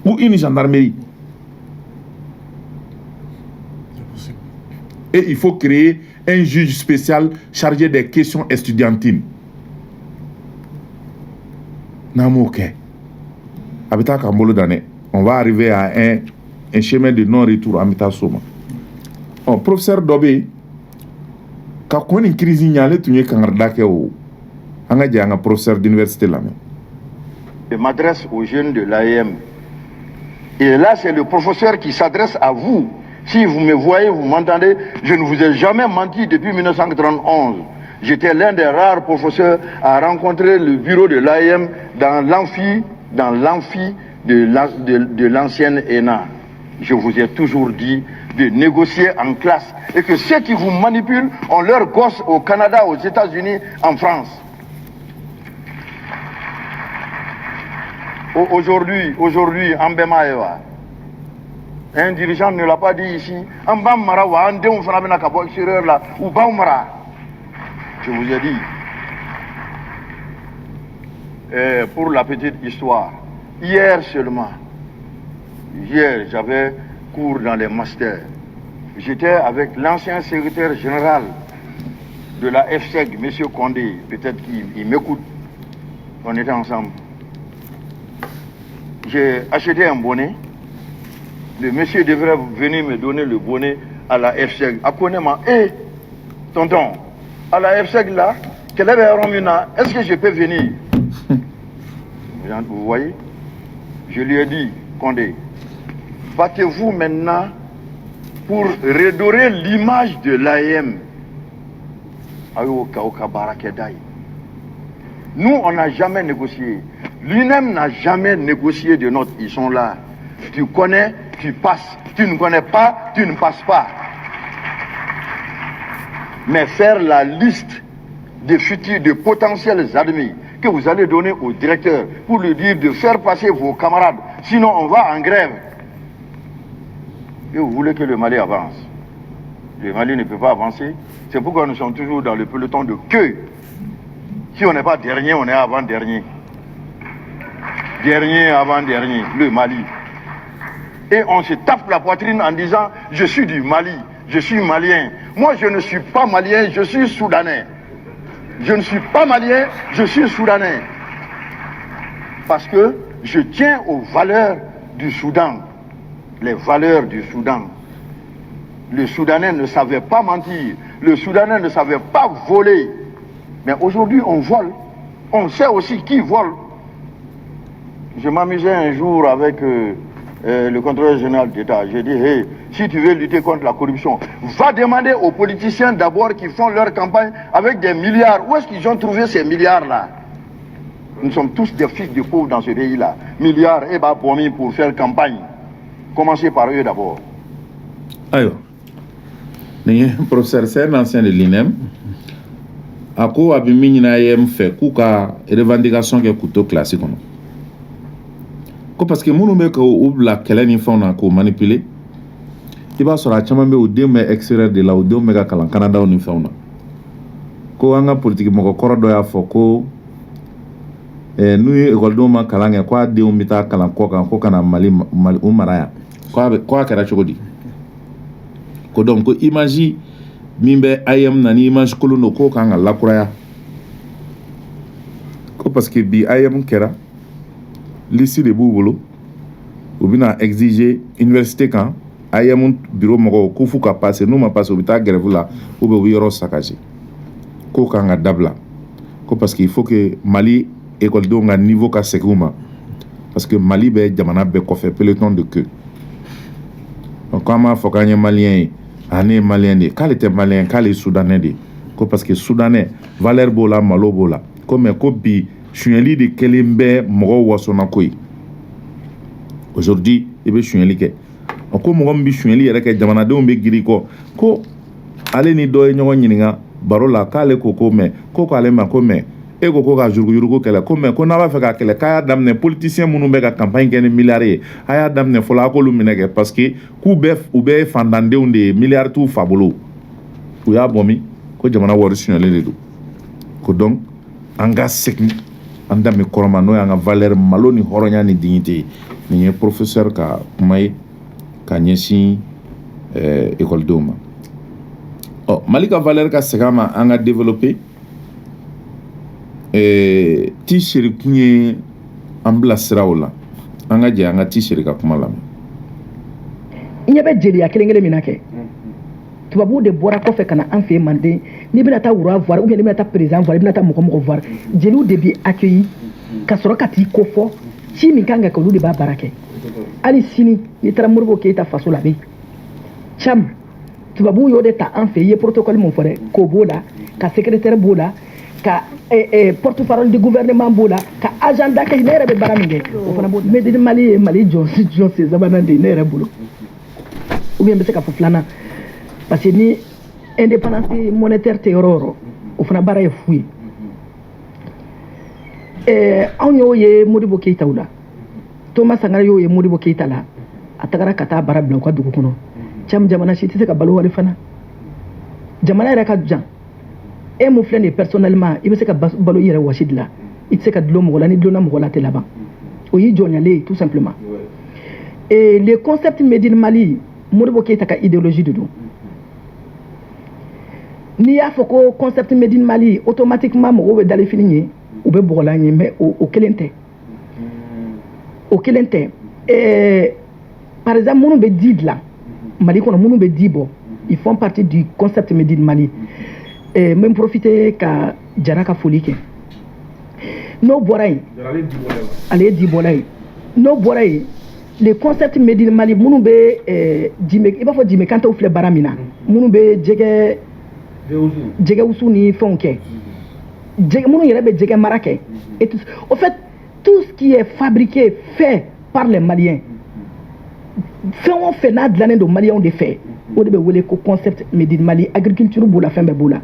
ou une gendarmerie et il faut créer un juge spécial chargé des questions estudiantines. On va arriver à un chemin de non-retour à Mitasoma. Professeur Dobé, quand on a une crise, il y a un professeur d'université là. Je m'adresse aux jeunes de l'AEM. Et là, c'est le professeur qui s'adresse à vous. Si vous me voyez, vous m'entendez, je ne vous ai jamais menti depuis 1991. J'étais l'un des rares professeurs à rencontrer le bureau de l'AEM dans l'amphi de l'ancienne ENA. Je vous ai toujours dit de négocier en classe et que ceux qui vous manipulent ont leurs gosses au Canada, aux États-Unis, en France. Aujourd'hui, en Bemaïwa, un dirigeant ne l'a pas dit ici. Je vous ai dit. Pour la petite histoire, hier seulement, j'avais cours dans les masters. J'étais avec l'ancien secrétaire général de la FSEG, M. Condé, peut-être qu'il m'écoute. On était ensemble. J'ai acheté un bonnet. Le monsieur devrait venir me donner le bonnet à la FSEG. À Konema, tonton, à la FSEG là, est-ce que je peux venir? Vous voyez? Je lui ai dit, Condé, battez-vous maintenant pour redorer l'image de l'AEM. Nous, on n'a jamais négocié. Lui-même n'a jamais négocié de notes. Ils sont là. Tu connais, tu passes. Tu ne connais pas, tu ne passes pas. Mais faire la liste de futurs, de potentiels ennemis que vous allez donner au directeur pour lui dire de faire passer vos camarades, sinon on va en grève. Et vous voulez que le Mali avance. Le Mali ne peut pas avancer. C'est pourquoi nous sommes toujours dans le peloton de queue. Si on n'est pas dernier, on est avant-dernier. Dernier, avant-dernier, le Mali. Et on se tape la poitrine en disant « Je suis du Mali, je suis malien ». Moi, je ne suis pas malien, je suis soudanais. Je ne suis pas malien, je suis soudanais. Parce que je tiens aux valeurs du Soudan. Les valeurs du Soudan. Le Soudanais ne savait pas mentir. Le Soudanais ne savait pas voler. Mais aujourd'hui, on vole. On sait aussi qui vole. Je m'amusais un jour avec le contrôleur général d'État. J'ai dit, hey, si tu veux lutter contre la corruption, va demander aux politiciens d'abord qui font leur campagne avec des milliards. Où est-ce qu'ils ont trouvé ces milliards-là? Nous sommes tous des fils de pauvres dans ce pays-là. Milliards, et bah, promis pour faire campagne. Commencez par eux d'abord. Alors, professeur, c'est un ancien de l'INEM. Ako abimi na yem fait kuka revendication ke couteau classique non. Ko parce que munu me ko ubla kele ni fona ko manipuler. Iba sora chama be o de me extraire de la o de me ga kala Canada ni fona. Ko anga politique moko korodo ya foko nu école do ma kala nge kwa de o mita kala ko kan ko kana mali umaraya. Ko akara chogodi. Ko donc ko imagine mimbe ayam nani image kolono ko kanga lakuraya ko parce que bi ayam kera lycée de boubolo ou bina exiger université kan ayam bureau moko ko fuka passer nous ma passer obita grève là ou be yoro sakaji ko kanga dabla ko parce qu'il faut que Mali école do nga niveau ka seguma parce que Mali be jamana be ko fait peloton de queue donc comment faut gagner malien ane malien de k'ale tɛ malien k'ale soudanais de ko parce que soudanais valeur b'o la malo b'o la ko mais ko bi suɲɛli de kɛlen bɛ mɔgɔw wasona ko ye aujourd'hui i bɛ suɲɛli kɛ o ko mɔgɔ min bɛ suɲɛli yɛrɛ kɛ jamanadenw bɛ giri kɔ ko ale ni dɔ ye ɲɔgɔn ɲininka baro la k'ale ko ko mais ko k'ale ma ko mais e ko ko ka yuruguyurugu kɛlɛ ko mais ko n'a b'a fɛ ka kɛlɛ k'a y'a daminɛ politicien minnu bɛ ka campagne kɛ ni milliards ye a y'a daminɛ fɔlɔ a k'olu minɛ kɛ parce que u bɛɛ fantandenw de ye milliards t'u fa bolo u y'a bɔ min ko jamana wari suɲɛlen de don ko donc an ka segin an danbe kɔrɔma n'o y'an ka valeur malo ni hɔrɔnya ni dignité ye nin ye professeur ka kuma ye ka ɲɛsin école ma ɔ Mali ka valeur ka segin a ma an ka développer t-shirt kun ye an bilasiraw la an ka jɛ an ka t-shirt ka kuma lamɛn. I ɲɛ bɛ jeliya kelen kelen min na kɛ tubabuw de bɔra kɔfɛ ka na an fɛ Manden n'i bɛna taa roi voir ou bien n'i bɛna taa président voir i bɛna taa mɔgɔ voir jeliw de b'i accueillir ka sɔrɔ ka t'i kofɔ ci min kan ka kɛ olu de b'a baara kɛ hali sini n'i taara Modibo Keyita faso la a bɛ yen cam tubabuw y'o de ta an fɛ i ye protocole min fɔ dɛ k'o b'o la ka secrétaire b'o la ka porte-parole du gouvernement b'o la ka agenda kɛ ne yɛrɛ bɛ baara min kɛ o fana b'o mais Mali ye Mali jɔn sen sabanan de ye ne yɛrɛ bolo ou bien n bɛ se ka fɔ filanan parce que ni indépendance monétaire tɛ yɔrɔ o yɔrɔ o fana baara ye fu ye anw y'o ye Modibo Keyita la Thomas Sankara y'o ye Modibo Keyita la a tagara ka taa baara bila u ka dugu kɔnɔ cam jamana si tɛ se ka balo wari fana jamana yɛrɛ ka jan e mun filɛ nin ye personnellement i bɛ se ka balo i yɛrɛ wɔsi de la i tɛ se ka dulon mɔgɔ la ni dulonna mɔgɔ la tɛ laban o y'i jɔnyalen ye tout simplement et le concept Made in Mali Modibo Keyita ka idéologie de don n'i y'a fɔ ko concept Made in Mali automatiquement mɔgɔw bɛ dali fini ye u bɛ bɔgɔla ye mais o kelen tɛ o kelen tɛ par exemple minnu bɛ di dilan Mali kɔnɔ minnu bɛ di bɔ ils font partie du concept Made in Mali n bɛ profiter ka Jara ka foli kɛ n'o bɔra yen ale ye di bɔla ye n'o bɔra yen le concept Made in Mali minnu bɛ i b'a fɔ Jime Kantew filɛ baara min na minnu bɛ jɛgɛ wusu ni fɛnw kɛ minnu yɛrɛ bɛ jɛgɛ mara kɛ au fait tout ce qui est fabriqué fait par les Maliens fɛn o fɛn n'a dilannen don Maliens de fɛ o de bɛ wele ko concept Made in Mali agriculture b'o la fɛn bɛɛ b'o la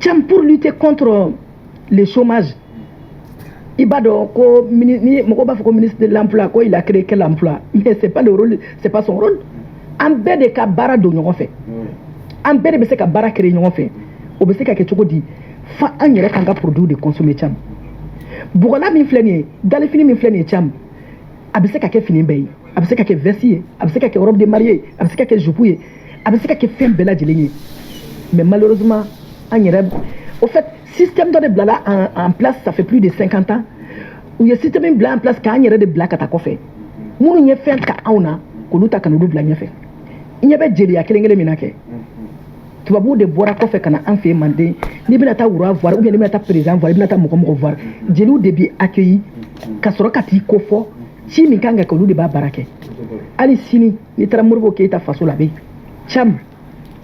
Tcham, pour lutter contre le chômage, il va donc ministre de l'emploi, quoi, il a créé quel emploi? Mais c'est pas le rôle, c'est pas son rôle. En bas de cas bara do ñogo fait. En bas de ka bara créé ñogo fait. O be se ka ke cogo di fa an yɛrɛ kan ka produit de consommer Tcham. Bugala min filɛ nin ye, dali fini min filɛ nin ye Tcham, a bɛ se ka kɛ fini bɛɛ ye, a bɛ se ka kɛ veste ye, a bɛ se ka kɛ robe de mariée ye, a bɛ se ka kɛ jupe ye, a bɛ se ka kɛ fɛn bɛɛ lajɛlen ye. Mais malheureusement an yɛrɛ, au fait système dɔ de bilala en place ça fait plus de 50 ans. U ye système min bila en place k'an yɛrɛ de bila ka taa kɔfɛ. Minnu ye fɛn ta anw na k'olu ta ka n'olu bila ɲɛfɛ. I ɲɛ bɛ jeliya kelen kelen min na kɛ. Tubabuw de bɔra kɔfɛ ka na an fɛ Manden, n'i bɛna taa wura voir ou bien n'i bɛna taa président voir, i bɛna taa mɔgɔ voir, jeliw de b'i accueillir ka sɔrɔ ka t'i ko fɔ ci min kan ka kɛ olu de b'a baara kɛ. Hali sini n'i taara Modibo Keyita faso la a bɛ yen. Tcham,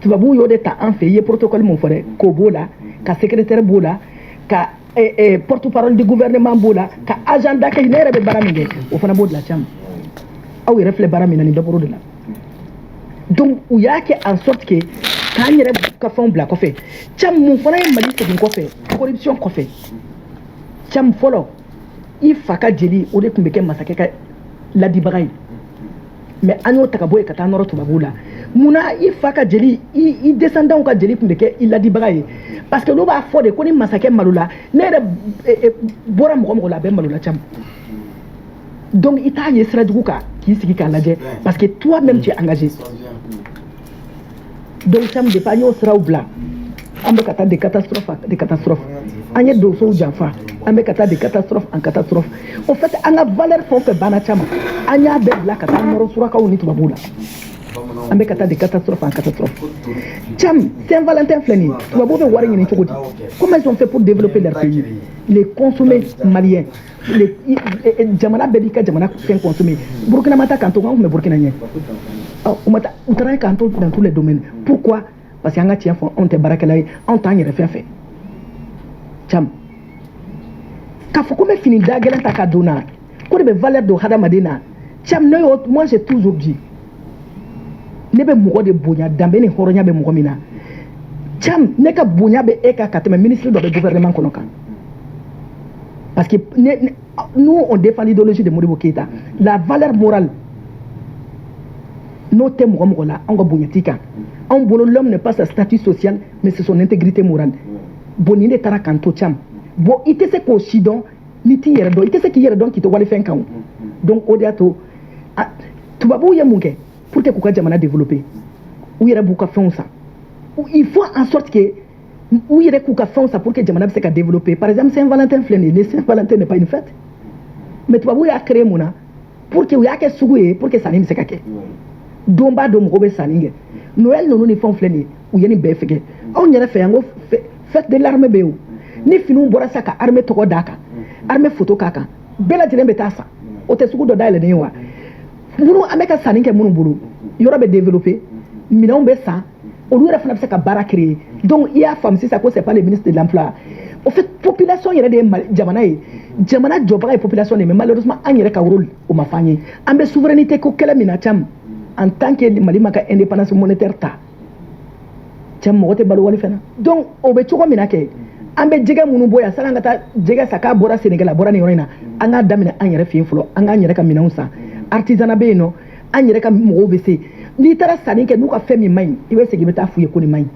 tubabuw y'o de ta an fɛ, i ye protocole mun fɔ dɛ, ko b'o la, ka secrétaire b'o la, ka porte-parole du gouvernement b'o la, ka agenda kɛ, ne yɛrɛ bɛ baara min kɛ, o fana b'o de la Tcham. Aw yɛrɛ filɛ baara min na nin bɛɛ bɔr'o de la. Donc u y'a kɛ en sorte que k'an yɛrɛ ka fɛnw bila kɔfɛ. Tcham mun fana ye Mali segin kɔfɛ, corruption kɔfɛ. Tcham fɔlɔ, i fa ka jeli o de tun bɛ kɛ masakɛ ka ladibaga ye. Mais an y'o ta ka bɔ yen ka taa nɔrɔ tubabuw la. Munna i fa ka jeli, i descendants ka jeli tun bɛ kɛ i ladibaga ye? Parce que olu b'a fɔ de ko ni masakɛ malola, ne yɛrɛ bɔra mɔgɔ la a bɛ malola Tcham. Donc i t'a ye sira jugu kan k'i sigi k'a lajɛ parce que toi-même tu es engagé. Donc Tcham depuis an y'o siraw bila, an bɛ ka taa de catastrophe, an ye donsow janfa, an bɛ ka taa de catastrophe en catastrophe. En fait an ka valeur fɛn o fɛn banna Tcham, an y'a bɛɛ bila ka taa nɔrɔ surakaw ni tubabuw la. An bɛ ka taa de catastrophe en catastrophe. Tcham, Saint-Valentin filɛ nin ye, tubabuw bɛ wari ɲini cogo di? Comment ils ont fait pour développer leur pays? Les consommer maliens. Jamana bɛɛ b'i ka jamana fɛn consommer. Burkina ma taa kanto, an tun bɛ Burkina ɲɛ. U taara ye kanto dans tous les domaines. Pourquoi? Parce que an ka tiɲɛ fɔ, anw tɛ baarakɛla ye, anw t'an yɛrɛ fɛn fɛ. Tcham, k'a fɔ ko n bɛ fini da gɛlɛn ta ka don na, ko de bɛ valeur don hadamaden na. Tcham, ne y'o, moi j'ai toujours dit, ne bɛ mɔgɔ de bonya, danbe ni hɔrɔnya bɛ mɔgɔ min na. Tcham, ne ka bonya bɛ e ka tɛmɛ ministre dɔ bɛ gouvernement kɔnɔ kan. Parce que nous on défend l'idéologie de Modibo Keyita, la valeur morale. N'o tɛ mɔgɔ la, an ka bonya t'i kan. Anw bolo l'homme n'est pas sa statut social, mais c'est son intégrité morale. Bon ni ne taara k'an to Tcham, bon i tɛ se k'o si dɔn ni t'i yɛrɛ dɔn, i tɛ se k'i yɛrɛ dɔn k'i to walifɛn kan o. Donc o de y'a to tubabuw ye mun kɛ pour que k'u ka jamana développer, u yɛrɛ b'u ka fɛnw san. Il faut en sorte que u yɛrɛ k'u ka fɛnw san pour que jamana bɛ se ka développer. Par exemple Saint-Valentin filɛ nin ye, le Saint-Valentin n'est pas une fête, mais tubabuw y'a créé mun na pour que u y'a kɛ sugu ye pour que sanni bɛ se ka kɛ. Don b'a dɔn mɔgɔw bɛ sanni kɛ. Noël ninnu ni fɛnw filɛ nin ye, u ye nin bɛɛ fɛ. Anw yɛrɛ fɛ yan ko fête de l'armée bɛ yen o. Ni finiw bɔra sa ka armée tɔgɔ d'a kan, armée photo k'a kan, bɛɛ lajɛlen bɛ taa san. O tɛ sugu dɔ dayɛlɛnnen ye wa? Minnu an bɛ ka sanni kɛ minnu bolo, yɔrɔ bɛ développer, minɛnw bɛ san, olu yɛrɛ fana bɛ se ka baara créer. Donc i y'a faamu sisan ko c'est pas le ministre de l'emploi. Au fait population yɛrɛ de ye jamana ye, jamana jɔbaga ye population de ye, mais malheureusement an yɛrɛ ka rôle o ma f'an ye. An bɛ souveraineté ko kɛlɛ min na Tcham, en tant que Mali ma ka indépendance monétaire ta, Tcham mɔgɔ tɛ balo wali fɛn na. Donc o bɛ cogo min na kɛ, an bɛ jɛgɛ minnu bɔ yan sanni an ka taa jɛgɛ san k'a bɔra Sénégal a bɔra nin yɔrɔ in na, an k'a daminɛ an yɛrɛ fɛ yen fɔlɔ, an k'an yɛrɛ ka minɛnw san. Artisanat bɛ yen nɔ, an yɛrɛ ka mɔgɔw bɛ se. N'i taara sanni kɛ n'u ka fɛn min man ɲi, i bɛ segin i bɛ taa f'u ye ko nin man ɲi.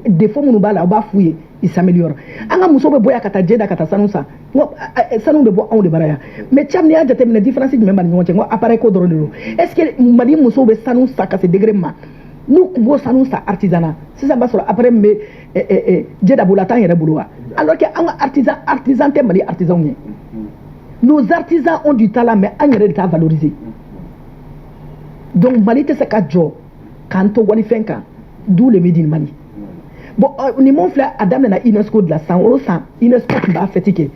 Défaut minnu b'a la, u b'a f'u ye, i s'améliore. An ka musow bɛ bɔ yan ka taa jɛ da ka taa sanu san. Sanu bɛ bɔ anw de bara yan. Mais Tcham n'i y'a jateminɛ différence jumɛn b'a ni ɲɔgɔn cɛ? N ko appareil ko dɔrɔn de don. Est-ce que Mali musow bɛ sanu san ka se degré min ma? N'u tun b'o sanu san artisanat, sisan b'a sɔrɔ appareil min bɛ jɛ da bolo a t'an yɛrɛ bolo wa? Alors que an ka artisan tɛ Mali artisanw ye. Nos artisans ont du talent, mais an yɛrɛ de t'a valoriser. Donc Mali tɛ se ka jɔ k'an to walifɛn kan, d'où le made in Mali. Bon ni mun filɛ a daminɛna UNESCO de la san o san UNESCO tun b'a fêter kɛ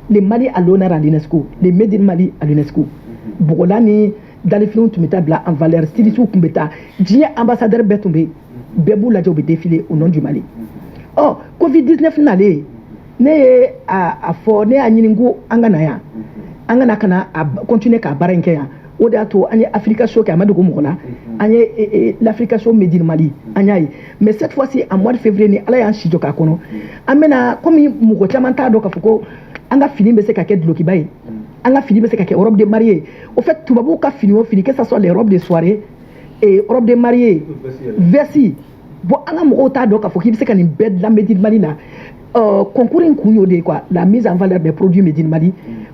le Mali à l'honneur à l'UNESCO, le made in Mali à l'UNESCO. Bogola ni dalifiniw tun bɛ taa bila en valeur, stylistes tun bɛ taa, diɲɛ ambassadeur bɛɛ tun bɛ yen, bɛɛ b'u lajɛ u bɛ défiler au nom du Mali. Covid-19 nalen, ne ye a fɔ, ne y'a ɲini ko an ka na yan, an ka na continuer k'a baara in kɛ yan o de y'a to an ye application kɛ a ma dogo mɔgɔ la an ye l'application Made in Mali an y'a ye mais cette fois-ci en mois de février ni ala y'an si jɔ k'a kɔnɔ an bɛna comme mɔgɔ caman t'a dɔn k'a fɔ ko an ka fini bɛ se ka kɛ dulokiba ye an ka fini bɛ se ka kɛ robe de mariée au fait tubabuw ka fini o fini que ça soit les robes de soirée et robe de mariée vessie bon an ka mɔgɔw t'a dɔn k'a fɔ k'i bɛ se ka nin bɛɛ dilan Made in Mali la concours in kun y'o de ye quoi la mise en valeur des produits Made in Mali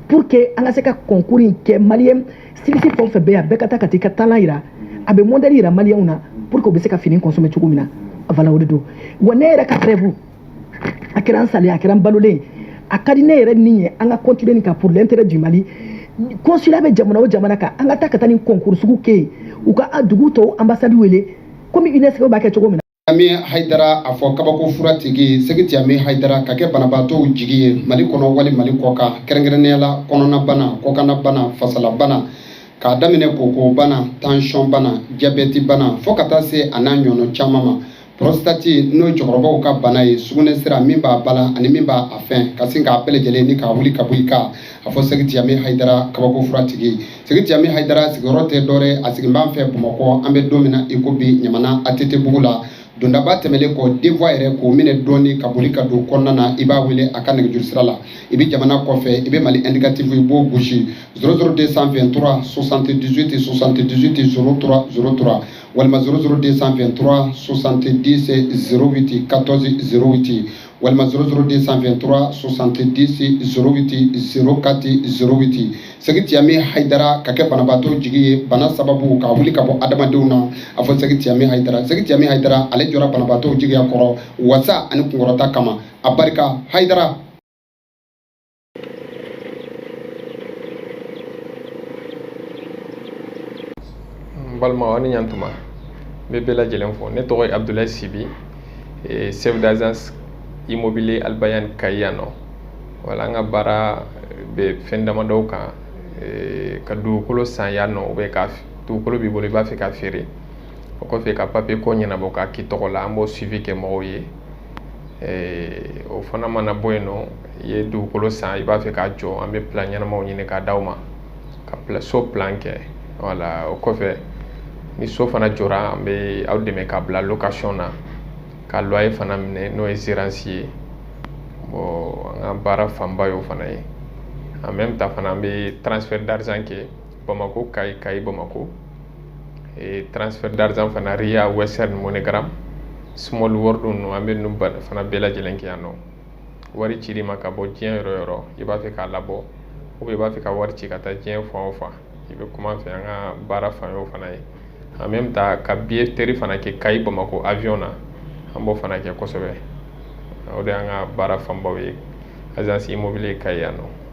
pour que an ka se ka concours in kɛ maliyɛn sirisi fɛn o fɛn bɛ yan bɛɛ ka taa ka t'i ka talent yira a bɛ modèle yira maliyɛnw na pour que u bɛ se ka fini consommer cogo min na voilà o de don wa ne yɛrɛ ka trêve a kɛra an salen a kɛra an balolen a ka di ne yɛrɛ ni ye an ka continuer nin kan pour l'intérêt du Mali consulat bɛ jamana o jamana kan an ka taa ka taa nin concours sugu kɛ yen u ka dugu tɔw ambassade wele comme UNESCO b'a kɛ cogo min na. Ami Haidara a fɔ kabako fura tigi Segiti Ami Haidara ka kɛ banabaatɔw jigi ye Mali kɔnɔ wali Mali kɔ kan kɛrɛnkɛrɛnnenya la kɔnɔna bana kɔkanna bana fasala bana k'a daminɛ koko bana tension bana diabète bana fo ka taa se a n'a ɲɔgɔnna caman ma prostate n'o ye cɛkɔrɔbaw ka bana ye sugunɛ sira min b'a bala ani min b'a a fɛn ka sin k'a bɛɛ lajɛlen ni k'a wuli ka bɔ i kan a fɔ Segiti Ami Haidara kabako fura tigi Segiti Ami Haidara sigiyɔrɔ tɛ dɔwɛrɛ a sigin b'an fɛ Bamakɔ an bɛ don min na i ko bi Ɲamana ATT bugu la dondaba tɛmɛlen kɔ devoir yɛrɛ k'o minɛ dɔɔni ka boli ka don kɔnɔna na i b'a wele a ka nɛgɛjuru sira la i bɛ jamana kɔfɛ i bɛ Mali indicatif i b'o gosi 00223 78 78 03 03 walima 00223 70 08 14 08 walima 00223 70 08 04 08 Segiti Ami Haidara ka kɛ banabaatɔ jigi ye bana sababu ka wuli ka bɔ adamadenw na a fɔ Segiti Ami Haidara Segiti Ami Haidara ale jɔra banabaatɔw jigiya kɔrɔ wasa ani kunkɔrɔta kama a barika Haidara. Balma ani ɲantuma n bɛ bɛɛ lajɛlen fɔ ne tɔgɔ ye Abdoulaye Sibi chef d'agence immobilier Albayan Kayi yan nɔ wala an ka baara bɛ fɛn damadɔw kan ka dugukolo san yan nɔ ou bien ka dugukolo b'i bolo i b'a fɛ ka feere o kɔfɛ ka papier ko ɲɛnabɔ k'a k'i tɔgɔ la an b'o suivi kɛ mɔgɔw ye o fana mana bɔ yen nɔ i ye dugukolo san i b'a fɛ k'a jɔ an bɛ plan ɲɛnamaw ɲini k'a d'aw ma ka so plan kɛ wala o kɔfɛ ni so fana jɔra an bɛ aw dɛmɛ k'a bila location na ka loyer fana minɛ n'o ye gérance ye bon an ka baara fanba y'o fana ye en même temps fana an bɛ transfert d'argent kɛ Bamako Kayi Kayi Bamako transfert d'argent fana Ria Western MoneyGram Small World ninnu an bɛ ninnu fana bɛɛ lajɛlen kɛ yan nɔ wari cili ma ka bɔ diɲɛ yɔrɔ yɔrɔ i b'a fɛ k'a labɔ ou bien i b'a fɛ ka wari ci ka taa diɲɛ fan o fan i bɛ kuma an fɛ an ka baara fan y'o fana ye en même temps ka billetterie fana kɛ Kayi Bamako avion na an b'o fana kɛ kosɛbɛ o de y'an ka baara fanbaw ye agence immobilier Kayi yan nɔ.